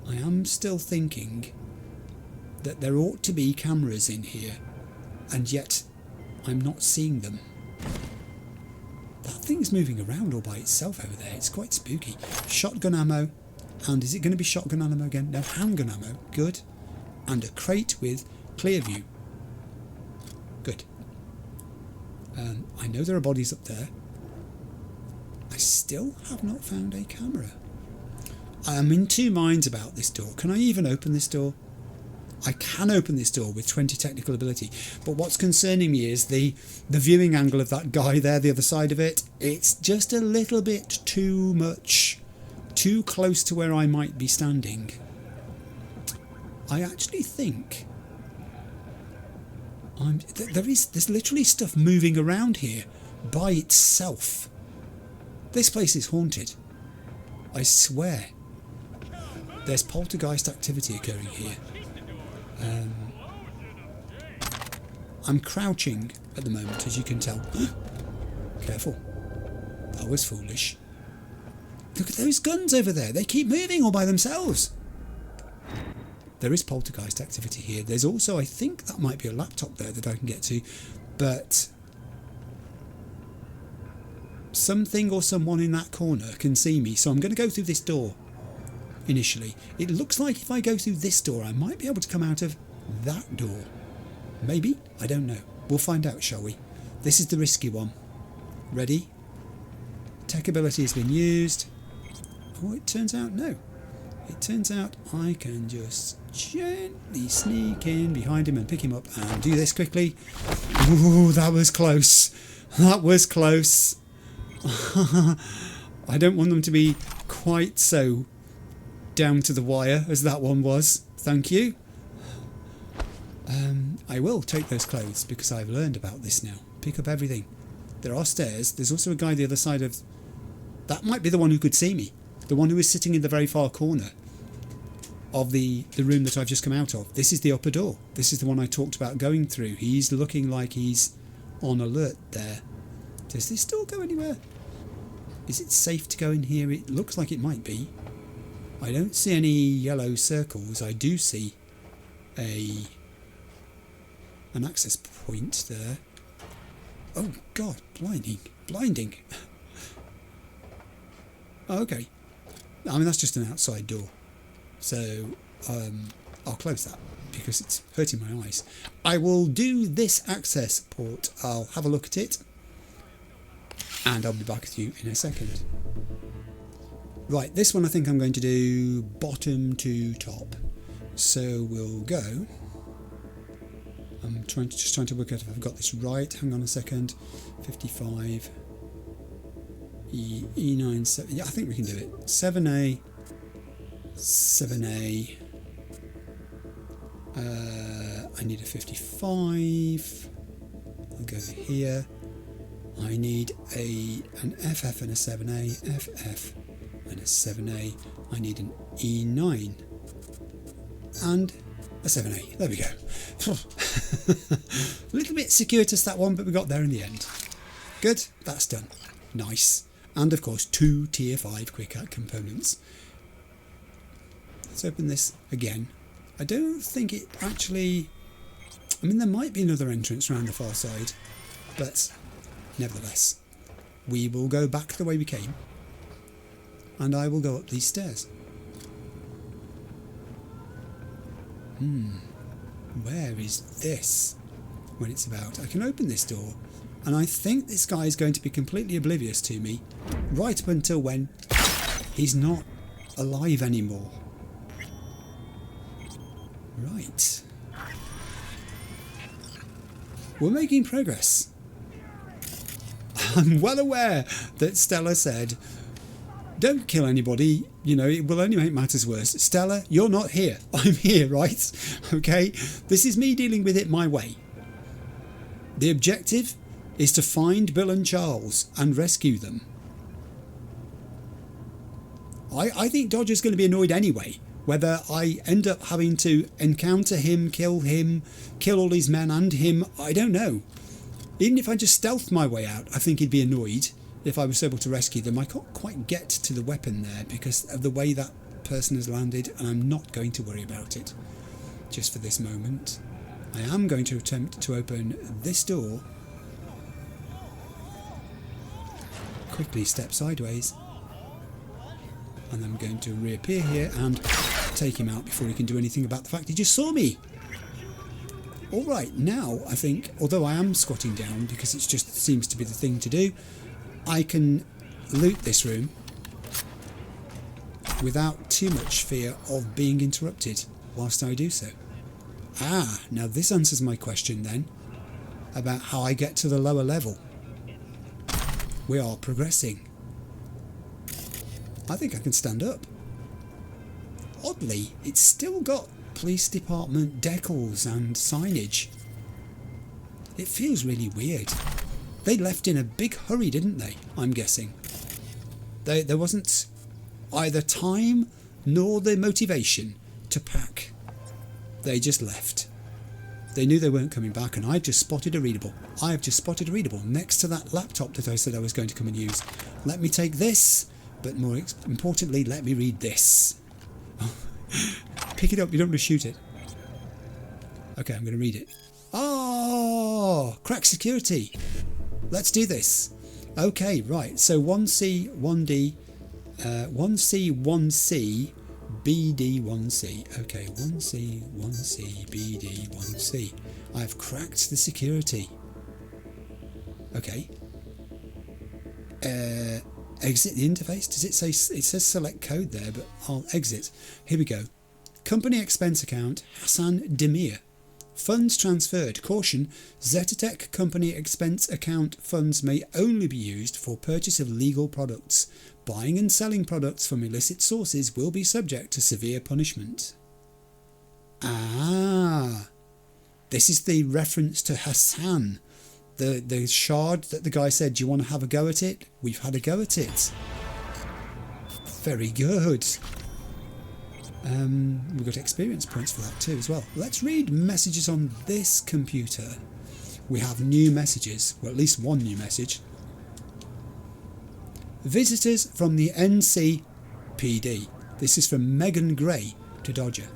I am still thinking that there ought to be cameras in here, and yet I'm not seeing them. That thing's moving around all by itself over there. It's quite spooky. Shotgun ammo. And is it going to be shotgun ammo again? No, handgun ammo. Good. And a crate with clear view. Good. I know there are bodies up there. I still have not found a camera. I am in two minds about this door. Can I even open this door? I can open this door with 20 technical ability, but what's concerning me is the viewing angle of that guy there, the other side of it. It's just a little bit too much, too close to where I might be standing. I actually think there's literally stuff moving around here by itself. This place is haunted. I swear. There's poltergeist activity occurring here. I'm crouching at the moment, as you can tell. Careful. That was foolish. Look at those guns over there. They keep moving all by themselves. There is poltergeist activity here. There's also, I think that might be a laptop there that I can get to. But something or someone in that corner can see me. So I'm going to go through this door initially. It looks like if I go through this door, I might be able to come out of that door. Maybe? I don't know. We'll find out, shall we? This is the risky one. Ready? Tech ability has been used. Oh, it turns out no. It turns out I can just gently sneak in behind him and pick him up and do this quickly. Ooh, that was close. That was close. I don't want them to be quite so down to the wire as that one was. Thank you. I will take those clothes because I've learned about this now. Pick up everything. There are stairs. There's also a guy the other side of... That might be the one who could see me. The one who is sitting in the very far corner of the room that I've just come out of. This is the upper door. This is the one I talked about going through. He's looking like he's on alert there. Does this door go anywhere? Is it safe to go in here? It looks like it might be. I don't see any yellow circles. I do see an access point there. Oh God, blinding. Oh, okay. I mean, that's just an outside door. So I'll close that because it's hurting my eyes. I will do this access port. I'll have a look at it and I'll be back with you in a second. Right, this one I think I'm going to do bottom to top. So we'll go. I'm just trying to work out if I've got this right. Hang on a second. 55. E9, 7. Yeah, I think we can do it. 7A. 7A. I need a 55. I'll go here. I need an FF and a 7A, FF and a 7A. I need an E9 and a 7A. There we go. A little bit circuitous that one, but we got there in the end. Good, that's done. Nice. And of course 2 tier 5 quick act components. Let's open this again. I don't think it actually... I mean, there might be another entrance around the far side, but nevertheless, we will go back the way we came, and I will go up these stairs. Where is this when it's about? I can open this door, and I think this guy is going to be completely oblivious to me right up until when he's not alive anymore. Right. We're making progress. I'm well aware that Stella said, don't kill anybody, you know, it will only make matters worse. Stella, you're not here. I'm here, right? Okay? This is me dealing with it my way. The objective is to find Bill and Charles and rescue them. I think Dodger's going to be annoyed anyway. Whether I end up having to encounter him, kill all his men and him, I don't know. Even if I just stealthed my way out, I think he'd be annoyed if I was able to rescue them. I can't quite get to the weapon there because of the way that person has landed, and I'm not going to worry about it just for this moment. I am going to attempt to open this door. Quickly step sideways. And I'm going to reappear here and take him out before he can do anything about the fact he just saw me. Alright, now I think, although I am squatting down because it just seems to be the thing to do, I can loot this room without too much fear of being interrupted whilst I do so. Ah, now this answers my question then about how I get to the lower level. We are progressing. I think I can stand up. Oddly, it's still got police department decals and signage. It feels really weird. They left in a big hurry, didn't they? I'm guessing. There wasn't either time nor the motivation to pack. They just left. They knew they weren't coming back, and I just spotted a readable. I have just spotted a readable next to that laptop that I said I was going to come and use. Let me take this, but more importantly, let me read this. Pick it up, you don't want to shoot it. Okay, I'm going to read it. Oh, crack security. Let's do this. Okay, right, so 1C, 1D, 1C, 1C, BD, 1C. Okay, 1C, 1C, BD, 1C. I've cracked the security. Okay. Exit the interface. Does it say? It says select code there, but I'll exit. Here we go. Company expense account Hassan Demir. Funds transferred. Caution: Zetatech company expense account funds may only be used for purchase of legal products. Buying and selling products from illicit sources will be subject to severe punishment. Ah, this is the reference to Hassan. The shard that the guy said, do you want to have a go at it? We've had a go at it. Very good. We've got experience points for that too as well. Let's read messages on this computer. We have new messages, well, at least one new message. Visitors from the NCPD. This is from Megan Gray to Dodger.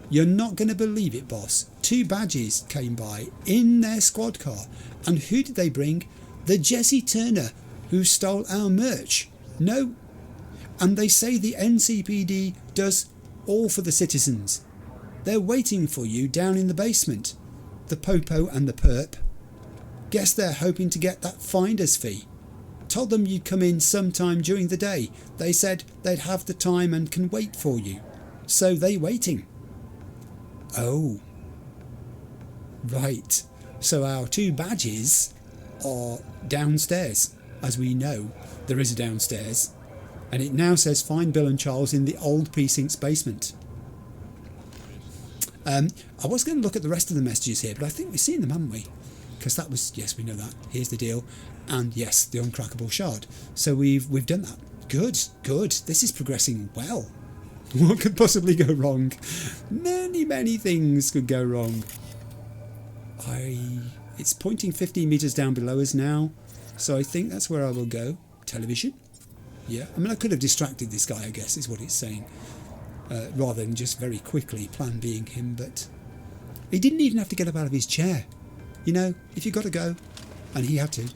You're not going to believe it, boss. 2 badges came by in their squad car. And who did they bring? The Jesse Turner who stole our merch. No. And they say the NCPD does all for the citizens. They're waiting for you down in the basement. The Popo and the Perp. Guess they're hoping to get that finder's fee. Told them you'd come in sometime during the day. They said they'd have the time and can wait for you. So they waiting. Oh. Right. So our 2 badges are downstairs. As we know, there is a downstairs. And it now says find Bill and Charles in the old precinct's basement. I was going to look at the rest of the messages here, but I think we've seen them, haven't we? Because that was, yes, we know that. Here's the deal. And yes, the uncrackable shard. So we've done that. Good, good. This is progressing well. What could possibly go wrong? Many things could go wrong. It's pointing 15 meters down below us now. So I think that's where I will go. Television? Yeah. I mean, I could have distracted this guy, I guess, is what it's saying. Rather than just very quickly plan being him, but he didn't even have to get up out of his chair. You know, if you got to go, and he had to,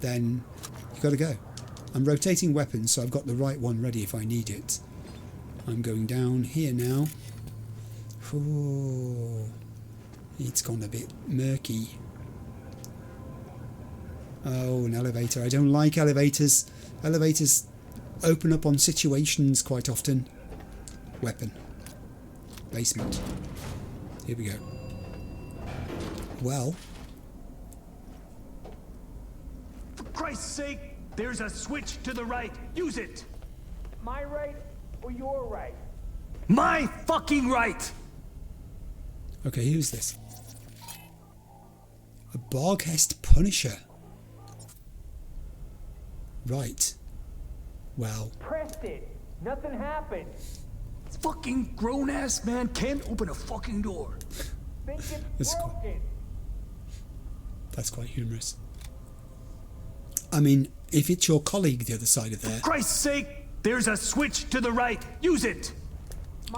then you got to go. I'm rotating weapons, so I've got the right one ready if I need it. I'm going down here now. Oh, it's gone a bit murky. Oh, an elevator. I don't like elevators. Elevators open up on situations quite often. Weapon. Basement. Here we go. Well. For Christ's sake, there's a switch to the right. Use it. My right or your right? My fucking right! Okay, who's this? A Barghest Punisher. Right. Well. Pressed it. Nothing happened. Fucking grown-ass man can't open a fucking door. Think it's broken. That's quite humorous. I mean, if it's your colleague the other side of there... For Christ's sake, there's a switch to the right. Use it.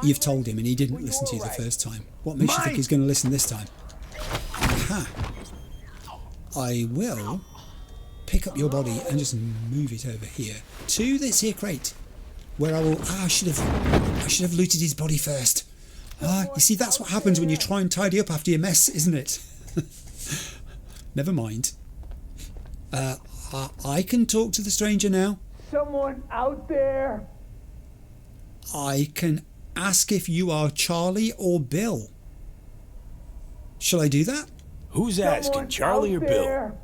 You've told him and he didn't listen to you the first time. What makes you think he's going to listen this time? Aha. I will pick up your body and just move it over here to this here crate, where I will. I should have looted his body first. You see, that's what happens when you try and tidy up after your mess, isn't it? Never mind. I can talk to the stranger now. Someone out there. I can ask if you are Charlie or Bill. Shall I do that? Who's asking, Charlie or Bill?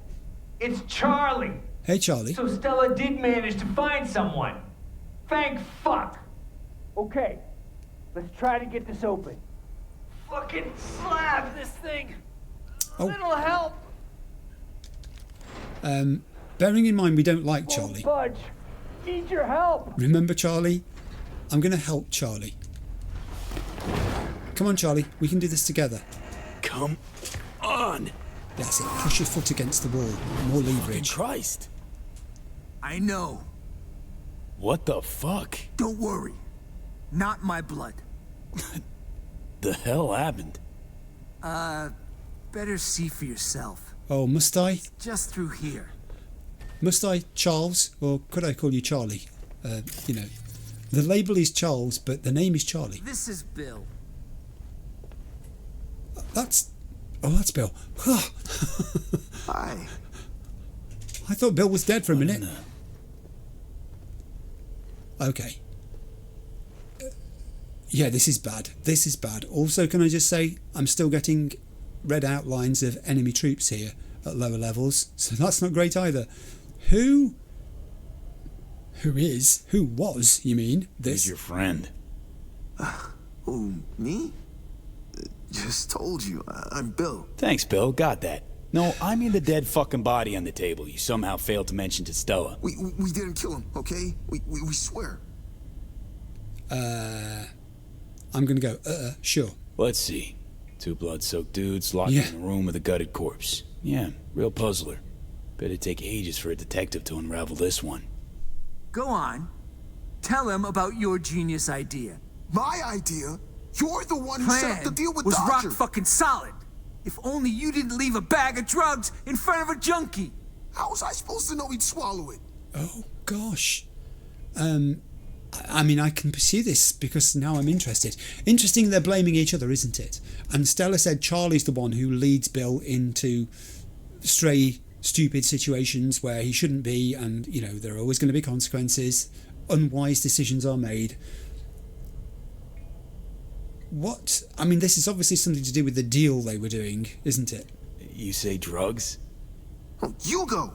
It's Charlie. Hey, Charlie. So Stella did manage to find someone. Thank fuck. Okay, let's try to get this open. Fucking slab this thing. Oh. Little help. Bearing in mind we don't like Charlie. Budge. Need your help. Remember, Charlie? I'm going to help Charlie. Come on, Charlie. We can do this together. Come on. That's it. Push your foot against the wall. More leverage. Christ. I know. What the fuck? Don't worry. Not my blood. The hell happened? Better see for yourself. Oh, must I? Just through here. Must I, Charles? Or could I call you Charlie? You know, the label is Charles, but the name is Charlie. This is Bill. That's Bill. Hi. I thought Bill was dead for a minute. Okay. Yeah, this is bad. This is bad. Also, can I just say, I'm still getting red outlines of enemy troops here at lower levels, so that's not great either. Who was, you mean, this? Who's your friend? Who, me? Just told you, I'm Bill. Thanks, Bill. Got that. No, I mean the dead fucking body on the table you somehow failed to mention to Stella. We didn't kill him, okay? We swear. I'm gonna go, sure. Let's see. 2 blood-soaked dudes locked in a room with a gutted corpse. Yeah, real puzzler. Better take ages for a detective to unravel this one. Go on. Tell him about your genius idea. My idea? You're the one who set up the deal with was Dodger. rock fucking solid. If only you didn't leave a bag of drugs in front of a junkie. How was I supposed to know he'd swallow it? Oh, gosh. I mean, I can pursue this because now I'm interested. Interesting they're blaming each other, isn't it? And Stella said Charlie's the one who leads Bill into stray, stupid situations where he shouldn't be, and, you know, there are always going to be consequences. Unwise decisions are made. What? I mean, this is obviously something to do with the deal they were doing, isn't it? You say drugs? Oh, you go!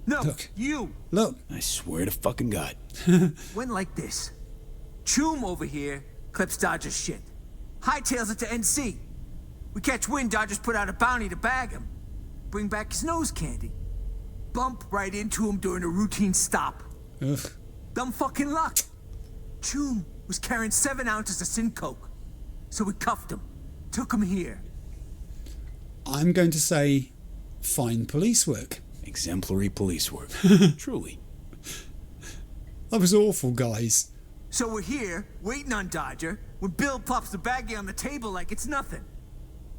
No, Look. you! Look! I swear to fucking God. Went like this. Choom over here clips Dodger's shit. hightails it to NC. We catch wind Dodgers put out a bounty to bag him. Bring back his nose candy. Bump right into him during a routine stop. Ugh. Dumb fucking luck. Choom was carrying 7 ounces of sin coke. So we cuffed him. Took him here. I'm going to say fine police work. Exemplary police work. Truly. That was awful, guys. So we're here, waiting on Dodger, when Bill plops the baggie on the table like it's nothing.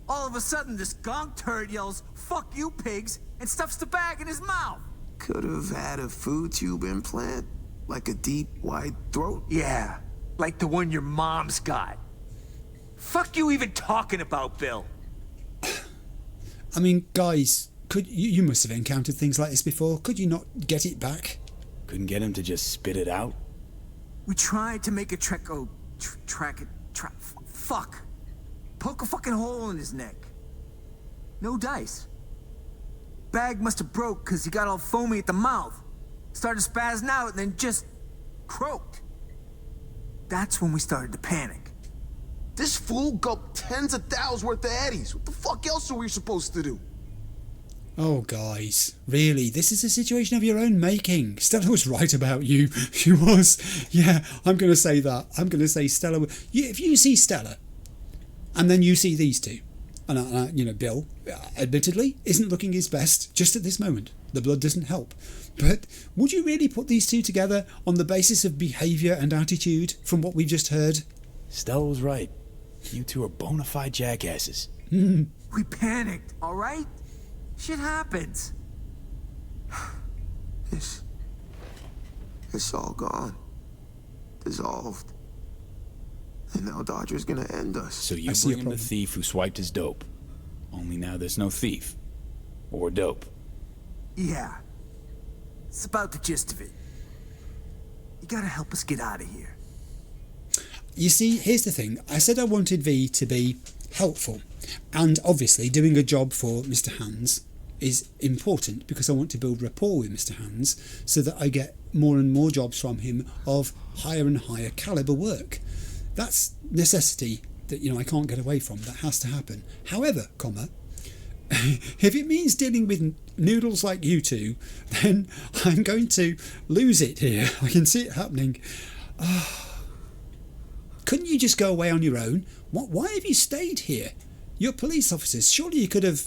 All of a sudden, this gonk turd yells, "Fuck you, pigs," and stuffs the bag in his mouth. Could have had a food tube implant. Like a deep, wide throat. Yeah, like the one your mom's got. Fuck you even talking about, Bill? I mean, guys, could you must have encountered things like this before. Could you not get it back? Couldn't get him to just spit it out? We tried to make a fuck. Poke a fucking hole in his neck. No dice. Bag must have broke because he got all foamy at the mouth. Started spazzing out and then just croaked. That's when we started to panic. This fool gulped tens of thousands worth of eddies. What the fuck else are we supposed to do? Oh, guys, really, this is a situation of your own making. Stella was right about you. She was. Yeah, I'm going to say that. I'm going to say Stella. If you see Stella, and then you see these two, and you know, Bill, admittedly, isn't looking his best just at this moment. The blood doesn't help. But would you really put these two together on the basis of behaviour and attitude from what we've just heard? Stella was right. You two are bona fide jackasses. We panicked, all right? Shit happens. It's all gone. Dissolved. And now Dodger's gonna end us. So you bring him the thief who swiped his dope. Only now there's no thief. Or dope. Yeah. It's about the gist of it. You gotta help us get out of here. You see, here's the thing. I said I wanted V to be helpful. And obviously doing a job for Mr. Hands is important because I want to build rapport with Mr. Hands so that I get more and more jobs from him of higher and higher caliber work. That's necessity that, you know, I can't get away from. That has to happen. However, if it means dealing with noodles like you two, then I'm going to lose it here. I can see it happening. Couldn't you just go away on your own? Why have you stayed here? You're police officers. Surely you could have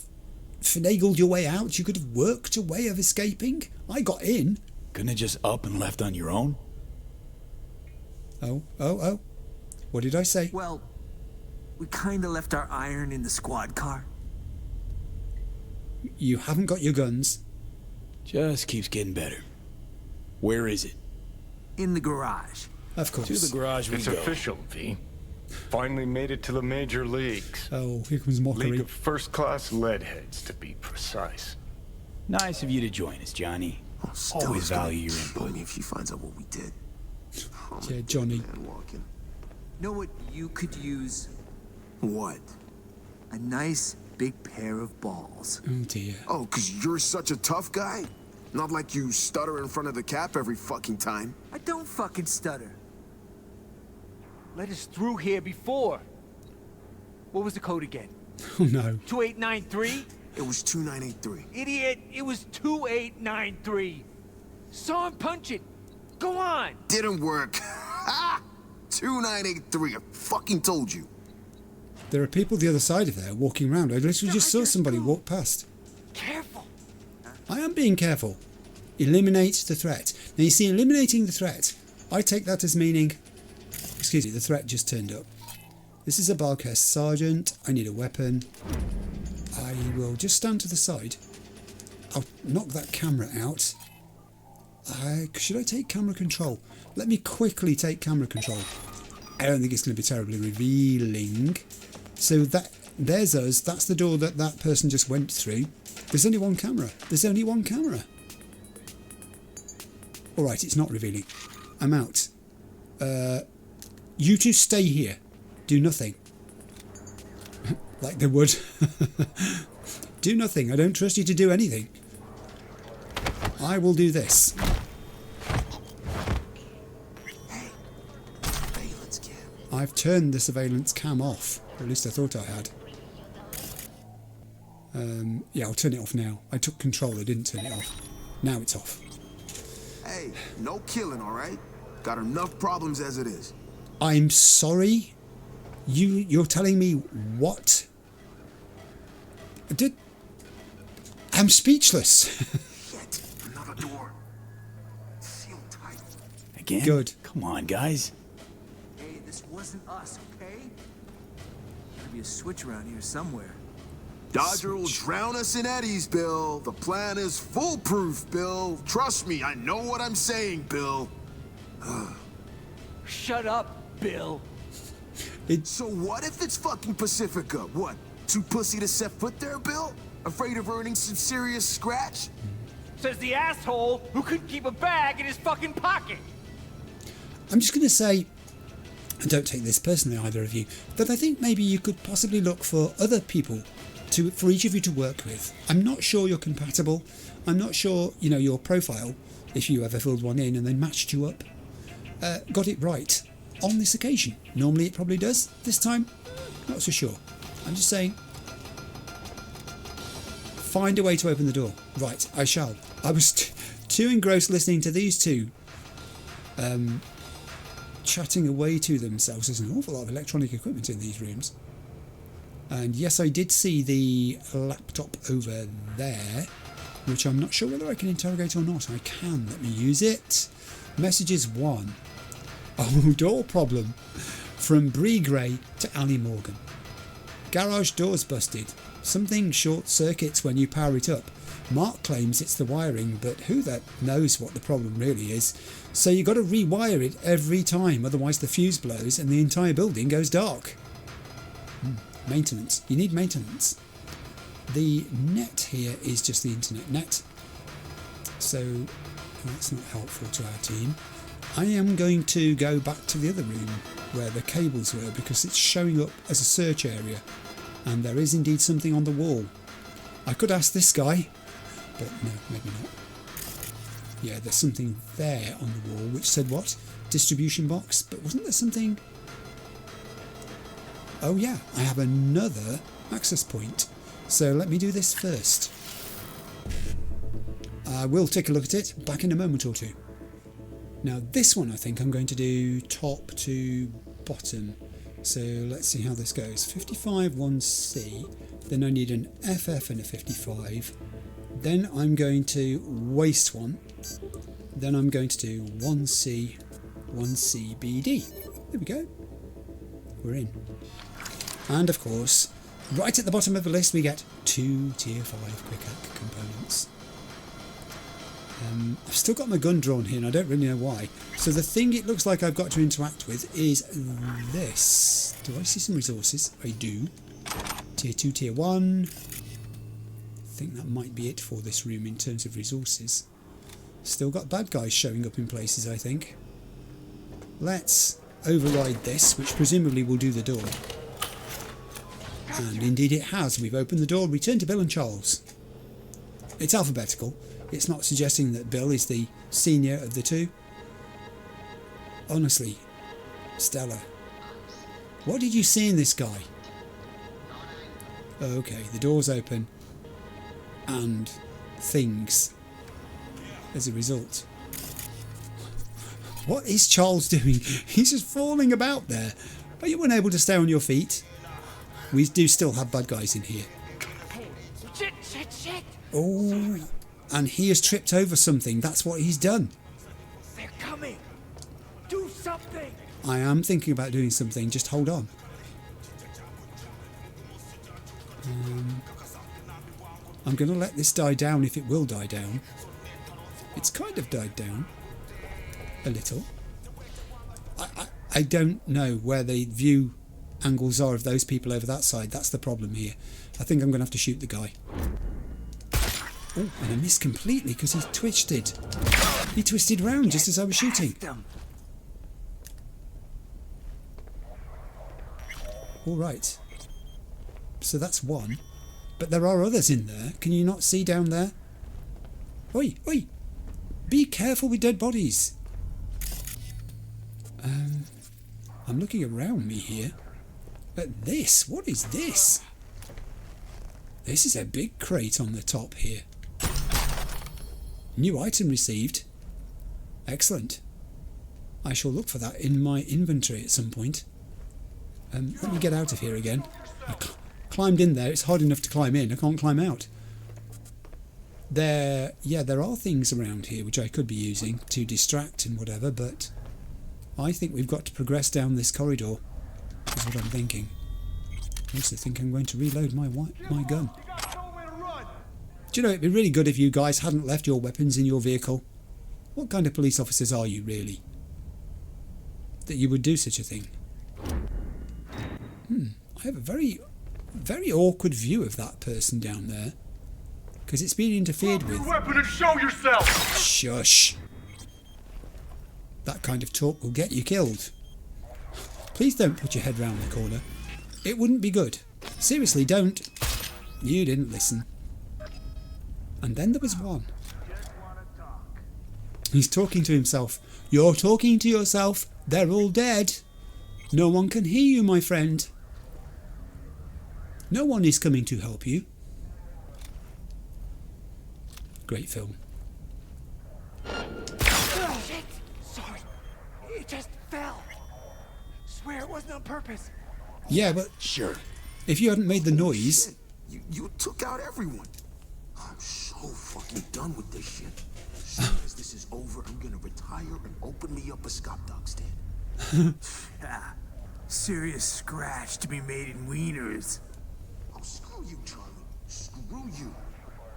finagled your way out. You could have worked a way of escaping. I got in. Couldn't have just up and left on your own? Oh. What did I say? Well, we kinda left our iron in the squad car. You haven't got your guns. Just keeps getting better. Where is it? In the garage. Of course. To the garage we it's go. It's official, V. Finally made it to the major leagues. Oh, here comes mockery. League of first-class leadheads, to be precise. Nice of you to join us, Johnny. Always value your input. Me if she finds out what we did. Yeah, Johnny. Know what you could use? What? A nice big pair of balls. Oh dear. Oh, 'cause you're such a tough guy? Not like you stutter in front of the cap every fucking time. I don't fucking stutter. Let us through here before. What was the code again? Oh no. 2893? It was 2983. Idiot, it was 2893. Saw him punch it. Go on. Didn't work. Ha! 2983. I fucking told you. There are people the other side of there walking around. I literally just saw somebody walk past. Careful. I am being careful. Eliminate the threat. Now you see, eliminating the threat, I take that as meaning, excuse me, the threat just turned up. This is a Barghest sergeant. I need a weapon. I will just stand to the side. I'll knock that camera out. Should I take camera control? Let me quickly take camera control. I don't think it's going to be terribly revealing. So there's us. That's the door that person just went through. There's only one camera. Alright, it's not revealing. I'm out. You two stay here. Do nothing. Like they would. Do nothing. I don't trust you to do anything. I will do this. I've turned the surveillance cam off. Or at least I thought I had. Yeah, I'll turn it off now. I took control, I didn't turn it off. Now it's off. Hey, no killing, all right? Got enough problems as it is. I'm sorry? You're telling me what? I'm speechless. Shit, another door. Sealed tight. Again? Good. Come on, guys. Hey, this wasn't us, okay? Gotta be a switch around here somewhere. Dodger will drown us in eddies, Bill. The plan is foolproof, Bill. Trust me, I know what I'm saying, Bill. Shut up, Bill. So what if it's fucking Pacifica? What? Too pussy to set foot there, Bill? Afraid of earning some serious scratch? Says the asshole who couldn't keep a bag in his fucking pocket. I'm just going to say, and don't take this personally, either of you, that I think maybe you could possibly look for other people for each of you to work with. I'm not sure you're compatible. I'm not sure, your profile, if you ever filled one in and then matched you up, got it right on this occasion. Normally it probably does. This time, not so sure. I'm just saying, find a way to open the door. Right, I shall. I was too engrossed listening to these two chatting away to themselves. There's an awful lot of electronic equipment in these rooms. And yes, I did see the laptop over there, which I'm not sure whether I can interrogate or not. I can. Let me use it. Messages 1. Oh, door problem. From Bree Gray to Ali Morgan. Garage doors busted. Something short circuits when you power it up. Mark claims it's the wiring, but who that knows what the problem really is. So you got to rewire it every time, otherwise the fuse blows and the entire building goes dark. Maintenance. You need maintenance. The net here is just the internet net, so that's not helpful to our team. I am going to go back to the other room where the cables were, because it's showing up as a search area and there is indeed something on the wall. I could ask this guy, but no, maybe not. Yeah, there's something there on the wall which said what? Distribution box, but wasn't there something? Oh yeah, I have another access point. So let me do this first. I will take a look at it back in a moment or two. Now this one I think I'm going to do top to bottom. So let's see how this goes. 55 1C, then I need an FF and a 55. Then I'm going to waste one. Then I'm going to do 1C, 1CBD. There we go. We're in. And of course, right at the bottom of the list we get 2 tier 5 quick hack components. I've still got my gun drawn here and I don't really know why. So the thing it looks like I've got to interact with is this. Do I see some resources? I do. Tier 2, tier 1. I think that might be it for this room in terms of resources. Still got bad guys showing up in places, I think. Let's override this, which presumably will do the door. And indeed it has. We've opened the door. Return to Bill and Charles. It's alphabetical. It's not suggesting that Bill is the senior of the two. Honestly, Stella, what did you see in this guy? Okay, the door's open. And things as a result. What is Charles doing? He's just falling about there. Are you unable to stay on your feet? We do still have bad guys in here. Shit. Oh, and he has tripped over something. That's what he's done. They're coming. Do something. I am thinking about doing something. Just hold on. I'm going to let this die down if it will die down. It's kind of died down. A little. I don't know where the view angles are of those people over that side. That's the problem here. I think I'm going to have to shoot the guy. Oh, and I missed completely because he twisted. He twisted round just as I was shooting. All right. So that's one. But there are others in there. Can you not see down there? Oi, oi! Be careful with dead bodies. I'm looking around me here at this. What is this? This is a big crate on the top here. New item received. Excellent. I shall look for that in my inventory at some point. Let me get out of here again. I climbed in there. It's hard enough to climb in. I can't climb out. There are things around here which I could be using to distract and whatever, but I think we've got to progress down this corridor. That's what I'm thinking. I also think I'm going to reload my gun. Do you know, it'd be really good if you guys hadn't left your weapons in your vehicle. What kind of police officers are you, really? That you would do such a thing. I have a very, very awkward view of that person down there. Because it's been interfered with. Drop your weapon and show yourself! Shush. That kind of talk will get you killed. Please don't put your head round the corner. It wouldn't be good. Seriously, don't. You didn't listen. And then there was one. He's talking to himself. You're talking to yourself. They're all dead. No one can hear you, my friend. No one is coming to help you. Great film. Shit! Sorry. It just fell. Swear it wasn't on purpose. Yeah, but sure. If you hadn't made the noise. You took out everyone. I'm so fucking done with this shit. As soon as this is over, I'm gonna retire and open me up a Scott Dog stand. Serious scratch to be made in wieners. Oh, screw you, Charlie. Screw you.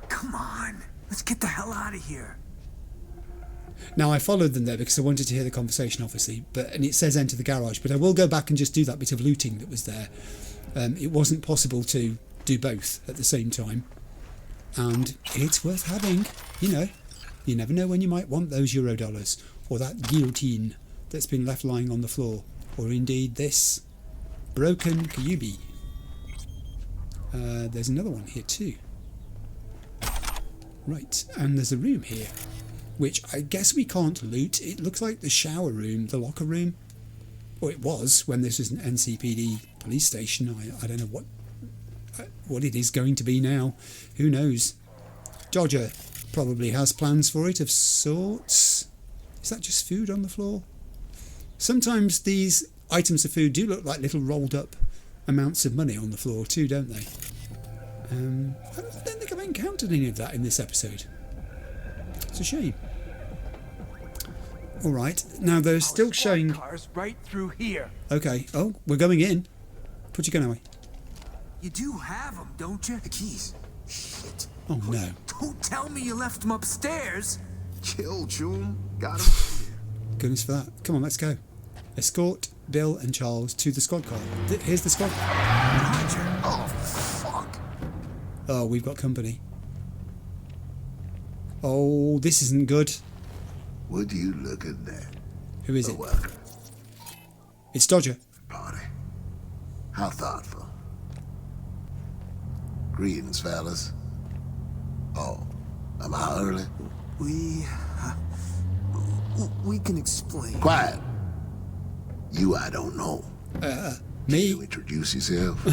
Come on. Let's get the hell out of here. Now, I followed them there because I wanted to hear the conversation, obviously, and it says enter the garage, but I will go back and just do that bit of looting that was there. It wasn't possible to do both at the same time, and it's worth having. You know, you never know when you might want those Eurodollars, or that guillotine that's been left lying on the floor, or indeed this broken Kyubi. There's another one here too. Right, and there's a room here, which I guess we can't loot. It looks like the shower room, the locker room. Or it was when this was an NCPD police station. I don't know what it is going to be now. Who knows? Dodger probably has plans for it of sorts. Is that just food on the floor? Sometimes these items of food do look like little rolled up amounts of money on the floor too, don't they? I don't think I've encountered any of that in this episode. It's a shame. Alright, now they're still showing... Cars right through here. Okay, oh, we're going in. Put your gun away. You do have them, don't you? The keys. Shit. Oh no. Don't tell me you left them upstairs. Chill, June. Got him. Goodness for that. Come on, let's go. Escort Bill and Charles to the squad car. Here's the squad car. Roger. Oh, fuck. Oh, we've got company. Oh, this isn't good. Would you look at that? Who is it? Welcome. It's Dodger. Party. How thoughtful. Greetings, fellas. Oh, am I early? We can explain. Quiet. You, I don't know. Me? Can you introduce yourself?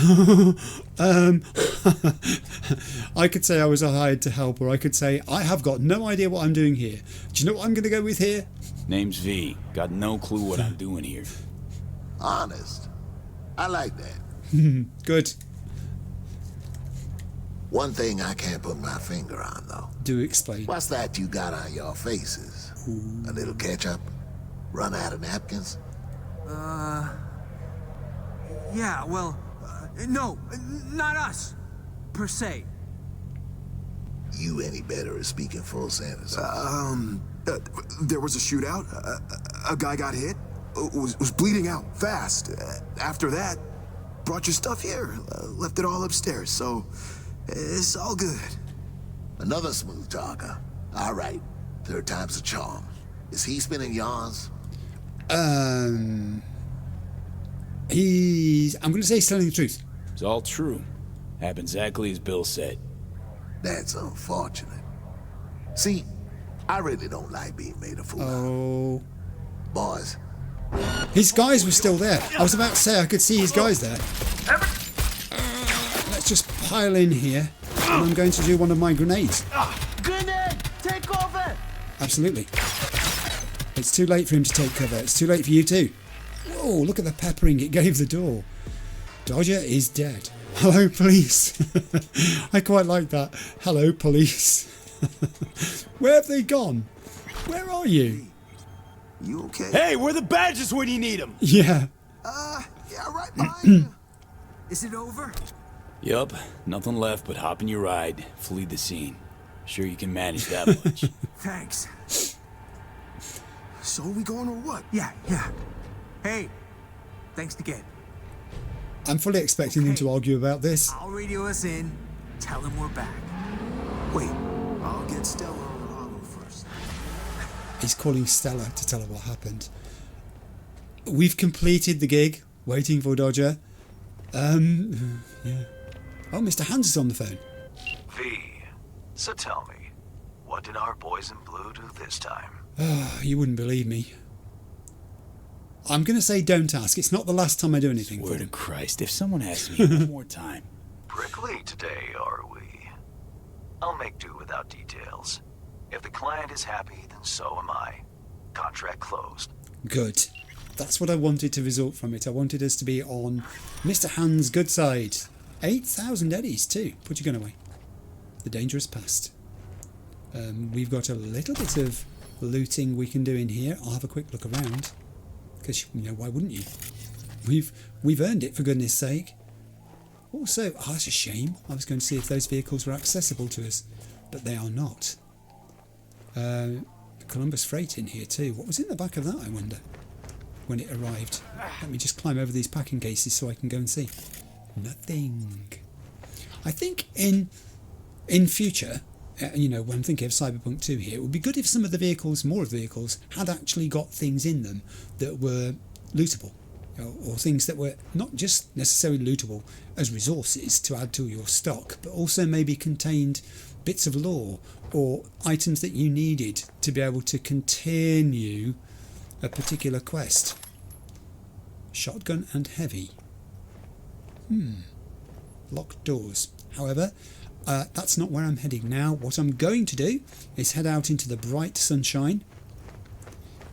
I could say I was hired to help, or I could say I have got no idea what I'm doing here. Do you know what I'm going to go with here? Name's V. Got no clue what I'm doing here. Honest. I like that. Good. One thing I can't put my finger on, though. Do explain. What's that you got on your faces? A little ketchup? Run out of napkins? Yeah, well, no, not us, per se. You any better at speaking full sentences? There was a shootout. A guy got hit. Was bleeding out fast. After that, brought your stuff here. Left it all upstairs. So it's all good. Another smooth talker. All right. Third time's a charm. Is he spinning yarns? I'm going to say he's telling the truth. It's all true. Happened exactly as Bill said. That's unfortunate. See, I really don't like being made a fool of. Boys, His guys were still there. I was about to say I could see his guys there. Let's just pile in here. And I'm going to do one of my grenades. Grenade! Take over! Absolutely. It's too late for him to take cover. It's too late for you too. Whoa, look at the peppering it gave the door. Dodger is dead. Hello, police. I quite like that. Hello, police. Where have they gone? Where are you? You okay? Hey, we're the badges when you need them. Yeah. Yeah, right behind you. Is it over? Yup, nothing left but hop in your ride, flee the scene. Sure you can manage that much. Thanks. So we going or what? Yeah. Hey, thanks again. I'm fully expecting them to argue about this. I'll radio us in. Tell them we're back. Wait, I'll get Stella on Hollow first. He's calling Stella to tell her what happened. We've completed the gig, waiting for Dodger. Yeah. Oh, Mr. Hans is on the phone. V, so tell me, what did our boys in blue do this time? You wouldn't believe me. I'm going to say don't ask. It's not the last time I do anything. Word of Christ, if someone asks me one more time. Prickly today, are we? I'll make do without details. If the client is happy, then so am I. Contract closed. Good. That's what I wanted to result from it. I wanted us to be on Mr. Hans' good side. 8,000 eddies too. Put your gun away. The danger is past. We've got a little bit of looting we can do in here. I'll have a quick look around. Because, you know, why wouldn't you? We've earned it, for goodness sake. Also, that's a shame. I was going to see if those vehicles were accessible to us. But they are not. Columbus Freight in here too. What was in the back of that, I wonder? When it arrived. Let me just climb over these packing cases so I can go and see. Nothing. I think in future, you know, when I'm thinking of Cyberpunk 2 here, it would be good if some of the vehicles, more of the vehicles, had actually got things in them that were lootable. Or things that were not just necessarily lootable as resources to add to your stock, but also maybe contained bits of lore or items that you needed to be able to continue a particular quest. Shotgun and heavy. Locked doors. However, that's not where I'm heading now. What I'm going to do is head out into the bright sunshine.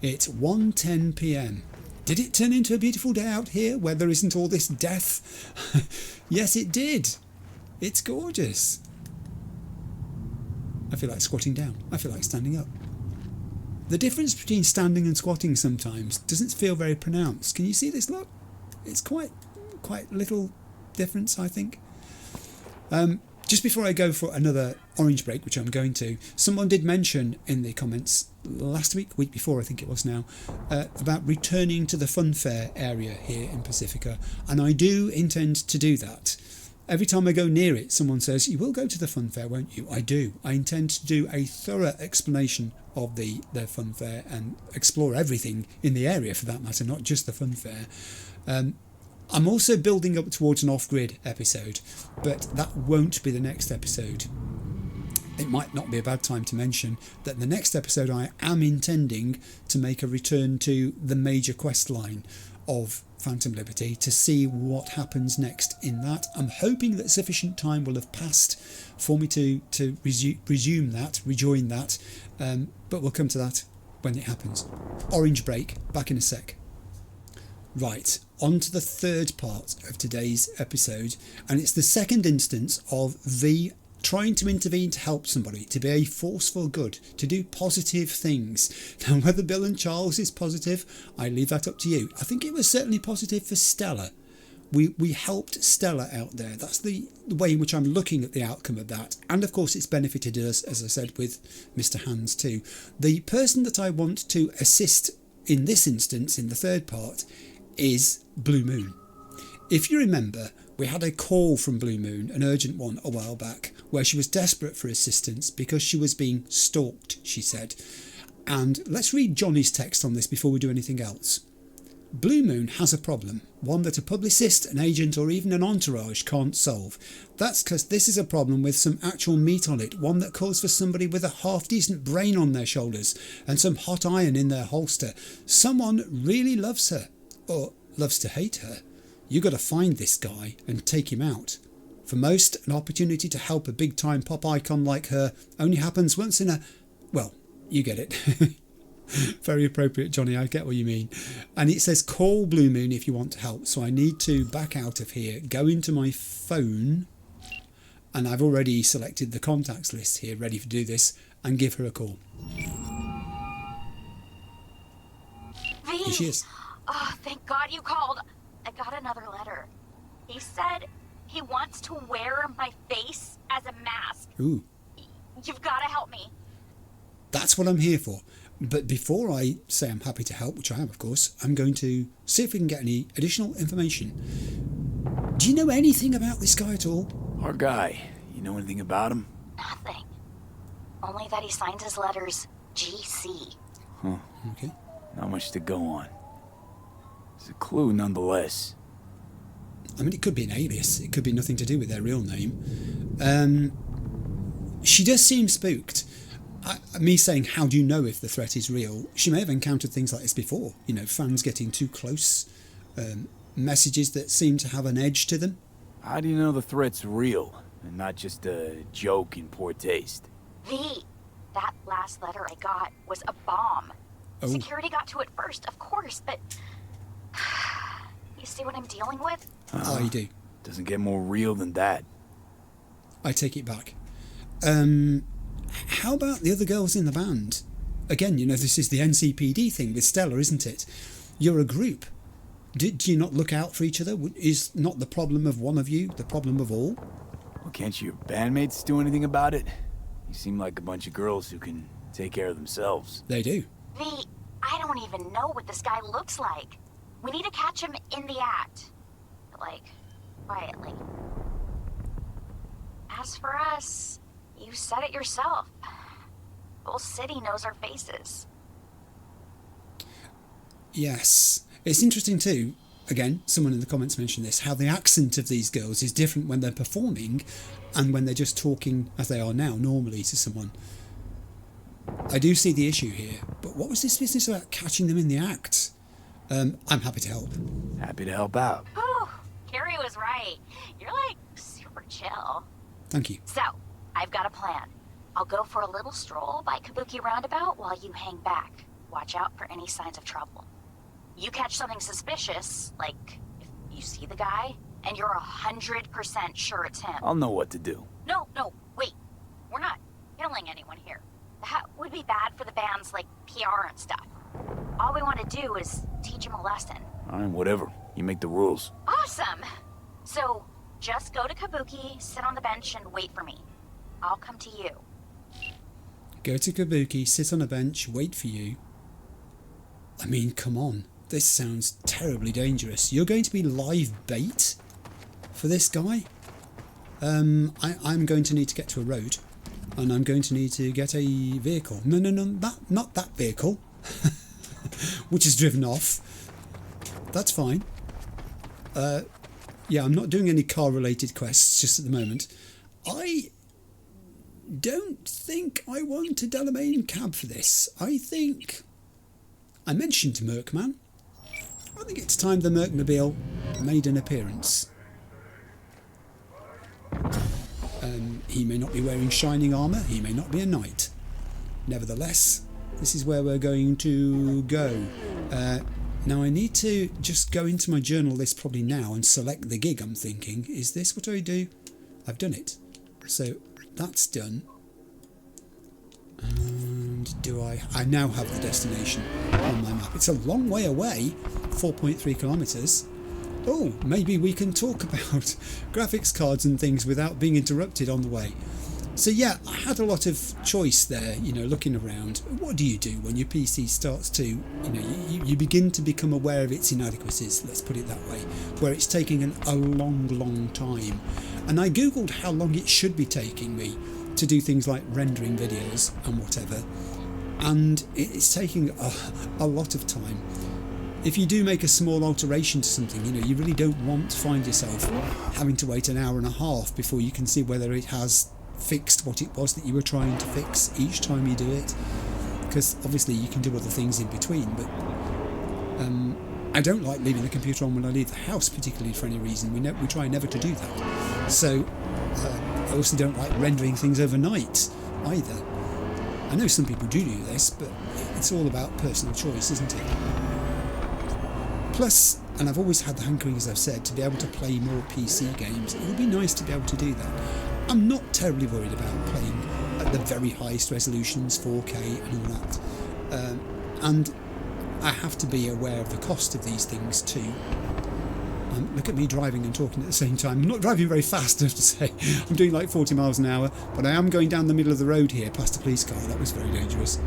It's 1:10 p.m. Did it turn into a beautiful day out here where there isn't all this death? Yes, it did. It's gorgeous. I feel like squatting down. I feel like standing up. The difference between standing and squatting sometimes doesn't feel very pronounced. Can you see this? Look, it's quite little difference, I think. Just before I go for another orange break, which I'm going to, someone did mention in the comments last week before I think it was now, about returning to the fun fair area here in Pacifica, and I do intend to do that. Every time I go near it, someone says, you will go to the fun fair, won't you? I do. I intend to do a thorough explanation of the fun fair and explore everything in the area for that matter, not just the fun fair. I'm also building up towards an off-grid episode, but that won't be the next episode. It might not be a bad time to mention that the next episode I am intending to make a return to the major quest line of Phantom Liberty to see what happens next in that. I'm hoping that sufficient time will have passed for me to rejoin that, but we'll come to that when it happens. Orange break, back in a sec. Right, on to the third part of today's episode, and it's the second instance of V trying to intervene to help somebody, to be a force for good, to do positive things. Now, whether Bill and Charles is positive, I leave that up to you. I think it was certainly positive for Stella. We helped Stella out there. That's the way in which I'm looking at the outcome of that. And of course it's benefited us, as I said, with Mr. Hans too. The person that I want to assist in this instance, in the third part, is Blue Moon. If you remember, we had a call from Blue Moon, an urgent one, a while back, where she was desperate for assistance because she was being stalked, she said. And let's read Johnny's text on this before we do anything else. Blue Moon has a problem, one that a publicist, an agent or even an entourage can't solve. That's because this is a problem with some actual meat on it, one that calls for somebody with a half-decent brain on their shoulders and some hot iron in their holster. Someone really loves her, or loves to hate her. You got to find this guy and take him out. For most, an opportunity to help a big-time pop icon like her only happens once in a... well, you get it. Very appropriate, Johnny, I get what you mean. And it says call Blue Moon if you want to help, so I need to back out of here, go into my phone, and I've already selected the contacts list here, ready to do this, and give her a call. V! Here she is. Oh, thank God you called. I got another letter. He said he wants to wear my face as a mask. Ooh. You've got to help me. That's what I'm here for. But before I say I'm happy to help, which I am of course, I'm going to see if we can get any additional information. Do you know anything about this guy at all? Our guy. You know anything about him? Nothing. Only that he signs his letters GC. Huh. Okay. Not much to go on. It's a clue nonetheless. I mean, it could be an alias. It could be nothing to do with their real name. She does seem spooked. Me saying, how do you know if the threat is real? She may have encountered things like this before. You know, fans getting too close. Messages that seem to have an edge to them. How do you know the threat's real and not just a joke in poor taste? V, that last letter I got was a bomb. Oh. Security got to it first, of course, but... you see what I'm dealing with? I do. Doesn't get more real than that. I take it back. How about the other girls in the band? Again, you know, this is the NCPD thing with Stella, isn't it? You're a group. Do you not look out for each other? Is not the problem of one of you the problem of all? Well, can't your bandmates do anything about it? You seem like a bunch of girls who can take care of themselves. They do. V, I don't even know what this guy looks like. We need to catch him in the act. Like, quietly. As for us, you said it yourself. The whole city knows our faces. Yes. It's interesting too, again, someone in the comments mentioned this, how the accent of these girls is different when they're performing and when they're just talking as they are now, normally, to someone. I do see the issue here, but what was this business about catching them in the act? I'm happy to help. Happy to help out. Whew, Carrie was right. You're like super chill. Thank you. So, I've got a plan. I'll go for a little stroll by Kabuki Roundabout while you hang back. Watch out for any signs of trouble. You catch something suspicious, like if you see the guy, and you're 100% sure it's him. I'll know what to do. No, wait. We're not killing anyone here. That would be bad for the band's, like, PR and stuff. All we want to do is teach him a lesson. Alright, whatever. You make the rules. Awesome! So, just go to Kabuki, sit on the bench, and wait for me. I'll come to you. Go to Kabuki, sit on a bench, wait for you. I mean, come on. This sounds terribly dangerous. You're going to be live bait for this guy? I'm going to need to get to a road. And I'm going to need to get a vehicle. No, not that vehicle. Which is driven off. That's fine. Yeah, I'm not doing any car-related quests just at the moment. I don't think I want a Delamain cab for this. I think... I mentioned to Murkman. I think it's time the Murkmobile made an appearance. He may not be wearing shining armour, he may not be a knight. Nevertheless, this is where we're going to go. Now I need to just go into my journal list probably now and select the gig I'm thinking. Is this what I do? I've done it. So that's done. And do I now have the destination on my map. It's a long way away, 4.3 kilometres. Oh, maybe we can talk about graphics cards and things without being interrupted on the way. So yeah, I had a lot of choice there, you know, looking around. What do you do when your PC starts to, you know, you begin to become aware of its inadequacies, let's put it that way, where it's taking a long time. And I googled how long it should be taking me to do things like rendering videos and whatever, and it's taking a lot of time. if you do make a small alteration to something, you know, you really don't want to find yourself having to wait an hour and a half before you can see whether it has fixed what it was that you were trying to fix each time you do it, because obviously you can do other things in between. But I don't like leaving the computer on when I leave the house, particularly for any reason. We try never to do that. So I also don't like rendering things overnight either. I know some people do this, but it's all about personal choice, isn't it? Plus, and I've always had the hankering, as I've said, to be able to play more PC games. It would be nice to be able to do that. I'm not terribly worried about playing at the very highest resolutions, 4K and all that. And I have to be aware of the cost of these things too. Look at me driving and talking at the same time. I'm not driving very fast, I have to say. I'm doing like 40 miles an hour, but I am going down the middle of the road here past a police car. That was very dangerous.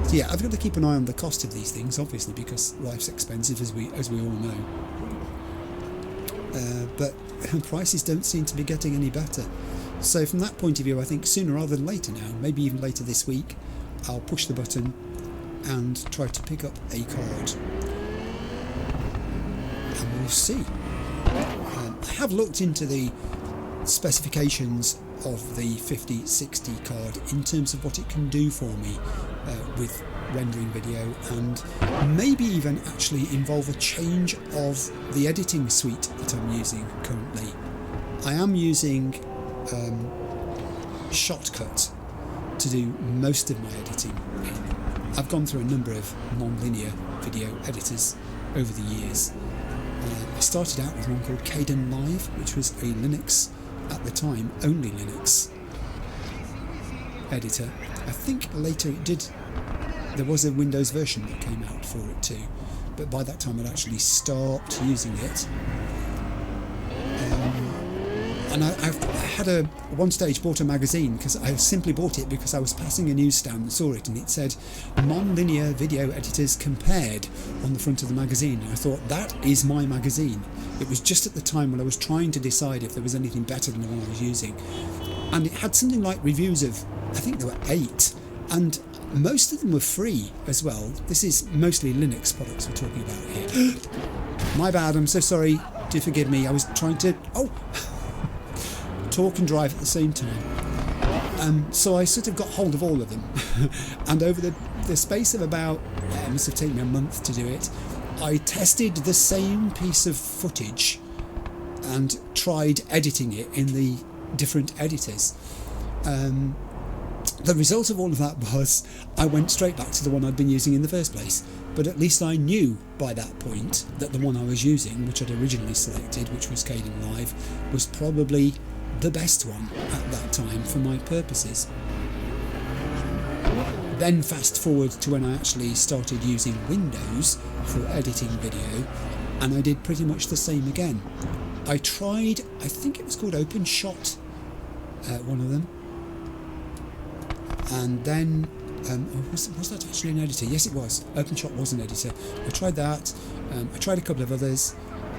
So yeah, I've got to keep an eye on the cost of these things, obviously, because life's expensive, as we all know. But prices don't seem to be getting any better. So from that point of view, I think sooner rather than later now, maybe even later this week, I'll push the button and try to pick up a card. And we'll see. I have looked into the specifications of the 5060 card in terms of what it can do for me with rendering video, and maybe even actually involve a change of the editing suite that I'm using currently. I am using Shotcut to do most of my editing. I've gone through a number of non-linear video editors over the years. I started out with one called Kden Live, which was a Linux, at the time, only Linux editor. I think later there was a Windows version that came out for it too, but by that time I'd actually stopped using it. And I had one stage bought a magazine, because I simply bought it because I was passing a newsstand and saw it, and it said non-linear video editors compared on the front of the magazine. And I thought, that is my magazine. It was just at the time when I was trying to decide if there was anything better than the one I was using, and it had something like reviews of, I think there were 8, and most of them were free as well. This is mostly Linux products we're talking about here. My bad, I'm so sorry, do forgive me. I was trying to talk and drive at the same time. So I sort of got hold of all of them. And over the space of about, it must have taken me a month to do it, I tested the same piece of footage and tried editing it in the different editors. The result of all of that was I went straight back to the one I'd been using in the first place. But at least I knew by that point that the one I was using, which I'd originally selected, which was Kden Live, was probably the best one at that time for my purposes. Then fast forward to when I actually started using Windows for editing video, and I did pretty much the same again. I tried, I think it was called OpenShot, one of them, and then was that actually an editor? Yes, it was. OpenShot was an editor. I tried that, I tried a couple of others,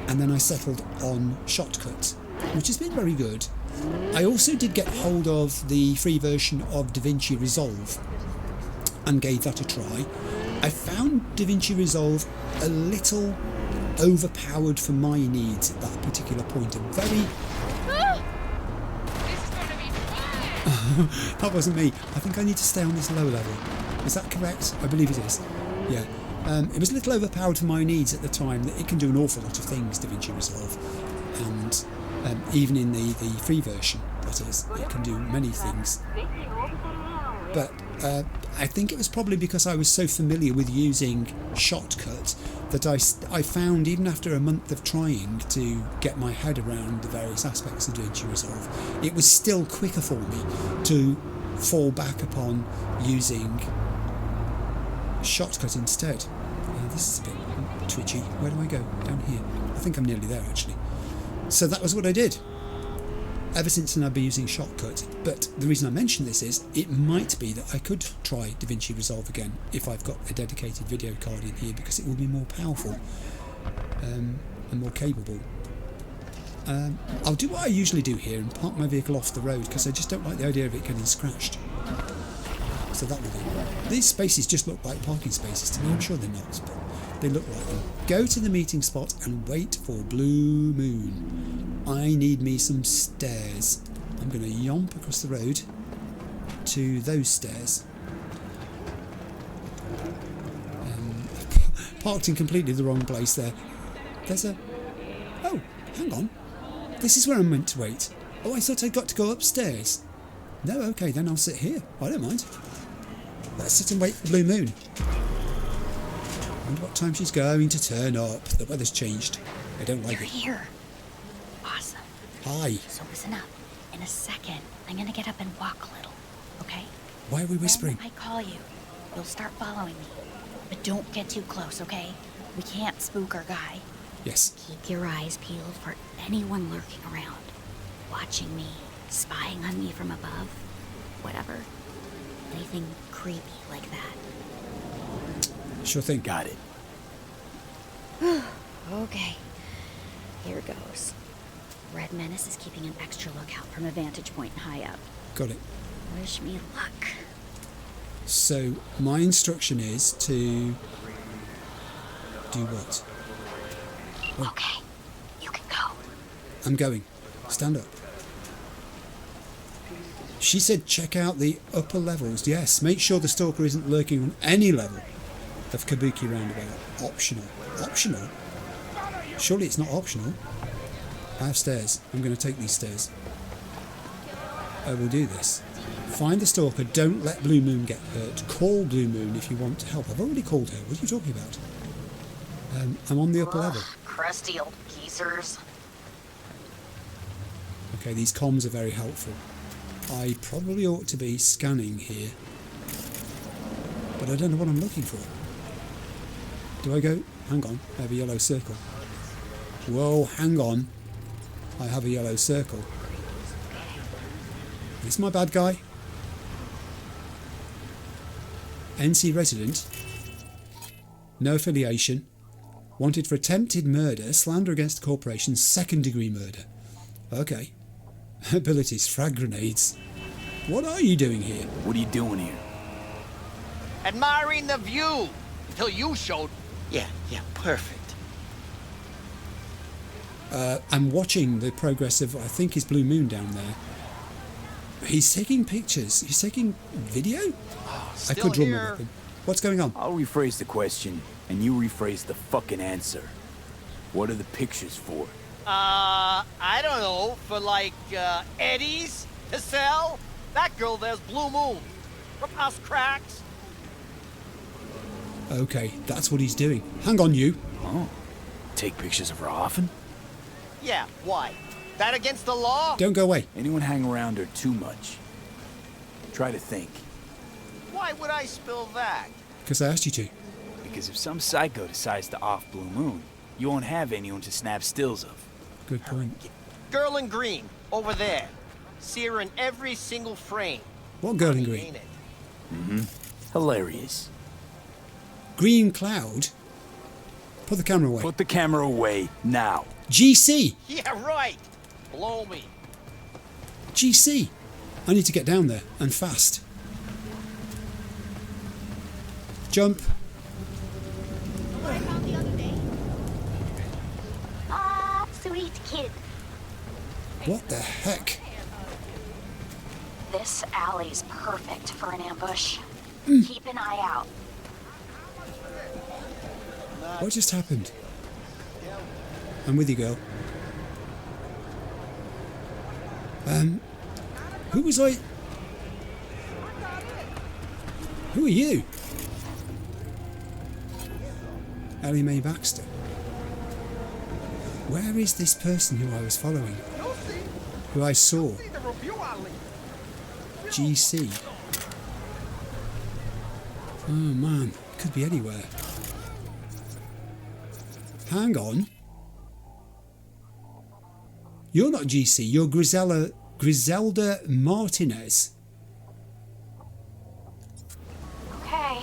and then I settled on Shotcut, which has been very good. I also did get hold of the free version of DaVinci Resolve and gave that a try. I found DaVinci Resolve a little overpowered for my needs at that particular point. A very... That wasn't me. I think I need to stay on this low level. Is that correct? I believe it is. Yeah. It was a little overpowered for my needs at the time. It can do an awful lot of things, DaVinci Resolve. And even in the free version, that is, it can do many things. But I think it was probably because I was so familiar with using Shotcut that I found, even after a month of trying to get my head around the various aspects of DaVinci Resolve, it was still quicker for me to fall back upon using Shotcut instead. This is a bit twitchy. Where do I go? Down here. I think I'm nearly there, actually. So that was what I did. Ever since then I've been using Shotcut, but the reason I mention this is it might be that I could try DaVinci Resolve again if I've got a dedicated video card in here, because it will be more powerful and more capable. I'll do what I usually do here and park my vehicle off the road, because I just don't like the idea of it getting scratched. So that will do. These spaces just look like parking spaces to me. I'm sure they're not, but They look like them. Go to the meeting spot and wait for Blue Moon. I need me some stairs. I'm going to yomp across the road to those stairs. Parked in completely the wrong place there. There's a... Oh, hang on. This is where I'm meant to wait. Oh, I thought I got to go upstairs. No, okay, then I'll sit here. I don't mind. Let's sit and wait for Blue Moon. Wonder what time she's going to turn up. The weather's changed. I don't like it. You're here. Awesome. Hi. So listen up. In a second, I'm gonna get up and walk a little, okay? Why are we whispering? When I call you, you'll start following me. But don't get too close, okay? We can't spook our guy. Yes. Keep your eyes peeled for anyone lurking around. Watching me, spying on me from above. Whatever. Anything creepy like that. Sure thing. Got it. Okay. Here goes. Red Menace is keeping an extra lookout from a vantage point high up. Got it. Wish me luck. So, my instruction is to... do what? Oh. Okay. You can go. I'm going. Stand up. She said check out the upper levels. Yes, make sure the stalker isn't lurking on any level of Kabuki Roundabout. Optional. Optional? Surely it's not optional. I have stairs. I'm going to take these stairs. I will do this. Find the stalker. Don't let Blue Moon get hurt. Call Blue Moon if you want help. I've already called her. What are you talking about? I'm on the upper level. Crusty old geezers. Okay, these comms are very helpful. I probably ought to be scanning here, but I don't know what I'm looking for. Do I go? Hang on, I have a yellow circle. Whoa, hang on. I have a yellow circle. Is this my bad guy? NC resident. No affiliation. Wanted for attempted murder, slander against the corporation, second-degree murder. Okay. Abilities, frag grenades. What are you doing here? What are you doing here? Admiring the view. Until you showed. Yeah, perfect. I'm watching the progress of, I think, is Blue Moon down there. He's taking pictures. He's taking video? I could draw my weapon. What's going on? I'll rephrase the question, and you rephrase the fucking answer. What are the pictures for? I don't know, for like, Eddies to sell? That girl there's Blue Moon. From us cracks. Okay, that's what he's doing. Hang on, you. Oh. Take pictures of her often? Yeah, why? That against the law? Don't go away. Anyone hang around her too much? Try to think. Why would I spill that? Because I asked you to. Because if some psycho decides to off Blue Moon, you won't have anyone to snap stills of. Good point. Girl in green, over there. See her in every single frame. What girl in green? Ain't it? Mm-hmm. Hilarious. Green cloud? Put the camera away. Put the camera away, now. GC! Yeah, right! Blow me. GC! I need to get down there, and fast. Jump. Ah, sweet kid. What the heck? This alley's perfect for an ambush. Keep an eye out. What just happened? I'm with you, girl. Who was I? Who are you? Ellie Mae Baxter. Where is this person who I was following? Who I saw? GC. Oh man, could be anywhere. Hang on. You're not GC, you're Griselda Martinez. Okay,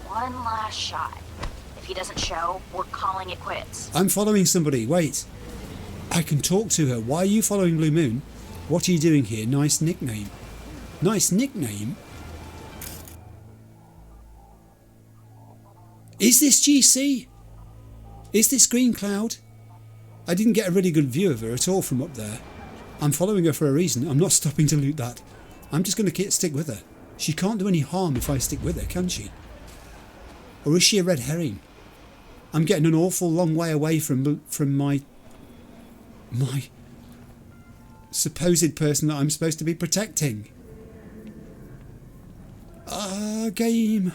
one last shot. If he doesn't show, we're calling it quits. I'm following somebody, wait. I can talk to her. Why are you following Blue Moon? What are you doing here? Nice nickname. Nice nickname? Is this GC? Is this green cloud? I didn't get a really good view of her at all from up there. I'm following her for a reason. I'm not stopping to loot that. I'm just going to stick with her. She can't do any harm if I stick with her, can she? Or is she a red herring? I'm getting an awful long way away from my supposed person that I'm supposed to be protecting. Game.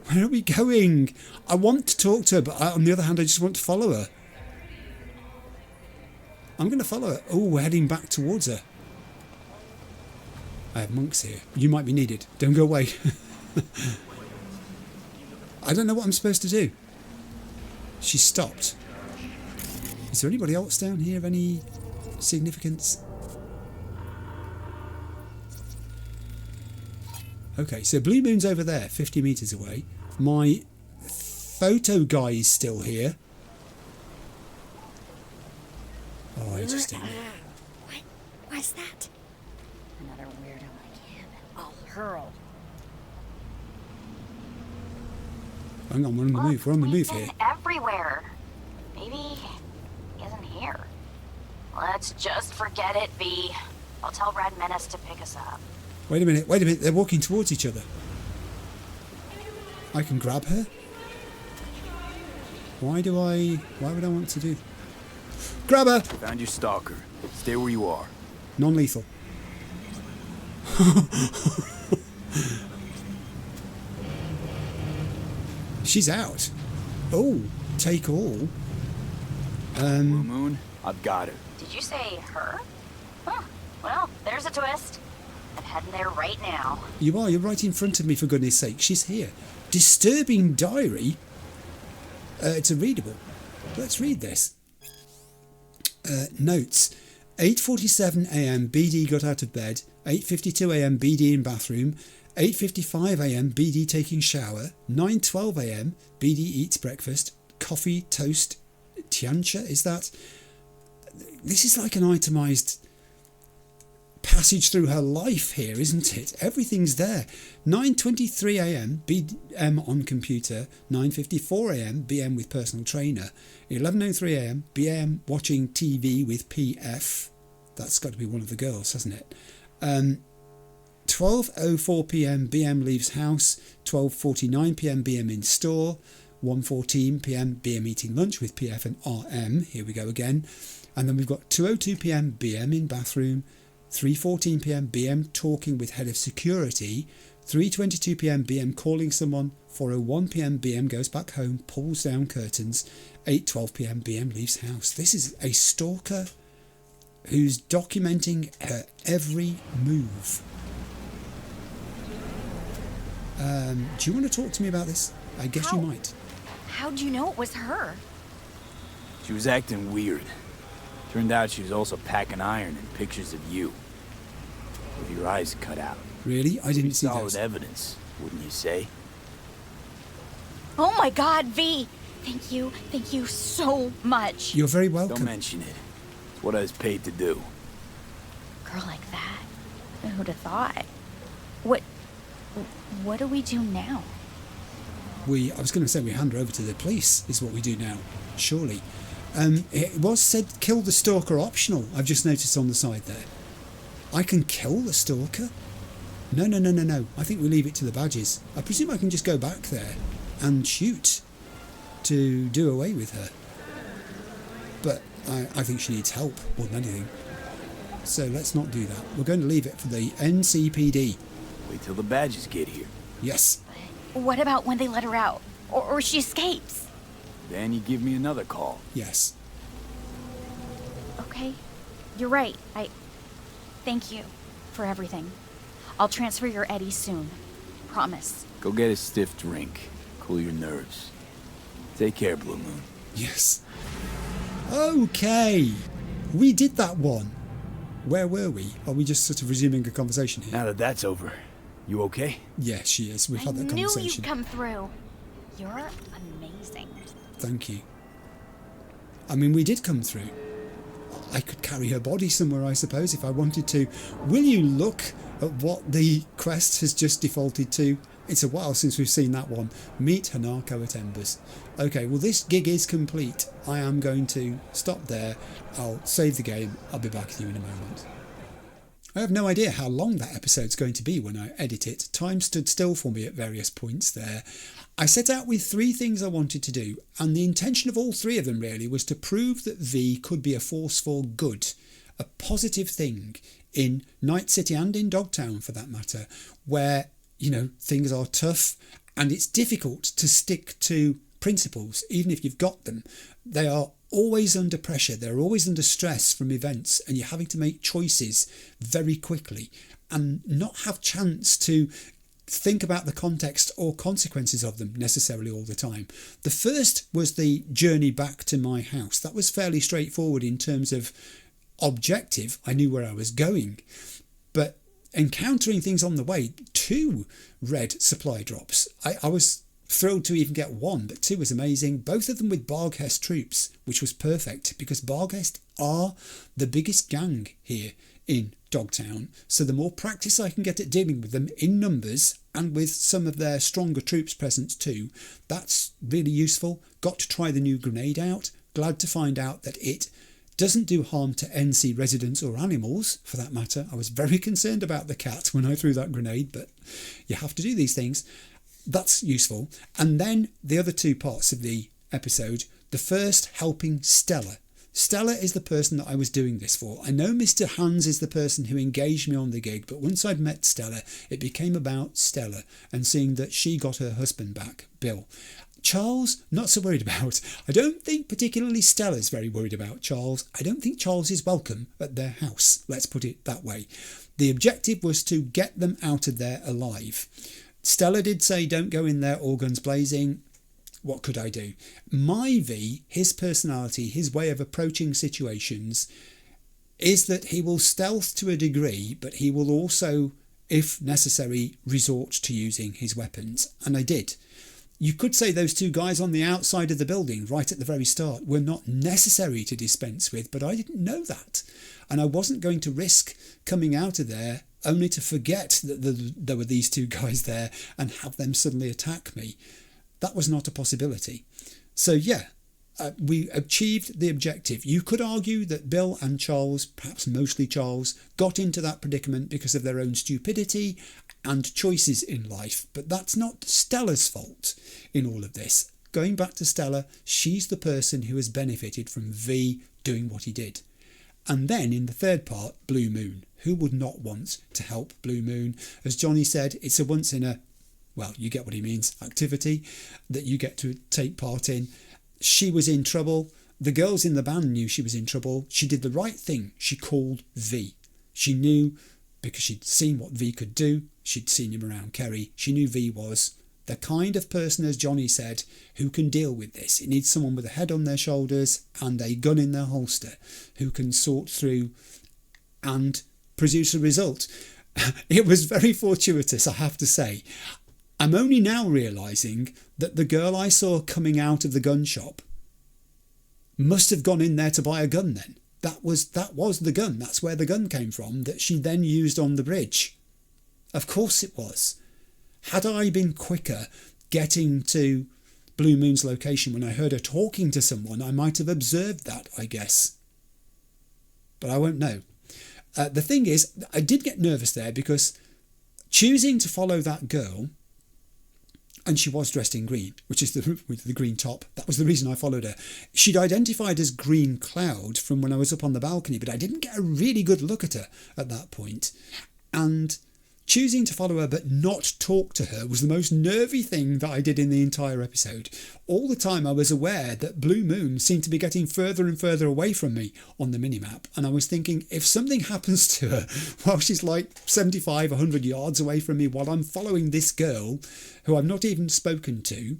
Where are we going? I want to talk to her, but on the other hand, I just want to follow her. I'm going to follow her. Oh, we're heading back towards her. I have monks here. You might be needed. Don't go away. I don't know what I'm supposed to do. She stopped. Is there anybody else down here of any significance? Okay, so Blue Moon's over there, 50 metres away. My photo guy is still here. Oh, interesting. What's that? Another weirdo like him. I'll hurl. Hang on, we're on the move. We're on the move here. Everywhere. Maybe he isn't here. Let's just forget it, V. I'll tell Red Menace to pick us up. Wait a minute. They're walking towards each other. I can grab her? Why would I want to do? Grab her! Found your stalker. Stay where you are. Non-lethal. She's out. Oh, take all. Blue Moon, I've got her. Did you say her? Huh. Well, there's a twist. I'm heading there right now. You are. You're right in front of me, for goodness sake. She's here. Disturbing diary. It's a readable. Let's read this. Notes. 8:47 a.m. BD got out of bed. 8:52 a.m. BD in bathroom. 8:55 a.m. BD taking shower. 9:12 a.m. BD eats breakfast. Coffee, toast, tiancha. Is that? This is like an itemised passage through her life here, isn't it? Everything's there. 9:23 a.m. BM on computer. 9:54 a.m. BM with personal trainer. 11:03 a.m. BM watching TV with PF. That's got to be one of the girls, hasn't it? 12:04 p.m. BM leaves house. 12:49 p.m. BM in store. 1:14 p.m. BM eating lunch with PF and RM. Here we go again. And then we've got 2:02 p.m. BM in bathroom. 3:14 p.m. BM talking with head of security. 3:22 p.m. BM calling someone. 4:01 p.m. BM goes back home, pulls down curtains. 8:12 p.m. BM leaves house. This is a stalker who's documenting her every move. Do you want to talk to me about this? I guess you might. How'd you know it was her? She was acting weird. Turned out she was also packing iron and pictures of you. With your eyes cut out. Really? I didn't see solid those. Evidence, wouldn't you say? Oh my God, V! Thank you so much. You're very welcome. Don't mention it. It's what I was paid to do. Girl like that. Who'd have thought? What do we do now? I was going to say we hand her over to the police is what we do now, surely. It was said kill the stalker optional. I've just noticed on the side there. I can kill the stalker? No. I think we leave it to the badges. I presume I can just go back there and shoot to do away with her. But I think she needs help more than anything. So let's not do that. We're going to leave it for the NCPD. Wait till the badges get here. Yes. What about when they let her out? Or she escapes? Then you give me another call. Yes. Okay. You're right. Thank you for everything. I'll transfer your Eddie soon. Promise. Go get a stiff drink. Cool your nerves. Take care, Blue Moon. Yes. Okay. We did that one. Where were we? Are we just sort of resuming a conversation here? Now that that's over, you okay? Yes, she is. We've had that conversation. I knew you'd come through. You're amazing. Thank you. I mean, we did come through. I could carry her body somewhere, I suppose, if I wanted to. Will you look at what the quest has just defaulted to? It's a while since we've seen that one. Meet Hanako at Embers. Okay, well this gig is complete. I am going to stop there. I'll save the game. I'll be back with you in a moment. I have no idea how long that episode's going to be when I edit it. Time stood still for me at various points there. I set out with 3 things I wanted to do, and the intention of all 3 of them really was to prove that V could be a force for good, a positive thing in Night City and in Dogtown for that matter, where, you know, things are tough and it's difficult to stick to principles, even if you've got them. They are always under pressure, they're always under stress from events, and you're having to make choices very quickly and not have chance to think about the context or consequences of them necessarily all the time. The first was the journey back to my house. That was fairly straightforward in terms of objective. I knew where I was going, but encountering things on the way, 2 red supply drops. I was thrilled to even get 1, but 2 was amazing. Both of them with Barghest troops, which was perfect because Barghest are the biggest gang here in Dogtown. So the more practice I can get at dealing with them in numbers and with some of their stronger troops present too, that's really useful. Got to try the new grenade out. Glad to find out that it doesn't do harm to NC residents or animals for that matter. I was very concerned about the cat when I threw that grenade, but you have to do these things. That's useful. And then the other 2 parts of the episode. The first, helping Stella. Stella is the person that I was doing this for. I know Mr. Hans is the person who engaged me on the gig, but once I'd met Stella, it became about Stella and seeing that she got her husband back, Bill. Charles, not so worried about. I don't think particularly Stella's very worried about Charles. I don't think Charles is welcome at their house, let's put it that way. The objective was to get them out of there alive. Stella did say don't go in there all guns blazing. What could I do? My V, his personality, his way of approaching situations is that he will stealth to a degree, but he will also, if necessary, resort to using his weapons. And I did. You could say those 2 guys on the outside of the building right at the very start were not necessary to dispense with, but I didn't know that. And I wasn't going to risk coming out of there only to forget that there were these 2 guys there and have them suddenly attack me. That was not a possibility. So yeah, we achieved the objective. You could argue that Bill and Charles, perhaps mostly Charles, got into that predicament because of their own stupidity and choices in life, but that's not Stella's fault in all of this. Going back to Stella, she's the person who has benefited from V doing what he did. And then in the third part, Blue Moon. Who would not want to help Blue Moon? As Johnny said, it's a once in a, well, you get what he means, activity that you get to take part in. She was in trouble. The girls in the band knew she was in trouble. She did the right thing. She called V. She knew, because she'd seen what V could do. She'd seen him around Kerry. She knew V was the kind of person, as Johnny said, who can deal with this. It needs someone with a head on their shoulders and a gun in their holster who can sort through and produce a result. It was very fortuitous, I have to say. I'm only now realising that the girl I saw coming out of the gun shop must have gone in there to buy a gun then. That was the gun. That's where the gun came from that she then used on the bridge. Of course it was. Had I been quicker getting to Blue Moon's location when I heard her talking to someone, I might have observed that, I guess. But I won't know. The thing is, I did get nervous there because choosing to follow that girl, and she was dressed in green, which is with the green top. That was the reason I followed her. She'd identified as Green Cloud from when I was up on the balcony, but I didn't get a really good look at her at that point. And choosing to follow her but not talk to her was the most nervy thing that I did in the entire episode. All the time I was aware that Blue Moon seemed to be getting further and further away from me on the minimap, and I was thinking if something happens to her while she's like 75, 100 yards away from me while I'm following this girl who I've not even spoken to,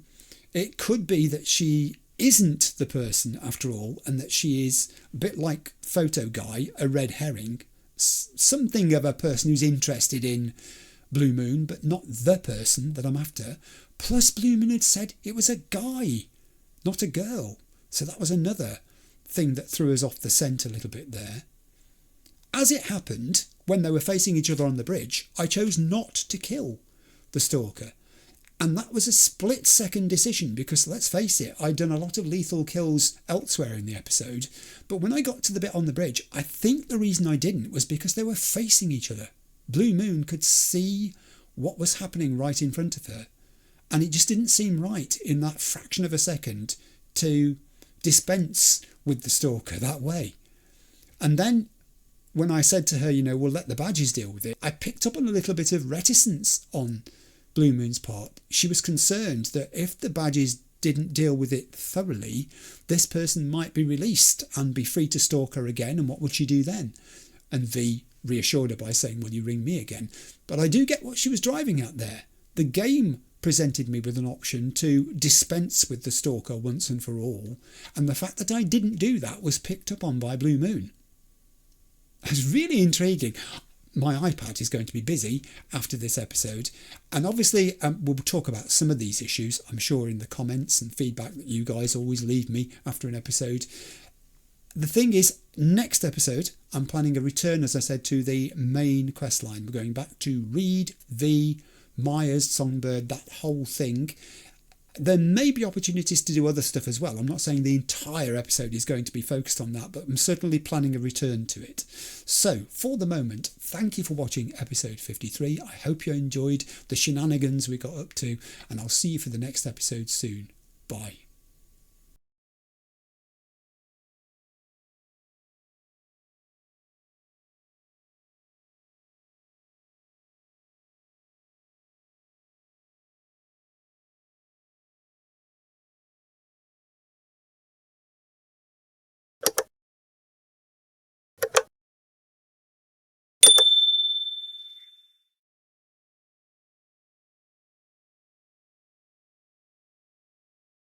it could be that she isn't the person after all, and that she is a bit like Photo Guy, a red herring, something of a person who's interested in Blue Moon, but not the person that I'm after. Plus Blue Moon had said it was a guy, not a girl. So that was another thing that threw us off the scent a little bit there. As it happened, when they were facing each other on the bridge, I chose not to kill the stalker. And that was a split-second decision because, let's face it, I'd done a lot of lethal kills elsewhere in the episode. But when I got to the bit on the bridge, I think the reason I didn't was because they were facing each other. Blue Moon could see what was happening right in front of her. And it just didn't seem right in that fraction of a second to dispense with the stalker that way. And then when I said to her, we'll let the badges deal with it, I picked up on a little bit of reticence on Blue Moon's part. She was concerned that if the badges didn't deal with it thoroughly, this person might be released and be free to stalk her again, and what would she do then? And V reassured her by saying, will you ring me again? But I do get what she was driving at there. The game presented me with an option to dispense with the stalker once and for all, and the fact that I didn't do that was picked up on by Blue Moon. It's really intriguing. My iPad is going to be busy after this episode, and obviously we'll talk about some of these issues, I'm sure, in the comments and feedback that you guys always leave me after an episode. The thing is, next episode, I'm planning a return, as I said, to the main quest line. We're going back to Reed, V, Myers, Songbird, that whole thing. There may be opportunities to do other stuff as well. I'm not saying the entire episode is going to be focused on that, but I'm certainly planning a return to it. So, for the moment, thank you for watching episode 53. I hope you enjoyed the shenanigans we got up to, and I'll see you for the next episode soon. Bye.